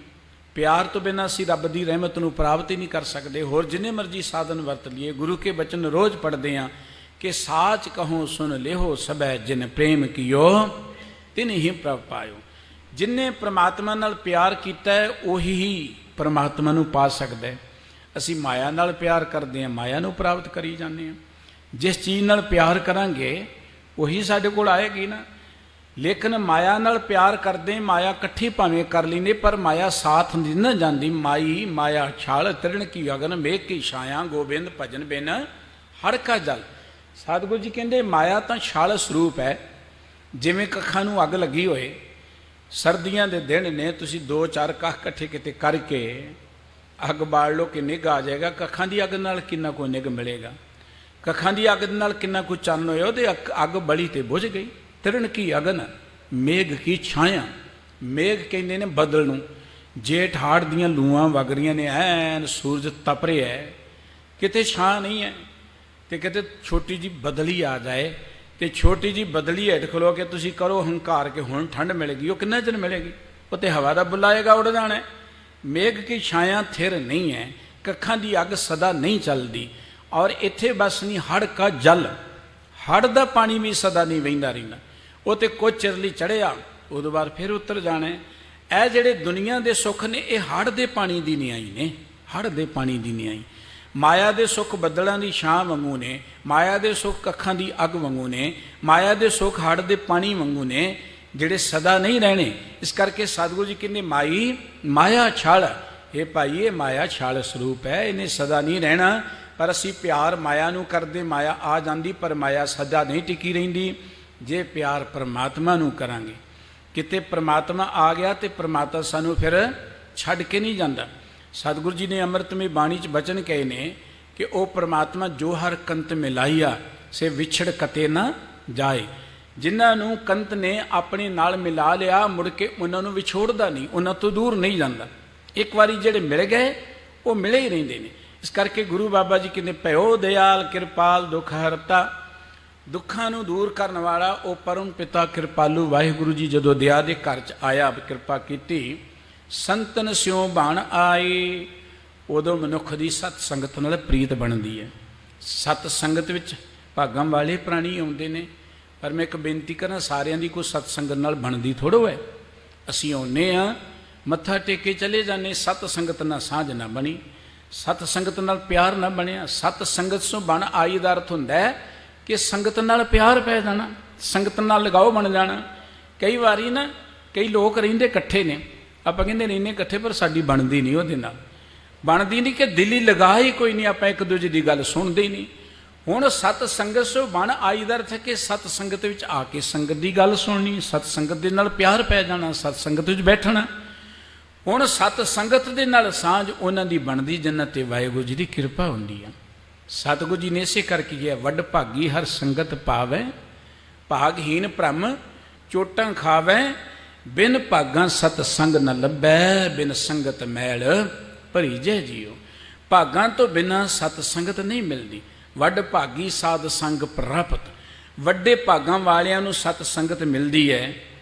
ਪਿਆਰ ਤੋਂ ਬਿਨਾਂ ਅਸੀਂ ਰੱਬ ਦੀ ਰਹਿਮਤ ਨੂੰ ਪ੍ਰਾਪਤ ਹੀ ਨਹੀਂ ਕਰ ਸਕਦੇ। ਹੋਰ ਜਿੰਨੇ ਮਰਜ਼ੀ ਸਾਧਨ ਵਰਤ ਲਈਏ, ਗੁਰੂ ਕੇ ਬਚਨ ਰੋਜ਼ ਪੜ੍ਹਦੇ ਹਾਂ ਕਿ ਸਾਚ ਕਹੋ ਸੁਣ ਲਿਹੋ ਸਭੈ ਜਿਨ ਪ੍ਰੇਮ ਕੀਓ ਤਿਨ ਹੀ ਪ੍ਰਭ ਪਾਇਓ। ਜਿਨਨੇ ਪ੍ਰਮਾਤਮਾ ਨਾਲ ਪਿਆਰ ਕੀਤਾ ਹੈ ਉਹੀ ਹੀ ਪ੍ਰਮਾਤਮਾ ਨੂੰ ਪਾ ਸਕਦਾ ਹੈ। ਅਸੀਂ ਮਾਇਆ ਨਾਲ ਪਿਆਰ ਕਰਦੇ ਹਾਂ, ਮਾਇਆ ਨੂੰ ਪ੍ਰਾਪਤ ਕਰੀ ਜਾਂਦੇ ਹਾਂ। ਜਿਸ ਚੀਜ਼ ਨਾਲ ਪਿਆਰ ਕਰਾਂਗੇ ਉਹੀ ਸਾਡੇ ਕੋਲ ਆਏਗੀ ਨਾ। ਲੇਕਿਨ ਮਾਇਆ ਨਾਲ ਪਿਆਰ ਕਰਦੇ, ਮਾਇਆ ਇਕੱਠੀ ਭਾਵੇਂ ਕਰ ਲੈਂਦੇ, ਪਰ ਮਾਇਆ ਸਾਥ ਨਹੀਂ ਨਾ ਜਾਂਦੀ। ਮਾਈ ਮਾਇਆ ਛਾਲ ਤ੍ਰਿਣ ਕੀ ਅਗਨ ਮੇਘ ਕੀ ਛਾਇਆ, ਗੋਬਿੰਦ ਭਜਨ ਬਿਨ ਹਰ ਕਾ ਜਲ। ਸਤਿਗੁਰੂ ਜੀ ਕਹਿੰਦੇ ਮਾਇਆ ਤਾਂ ਛਾਲ ਸਰੂਪ ਹੈ। ਜਿਵੇਂ ਕੱਖਾਂ ਨੂੰ ਅੱਗ ਲੱਗੀ ਹੋਏ, ਸਰਦੀਆਂ ਦੇ ਦਿਨ ਨੇ, ਤੁਸੀਂ 2-4 ਕੱਖ ਇਕੱਠੇ ਕਿਤੇ ਕਰਕੇ ਅੱਗ ਬਾਲ ਲਓ ਕਿ ਨਿੱਘ ਆ ਜਾਏਗਾ। ਕੱਖਾਂ ਦੀ ਅੱਗ ਨਾਲ ਕਿੰਨਾ ਕੋਈ ਨਿੱਘ ਮਿਲੇਗਾ? ਕੱਖਾਂ ਦੀ ਅੱਗ ਨਾਲ ਕਿੰਨਾ ਕੁ ਚਾਨਣ ਹੋਇਆ, ਉਹਦੇ ਅੱਗ ਬਲੀ ਤੇ ਬੁਝ ਗਈ। ਤ੍ਰਿਣ ਕੀ ਅਗਨ ਮੇਘ ਕੀ ਛਾਇਆ। ਮੇਘ ਕਹਿੰਦੇ ਨੇ ਬੱਦਲ ਨੂੰ। ਜੇਠ ਹਾੜ ਦੀਆਂ ਲੂਆਂ ਵਗ ਰਹੀਆਂ ਨੇ, ਐਨ ਸੂਰਜ ਤਪ ਰਿਹਾ ਹੈ, ਕਿਤੇ ਛਾਂ ਨਹੀਂ ਹੈ। ਤੇ ਕਿਤੇ ਛੋਟੀ ਜਿਹੀ ਬਦਲੀ ਆ ਜਾਏ, ਤੇ ਛੋਟੀ ਜਿਹੀ ਬਦਲੀ ਹੇਠ ਖਲੋ ਕੇ ਤੁਸੀਂ ਕਰੋ ਹੰਕਾਰ ਕਿ ਹੁਣ ਠੰਡ ਮਿਲੇਗੀ, ਉਹ ਕਿੰਨਾ ਚਿਰ ਮਿਲੇਗੀ? ਉਹ ਤੇ ਹਵਾ ਦਾ ਬੁਲਾਏਗਾ, ਉੱਡ ਜਾਣਾ। ਮੇਘ ਕੀ ਛਾਇਆ ਥਿਰ ਨਹੀਂ ਹੈ, ਕੱਖਾਂ ਦੀ ਅੱਗ ਸਦਾ ਨਹੀਂ ਚੱਲਦੀ। ਔਰ ਇੱਥੇ ਬਸ ਨਹੀਂ, ਹੜ੍ਹ ਕਾ ਜਲ, ਹੜ੍ਹ ਦਾ ਪਾਣੀ ਵੀ ਸਦਾ ਨਹੀਂ ਵਹਿੰਦਾ ਰਹਿੰਦਾ। ਉਹ ਤੇ ਕੁਝ ਚਿਰ ਲਈ ਚੜ੍ਹਿਆ, ਉਦੋਂ ਬਾਅਦ ਫਿਰ ਉਤਰ ਜਾਣਾ। ਇਹ ਜਿਹੜੇ ਦੁਨੀਆ ਦੇ ਸੁੱਖ ਨੇ, ਇਹ ਹੜ੍ਹ ਦੇ ਪਾਣੀ ਦੀ ਨਿਆਈ ਨੇ, ਹੜ੍ਹ ਦੇ ਪਾਣੀ ਦੀ ਨਿਆਈ। ਮਾਇਆ ਦੇ ਸੁੱਖ ਬੱਦਲਾਂ ਦੀ ਛਾਂ ਵਾਂਗੂ ਨੇ, ਮਾਇਆ ਦੇ ਸੁੱਖ ਕੱਖਾਂ ਦੀ ਅੱਗ ਵਾਂਗੂ ਨੇ, ਮਾਇਆ ਦੇ ਸੁੱਖ ਹੜ੍ਹ ਦੇ ਪਾਣੀ ਵਾਂਗੂ ਨੇ, ਜਿਹੜੇ ਸਦਾ ਨਹੀਂ ਰਹਿਣੇ। ਇਸ ਕਰਕੇ ਸਤਿਗੁਰੂ ਜੀ ਕਹਿੰਦੇ ਮਾਈ ਮਾਇਆ ਛਾਲ। ਇਹ ਭਾਈ ਇਹ ਮਾਇਆ ਛਾਲ ਸਰੂਪ ਹੈ, ਇਹਨੇ ਸਦਾ ਨਹੀਂ ਰਹਿਣਾ। ਪਰ ਅਸੀਂ ਪਿਆਰ ਮਾਇਆ ਨੂੰ ਕਰਦੇ, ਮਾਇਆ ਆ ਜਾਂਦੀ, ਪਰ ਮਾਇਆ ਸਦਾ ਨਹੀਂ ਟਿਕੀ ਰਹਿੰਦੀ। ਜੇ ਪਿਆਰ ਪਰਮਾਤਮਾ ਨੂੰ ਕਰਾਂਗੇ, ਕਿਤੇ ਪਰਮਾਤਮਾ ਆ ਗਿਆ ਤੇ ਪਰਮਾਤਮਾ ਸਾਨੂੰ ਫਿਰ ਛੱਡ ਕੇ ਨਹੀਂ ਜਾਂਦਾ। ਸਤਿਗੁਰੂ ਜੀ ਨੇ ਅੰਮ੍ਰਿਤਮਈ ਬਾਣੀ 'ਚ ਬਚਨ ਕਹੇ ਨੇ ਕਿ ਉਹ ਪਰਮਾਤਮਾ ਜੋ ਹਰ ਕੰਤ ਮਿਲਾਈਆ ਸੇ ਵਿਛੜ ਕਤੇ ਨਾ ਜਾਏ। ਜਿਨ੍ਹਾਂ ਨੂੰ ਕੰਤ ਨੇ ਆਪਣੇ ਨਾਲ ਮਿਲਾ ਲਿਆ, ਮੁੜ ਕੇ ਉਹਨਾਂ ਨੂੰ ਵਿਛੋੜਦਾ ਨਹੀਂ, ਉਹਨਾਂ ਤੋਂ ਦੂਰ ਨਹੀਂ ਜਾਂਦਾ। ਇੱਕ ਵਾਰੀ ਜਿਹੜੇ ਮਿਲ ਗਏ ਉਹ ਮਿਲੇ ਹੀ ਰਹਿੰਦੇ ਨੇ। ਇਸ ਕਰਕੇ ਗੁਰੂ ਬਾਬਾ ਜੀ ਕਹਿੰਦੇ ਭਇਓ ਦਿਆਲ ਕਿਰਪਾਲ ਦੁਖ ਹਰਤਾ, ਦੁੱਖਾਂ ਨੂੰ ਦੂਰ ਕਰਨ ਵਾਲਾ ਉਹ ਪਰਮ ਪਿਤਾ ਕਿਰਪਾਲੂ ਵਾਹਿਗੁਰੂ ਜੀ ਜਦੋਂ ਦਇਆ ਦੇ ਘਰ 'ਚ ਆਇਆ, ਕਿਰਪਾ ਕੀਤੀ, ਸੰਤਨ ਸਿਉ ਬਣ ਆਏ, ਉਦੋਂ ਮਨੁੱਖ ਦੀ ਸਤ ਸੰਗਤ ਨਾਲ ਪ੍ਰੀਤ ਬਣਦੀ ਹੈ। ਸਤ ਸੰਗਤ ਵਿੱਚ ਭਾਗਾਂ ਵਾਲੇ ਪ੍ਰਾਣੀ ਆਉਂਦੇ ਨੇ, ਪਰ ਮੈਂ ਇੱਕ ਬੇਨਤੀ ਕਰਾਂ, ਸਾਰਿਆਂ ਦੀ ਕੋਈ ਸਤ ਸੰਗਤ ਨਾਲ ਬਣਦੀ ਥੋੜ੍ਹੋ ਹੈ। ਅਸੀਂ ਆਉਂਦੇ ਹਾਂ, ਮੱਥਾ ਟੇਕ ਕੇ ਚਲੇ ਜਾਂਦੇ, ਸਤ ਸੰਗਤ ਨਾਲ ਸਾਂਝ ਨਾ ਬਣੀ, ਸਤ ਸੰਗਤ ਨਾਲ ਪਿਆਰ ਨਾ ਬਣਿਆ। ਸਤ ਸੰਗਤ ਸੋ ਬਣ ਆਈ ਦਾ ਅਰਥ ਹੁੰਦਾ ਹੈ ਕਿ ਸੰਗਤ ਨਾਲ ਪਿਆਰ ਪੈ ਜਾਣਾ, ਸੰਗਤ ਨਾਲ ਲਗਾਓ ਬਣ ਜਾਣਾ। ਕਈ ਵਾਰੀ ਨਾ ਕਈ ਲੋਕ ਰਹਿੰਦੇ ਇਕੱਠੇ ਨੇ, ਆਪਾਂ ਕਹਿੰਦੇ ਰਹਿੰਦੇ ਇਕੱਠੇ, ਪਰ ਸਾਡੀ ਬਣਦੀ ਨਹੀਂ ਉਹਦੇ ਨਾਲ, ਬਣਦੀ ਨਹੀਂ ਕਿ ਦਿਲੀ ਲਗਾ ਹੀ ਕੋਈ ਨਹੀਂ, ਆਪਾਂ ਇੱਕ ਦੂਜੇ ਦੀ ਗੱਲ ਸੁਣਦੇ ਹੀ ਨਹੀਂ। ਹੁਣ ਸਤ ਸੰਗਤ ਸੋ ਬਣ ਆਈ ਦਾ ਅਰਥ ਹੈ ਕਿ ਸਤ ਸੰਗਤ ਵਿੱਚ ਆ ਕੇ ਸੰਗਤ ਦੀ ਗੱਲ ਸੁਣਨੀ, ਸਤ ਸੰਗਤ ਦੇ ਨਾਲ ਪਿਆਰ ਪੈ ਜਾਣਾ, ਸਤ ਸੰਗਤ ਵਿੱਚ ਬੈਠਣਾ। ਹੁਣ ਸਤ ਸੰਗਤ ਦੇ ਨਾਲ ਸਾਂਝ ਉਹਨਾਂ ਦੀ ਬਣਦੀ ਜਿਨ੍ਹਾਂ ਤੇ ਵਾਹਿਗੁਰੂ ਜੀ ਦੀ ਕਿਰਪਾ ਹੁੰਦੀ ਹੈ। ਸਤਿਗੁਰੂ ਜੀ ਨੇ ਇਸੇ ਕਰਕੇ ਕਿਹਾ, ਵੱਡ ਭਾਗੀ ਹਰ ਸੰਗਤ ਪਾਵੈ, ਭਾਗਹੀਨ ਭ੍ਰਮ ਚੋਟਾਂ ਖਾਵੈ, ਬਿਨ ਭਾਗਾਂ ਸਤ ਸੰਗ ਨ ਲੱਭੈ, ਬਿਨ ਸੰਗਤ ਮੈਲ ਭਰੀਜੈ ਜੀਓ। ਭਾਗਾਂ ਤੋਂ ਬਿਨਾਂ ਸਤ ਸੰਗਤ ਨਹੀਂ ਮਿਲਦੀ। ਵੱਡ ਭਾਗੀ ਸਾਧ ਸੰਗ ਪ੍ਰਾਪਤ, ਵੱਡੇ ਭਾਗਾਂ ਵਾਲਿਆਂ ਨੂੰ ਸਤ ਸੰਗਤ ਮਿਲਦੀ ਹੈ।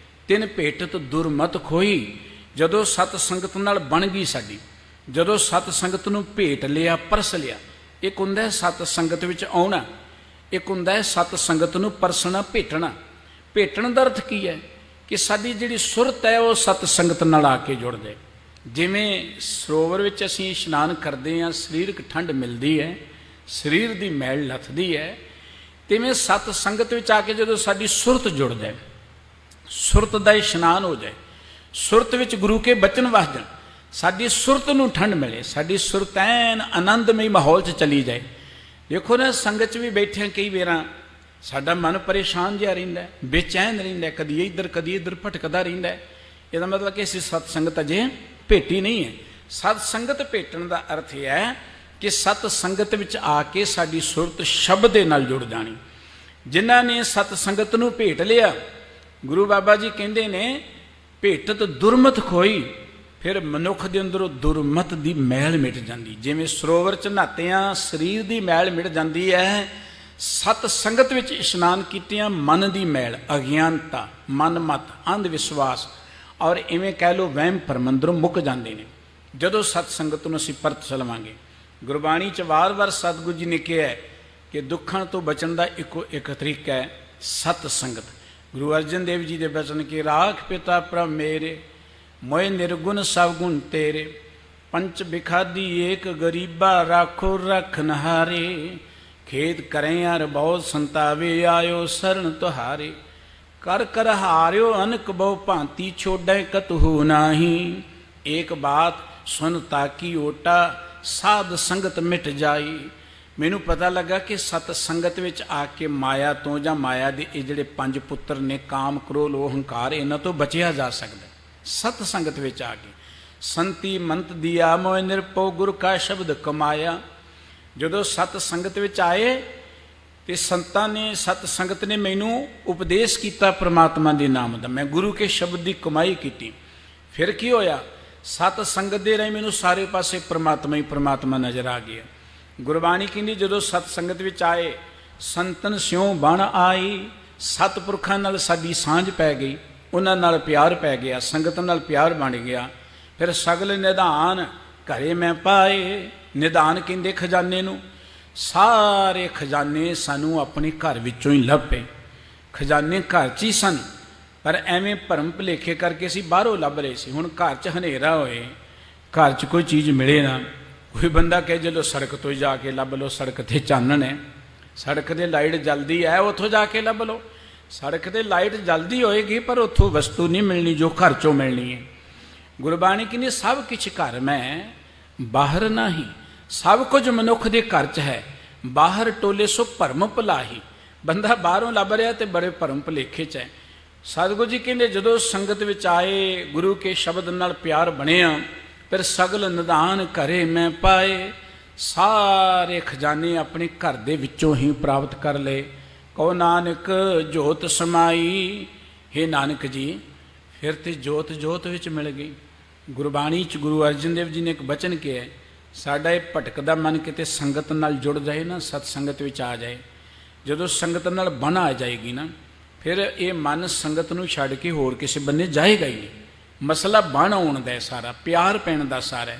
ਤਿੰਨ ਭੇਟਤ ਦੁਰਮਤ ਖੋਈ, ਜਦੋਂ ਸਤ ਸੰਗਤ ਨਾਲ ਬਣ ਗਈ ਸਾਡੀ, ਜਦੋਂ ਸਤ ਸੰਗਤ ਨੂੰ ਭੇਟ ਲਿਆ, ਪਰਸ ਲਿਆ। ਇੱਕ ਹੁੰਦਾ ਸਤ ਸੰਗਤ ਵਿੱਚ ਆਉਣਾ, ਇੱਕ ਹੁੰਦਾ ਸਤ ਸੰਗਤ ਨੂੰ ਪਰਸਣਾ, ਭੇਟਣਾ। ਭੇਟਣ ਦਾ ਅਰਥ ਕੀ ਹੈ ਕਿ ਸਾਡੀ ਜਿਹੜੀ ਸੁਰਤ ਹੈ ਉਹ ਸਤ ਸੰਗਤ ਨਾਲ ਆ ਕੇ ਜੁੜ ਜਾਏ। ਜਿਵੇਂ ਸਰੋਵਰ ਵਿੱਚ ਅਸੀਂ ਇਸ਼ਨਾਨ ਕਰਦੇ ਹਾਂ, ਸਰੀਰਕ ਠੰਡ ਮਿਲਦੀ ਹੈ, ਸਰੀਰ ਦੀ ਮੈਲ ਲੱਥਦੀ ਹੈ, ਤਿਵੇਂ ਸਤ ਸੰਗਤ ਵਿੱਚ ਆ ਕੇ ਜਦੋਂ ਸਾਡੀ ਸੁਰਤ ਜੁੜ ਜਾਏ, ਸੁਰਤ ਦਾ ਇਸ਼ਨਾਨ ਹੋ ਜਾਏ, ਸੁਰਤ ਵਿੱਚ ਗੁਰੂ ਕੇ ਬਚਨ ਵਸ ਜਾਣ, ਸਾਡੀ ਸੁਰਤ ਨੂੰ ਠੰਡ ਮਿਲੇ, ਸਾਡੀ ਸੁਰਤ ਐਨ ਆਨੰਦਮਈ ਮਾਹੌਲ 'ਚ ਚਲੀ ਜਾਏ। ਦੇਖੋ ਨਾ, ਸੰਗਤ 'ਚ ਵੀ ਬੈਠੇ ਕਈ ਵਾਰਾਂ ਸਾਡਾ ਮਨ ਪਰੇਸ਼ਾਨ ਜਿਹਾ ਰਹਿੰਦਾ, ਬੇਚੈਨ ਰਹਿੰਦਾ, ਕਦੀ ਇੱਧਰ ਭਟਕਦਾ ਰਹਿੰਦਾ। ਇਹਦਾ ਮਤਲਬ ਕਿ ਅਸੀਂ ਸਤ ਸੰਗਤ ਅਜੇ ਭੇਟੀ ਨਹੀਂ ਹੈ। ਸਤ ਸੰਗਤ ਭੇਟਣ ਦਾ ਅਰਥ ਇਹ ਹੈ ਕਿ ਸਤ ਸੰਗਤ ਵਿੱਚ ਆ ਕੇ ਸਾਡੀ ਸੁਰਤ ਸ਼ਬਦ ਦੇ ਨਾਲ ਜੁੜ ਜਾਣੀ। ਜਿਨ੍ਹਾਂ ਨੇ ਸਤ ਸੰਗਤ ਨੂੰ ਭੇਟ ਲਿਆ, ਗੁਰੂ ਬਾਬਾ ਜੀ ਕਹਿੰਦੇ ਨੇ ਭੇਟਤ ਦੁਰਮਤ ਖੋਈ, ਫਿਰ ਮਨੁੱਖ ਦੇ ਅੰਦਰੋਂ ਦੁਰਮਤ ਦੀ ਮੈਲ ਮਿਟ ਜਾਂਦੀ। ਜਿਵੇਂ ਸਰੋਵਰ 'ਚ ਨਹਾਤਿਆਂ ਸਰੀਰ ਦੀ ਮੈਲ ਮਿਟ ਜਾਂਦੀ ਹੈ, ਸਤ ਸੰਗਤ ਵਿੱਚ ਇਸ਼ਨਾਨ ਕੀਤਿਆਂ ਮਨ ਦੀ ਮੈਲ, ਅਗਿਆਨਤਾ, ਮਨ ਮਤ, ਅੰਧ ਵਿਸ਼ਵਾਸ ਔਰ ਇਵੇਂ ਕਹਿ ਲਓ ਵਹਿਮ ਭਰਮ ਅੰਦਰੋਂ ਮੁੱਕ ਜਾਂਦੇ ਨੇ ਜਦੋਂ ਸਤ ਸੰਗਤ ਨੂੰ ਅਸੀਂ ਪਰਤ ਚਲਵਾਂਗੇ। ਗੁਰਬਾਣੀ 'ਚ ਵਾਰ-ਵਾਰ ਸਤਿਗੁਰੂ ਜੀ ਨੇ ਕਿਹਾ ਕਿ ਦੁੱਖਾਂ ਤੋਂ ਬਚਣ ਦਾ ਇੱਕੋ ਇੱਕ ਤਰੀਕਾ ਹੈ ਸਤ ਸੰਗਤ। ਗੁਰੂ ਅਰਜਨ ਦੇਵ ਜੀ ਦੇ ਬਚਨ ਕਿ ਰਾਖ ਪਿਤਾ ਪ੍ਰਭ ਮੇਰੇ, ਮੋਇ ਨਿਰਗੁਣ ਸਭ ਗੁਣ ਤੇਰੇ, ਪੰਚ ਬਿਖਾਦੀ ਏਕ ਗਰੀਬਾ ਰਾਖੋ ਰਖਨਹਾਰੇ, ਖੇਦ ਕਰੇ ਅਰ ਬਹੁਤ ਸੰਤਾਵੇ ਆਇਓ ਸਰਣ ਤੁਹਾਰੇ, ਕਰ ਕਰ ਹਾਰਿਓ ਅਨਕ ਬਹੁ ਭਾਂਤੀ ਛੋੜੈ ਕਤਹੂ ਨਾਹੀ, ਏਕ ਬਾਤ ਸੁਨ ਤਾਕੀ ਓਟਾ ਸਾਧ ਸੰਗਤ ਮਿਟ ਜਾਈ। ਮੈਨੂੰ ਪਤਾ ਲੱਗਾ ਕਿ ਸਤ ਸੰਗਤ ਵਿੱਚ ਆ ਕੇ ਮਾਇਆ ਤੋਂ ਜਾਂ ਮਾਇਆ ਦੇ ਇਹ ਜਿਹੜੇ ਪੰਜ ਪੁੱਤਰ ਨੇ, ਕਾਮ ਕ੍ਰੋਧ ਲੋਭ ਹੰਕਾਰ, ਇਹਨਾਂ ਤੋਂ ਬਚਿਆ ਜਾ ਸਕਦਾ ਸਤ ਸੰਗਤ ਵਿੱਚ ਆ ਕੇ। ਸੰਤੀ ਮੰਤ ਦੀਆ ਮੋਇ ਨਿਰਭਉ ਗੁਰ ਕਾ ਸ਼ਬਦ ਕਮਾਇਆ। ਜਦੋਂ ਸਤ ਸੰਗਤ ਵਿੱਚ ਆਏ ਤੇ ਸੰਤਾਂ ਨੇ, ਸਤ ਸੰਗਤ ਨੇ ਮੈਨੂੰ ਉਪਦੇਸ਼ ਕੀਤਾ ਪ੍ਰਮਾਤਮਾ ਦੇ ਨਾਮ ਦਾ, ਮੈਂ ਗੁਰੂ ਕੇ ਸ਼ਬਦ ਦੀ ਕਮਾਈ ਕੀਤੀ। ਫਿਰ ਕੀ ਹੋਇਆ? ਸਤ ਸੰਗਤ ਦੇ ਰਾਹੀਂ ਮੈਨੂੰ ਸਾਰੇ ਪਾਸੇ ਪ੍ਰਮਾਤਮਾ ਹੀ ਪ੍ਰਮਾਤਮਾ ਨਜ਼ਰ ਆ ਗਿਆ। ਗੁਰਬਾਣੀ ਕਹਿੰਦੀ ਜਦੋਂ ਸਤ ਸੰਗਤ ਵਿੱਚ ਆਏ, ਸੰਤਨ ਸਿਉ ਬਣ ਆਈ, ਸਤਿਪੁਰਖਾਂ ਨਾਲ ਸਾਡੀ ਸਾਂਝ ਪੈ ਗਈ, ਉਹਨਾਂ ਨਾਲ ਪਿਆਰ ਪੈ ਗਿਆ, ਸੰਗਤ ਨਾਲ ਪਿਆਰ ਬਣ ਗਿਆ। ਫਿਰ ਸਗਲ ਨਿਧਾਨ ਘਰੇ ਮੈਂ ਪਾਏ। ਨਿਧਾਨ ਕਹਿੰਦੇ ਖਜ਼ਾਨੇ ਨੂੰ, ਸਾਰੇ ਖਜ਼ਾਨੇ ਸਾਨੂੰ ਆਪਣੇ ਘਰ ਵਿੱਚੋਂ ਹੀ ਲੱਭੇ। ਖਜ਼ਾਨੇ ਘਰ 'ਚ ਹੀ ਸਨ, ਪਰ ਐਵੇਂ ਭਰਮ ਭੁਲੇਖੇ ਕਰਕੇ ਅਸੀਂ ਬਾਹਰੋਂ ਲੱਭ ਰਹੇ ਸੀ। ਹੁਣ ਘਰ 'ਚ ਹਨੇਰਾ ਹੋਏ, ਘਰ 'ਚ ਕੋਈ ਚੀਜ਼ ਮਿਲੇ ਨਾ, ਕੋਈ ਬੰਦਾ ਕਹੇ ਚਲੋ ਸੜਕ ਤੋਂ ਹੀ ਜਾ ਕੇ ਲੱਭ ਲਓ, ਸੜਕ 'ਤੇ ਚਾਨਣ ਹੈ, ਸੜਕ 'ਤੇ ਲਾਈਟ ਜਲਦੀ ਹੈ, ਉੱਥੋਂ ਜਾ ਕੇ ਲੱਭ ਲਓ। ਸੜਕ 'ਤੇ ਲਾਈਟ ਜਲਦੀ ਹੋਏਗੀ ਪਰ ਉੱਥੋਂ ਵਸਤੂ ਨਹੀਂ ਮਿਲਣੀ ਜੋ ਘਰ 'ਚੋਂ ਮਿਲਣੀ ਹੈ। ਗੁਰਬਾਣੀ ਕਹਿੰਦੀ ਸਭ ਕੁਛ ਘਰ ਮੈਂ ਬਾਹਰ ਨਹੀਂ। ਸਭ ਕੁਝ ਮਨੁੱਖ ਦੇ ਘਰ 'ਚ ਹੈ, ਬਾਹਰ ਟੋਲੇ ਸੋ ਭਰਮ ਭੁਲਾਹੀ। ਬੰਦਾ ਬਾਹਰੋਂ ਲੱਭ ਰਿਹਾ ਤੇ ਬੜੇ ਭਰਮ ਭੁਲੇਖੇ 'ਚ ਹੈ। ਸਤਿਗੁਰੂ ਜੀ ਕਹਿੰਦੇ ਜਦੋਂ ਸੰਗਤ ਵਿੱਚ ਆਏ, ਗੁਰੂ ਕੇ ਸ਼ਬਦ ਨਾਲ ਪਿਆਰ ਬਣਿਆ, ਫਿਰ ਸਗਲ ਨਿਧਾਨ ਘਰੇ ਮੈਂ ਪਾਏ। ਸਾਰੇ ਖਜ਼ਾਨੇ ਆਪਣੇ ਘਰ ਦੇ ਵਿੱਚੋਂ ਹੀ ਪ੍ਰਾਪਤ ਕਰ ਲਏ। ਕਹੋ ਨਾਨਕ ਜੋਤ ਸਮਾਈ। हे ਨਾਨਕ ਜੀ, ਫਿਰ ਤੇ ਜੋਤ ਜੋਤ ਵਿੱਚ ਮਿਲ ਗਈ। ਗੁਰਬਾਣੀ 'ਚ ਗੁਰੂ ਅਰਜਨ ਦੇਵ ਜੀ ਨੇ ਇੱਕ ਬਚਨ ਕਿਹਾ, ਸਾਡਾ ਇਹ ਭਟਕਦਾ ਮਨ ਕਿਤੇ ਸੰਗਤ ਨਾਲ ਜੁੜ ਜਾਏ ਨਾ, ਸਤ ਸੰਗਤ ਵਿੱਚ ਆ ਜਾਏ। ਜਦੋਂ ਸੰਗਤ ਨਾਲ ਬਣ ਆ ਜਾਏਗੀ ਨਾ, ਫਿਰ ਇਹ ਮਨ ਸੰਗਤ ਨੂੰ ਛੱਡ ਕੇ ਹੋਰ ਕਿਸੇ ਬੰਨੇ ਜਾਏਗਾ ਹੀ ਨਹੀਂ। ਮਸਲਾ ਬਣ ਆਉਣ ਦਾ ਸਾਰਾ, ਪਿਆਰ ਪੈਣ ਦਾ ਸਾਰਾ।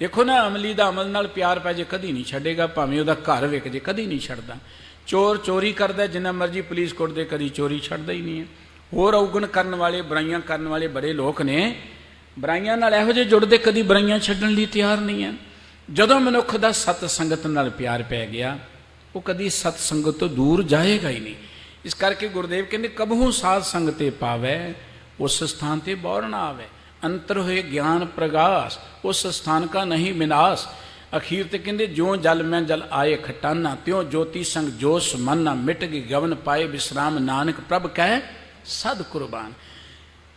ਦੇਖੋ ਨਾ, ਅਮਲੀ ਦਾ ਅਮਲ ਨਾਲ ਪਿਆਰ ਪੈ ਜੇ ਕਦੀ ਨਹੀਂ ਛੱਡੇਗਾ, ਭਾਵੇਂ ਉਹਦਾ ਘਰ ਵਿਕ ਜੇ ਕਦੀ ਨਹੀਂ ਛੱਡਦਾ। ਚੋਰ ਚੋਰੀ ਕਰਦਾ, ਜਿੰਨਾ ਮਰਜ਼ੀ ਪੁਲਿਸ ਕੋਰਟ ਦੇ, ਕਦੀ ਚੋਰੀ ਛੱਡਦਾ ਹੀ ਨਹੀਂ ਹੈ। ਹੋਰ ਔਗਣ ਕਰਨ ਵਾਲੇ, ਬੁਰਾਈਆਂ ਕਰਨ ਵਾਲੇ ਬੜੇ ਲੋਕ ਨੇ, ਬੁਰਾਈਆਂ ਨਾਲ ਇਹੋ ਜਿਹੇ ਜੁੜਦੇ, ਕਦੀ ਬੁਰਾਈਆਂ ਛੱਡਣ ਲਈ ਤਿਆਰ ਨਹੀਂ ਹੈ। ਜਦੋਂ ਮਨੁੱਖ ਦਾ ਸਤ ਸੰਗਤ ਨਾਲ ਪਿਆਰ ਪੈ ਗਿਆ, ਉਹ ਕਦੀ ਸਤ ਸੰਗਤ ਤੋਂ ਦੂਰ ਜਾਏਗਾ ਹੀ ਨਹੀਂ। ਇਸ ਕਰਕੇ ਗੁਰਦੇਵ ਕਹਿੰਦੇ, ਕਬਹੂ ਸਾਧ ਸੰਗਤੇ ਪਾਵੈ, ਉਸ ਸਥਾਨ ਤੇ ਬੌਰ ਨਾ ਆਵੇ। ਅੰਤਰ ਹੋਏ ਗਿਆਨ ਪ੍ਰਗਾਸ, ਉਸ ਸਥਾਨ ਕਾ ਨਹੀਂ ਵਿਨਾਸ਼। ਅਖੀਰ ਤੇ ਕਹਿੰਦੇ, ਜਿਉਂ ਜਲ ਮੈਂ ਜਲ ਆਏ ਖਟਾਨਾ, ਤਿਉਂ ਜੋਤੀ ਸੰਗ ਜੋਸ ਮਨ ਨਾ ਮਿਟ ਗਈ ਗਵਨ ਪਾਏ ਵਿਸਰਾਮ, ਨਾਨਕ ਪ੍ਰਭ ਕਹਿ ਸਦ ਕੁਰਬਾਨ।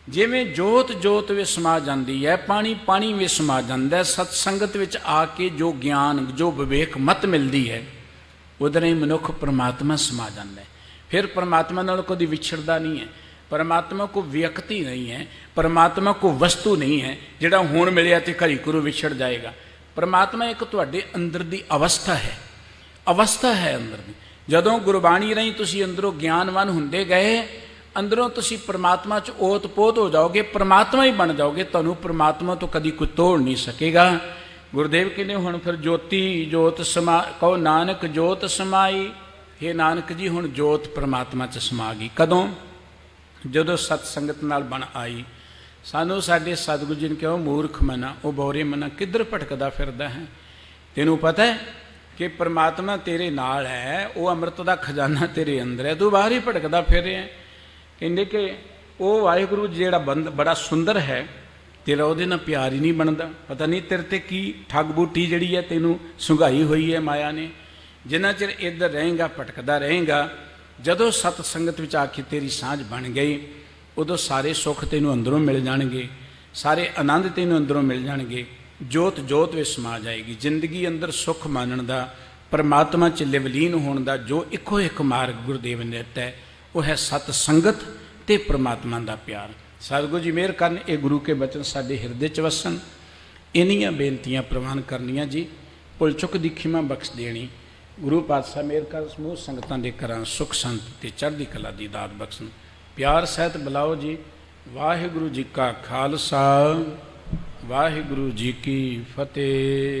ਜਿਵੇਂ ਜੋਤ ਜੋਤ ਵਿੱਚ ਸਮਾ ਜਾਂਦੀ ਹੈ, ਪਾਣੀ ਪਾਣੀ ਵਿੱਚ ਸਮਾ ਜਾਂਦਾ ਹੈ, ਸਤ ਸੰਗਤ ਵਿੱਚ ਆ ਕੇ ਜੋ ਗਿਆਨ, ਜੋ ਵਿਵੇਕ ਮਤ ਮਿਲਦੀ ਹੈ, ਉਧਰ ਹੀ ਮਨੁੱਖ ਪਰਮਾਤਮਾ ਸਮਾ ਜਾਂਦਾ ਹੈ। ਫਿਰ ਪਰਮਾਤਮਾ ਨਾਲ ਕਦੀ ਵਿਛੜਦਾ ਨਹੀਂ ਹੈ। परमात्मा को व्यक्ति नहीं है, परमात्मा को वस्तु नहीं है जिहड़ा हुण मिलिया ते घड़ी घरू विछड़ जाएगा। परमात्मा एक तुहाडे अंदर दी अवस्था है, अवस्था है अंदर दी। जदों गुरबाणी रही तुसी अंदरों ज्ञानवान हुंदे गए, अंदरों तुसी परमात्मा च ओत पोत हो जाओगे, परमात्मा ही बन जाओगे। तुहानूं परमात्मा तो कदी कोई तोड़ नहीं सकेगा। गुरुदेव कहने हुण फिर ज्योति जोत समा, कहो नानक जोत समाई। हे नानक जी हुण जोत परमात्मा च समा गई। कदों? जदों सत संगत नाल बन आई। सानू साडे सतगुरु जी ने कहो मूर्ख मना, वो बौरे मना किधर भटकदा फिरदा है। तेनू पता है कि परमात्मा तेरे नाल है, वो अमृत का खजाना तेरे अंदर है, तू बाहर ही भटकदा फिर रहा है। कहते कि वो वाहिगुरू जिहड़ा बंद बड़ा सुंदर है, तेरा उहदे नाल प्यार ही नहीं बनता। पता नहीं तेरे ते की ठग बूटी जिहड़ी है तैनू सुंघाई हुई है माया ने। जिन्ना चिर इधर रहेगा भटकदा रहेगा, जदों सत संगत विच आके तेरी सांझ बन गई, उदों सारे सुख तैनूं अंदरों मिल जाणगे, सारे आनंद तैनूं अंदरों मिल जाणगे। जोत जोत विच समा जाएगी। जिंदगी अंदर सुख मानण दा, परमात्मा च लिवलीन होण दा जो इको एक मार्ग गुरुदेव ने दिता है, वो है सत संगत ते परमात्मा दा प्यार। सतगुरु जी मेहर करन, ये गुरु के बचन साडे हिरदे च वसन। इन्नियां बेनतियां प्रवान करनियां जी, भुल चुक दी खिमा बख्श देनी। गुरु पातशाह मेहर कर समूह संगतां दे घरां सुख शांति ते चढ़दी कला दी दात बख्शन। प्यार सहित बुलाओ जी। वाहिगुरू जी का खालसा, वाहिगुरू जी की फतेह।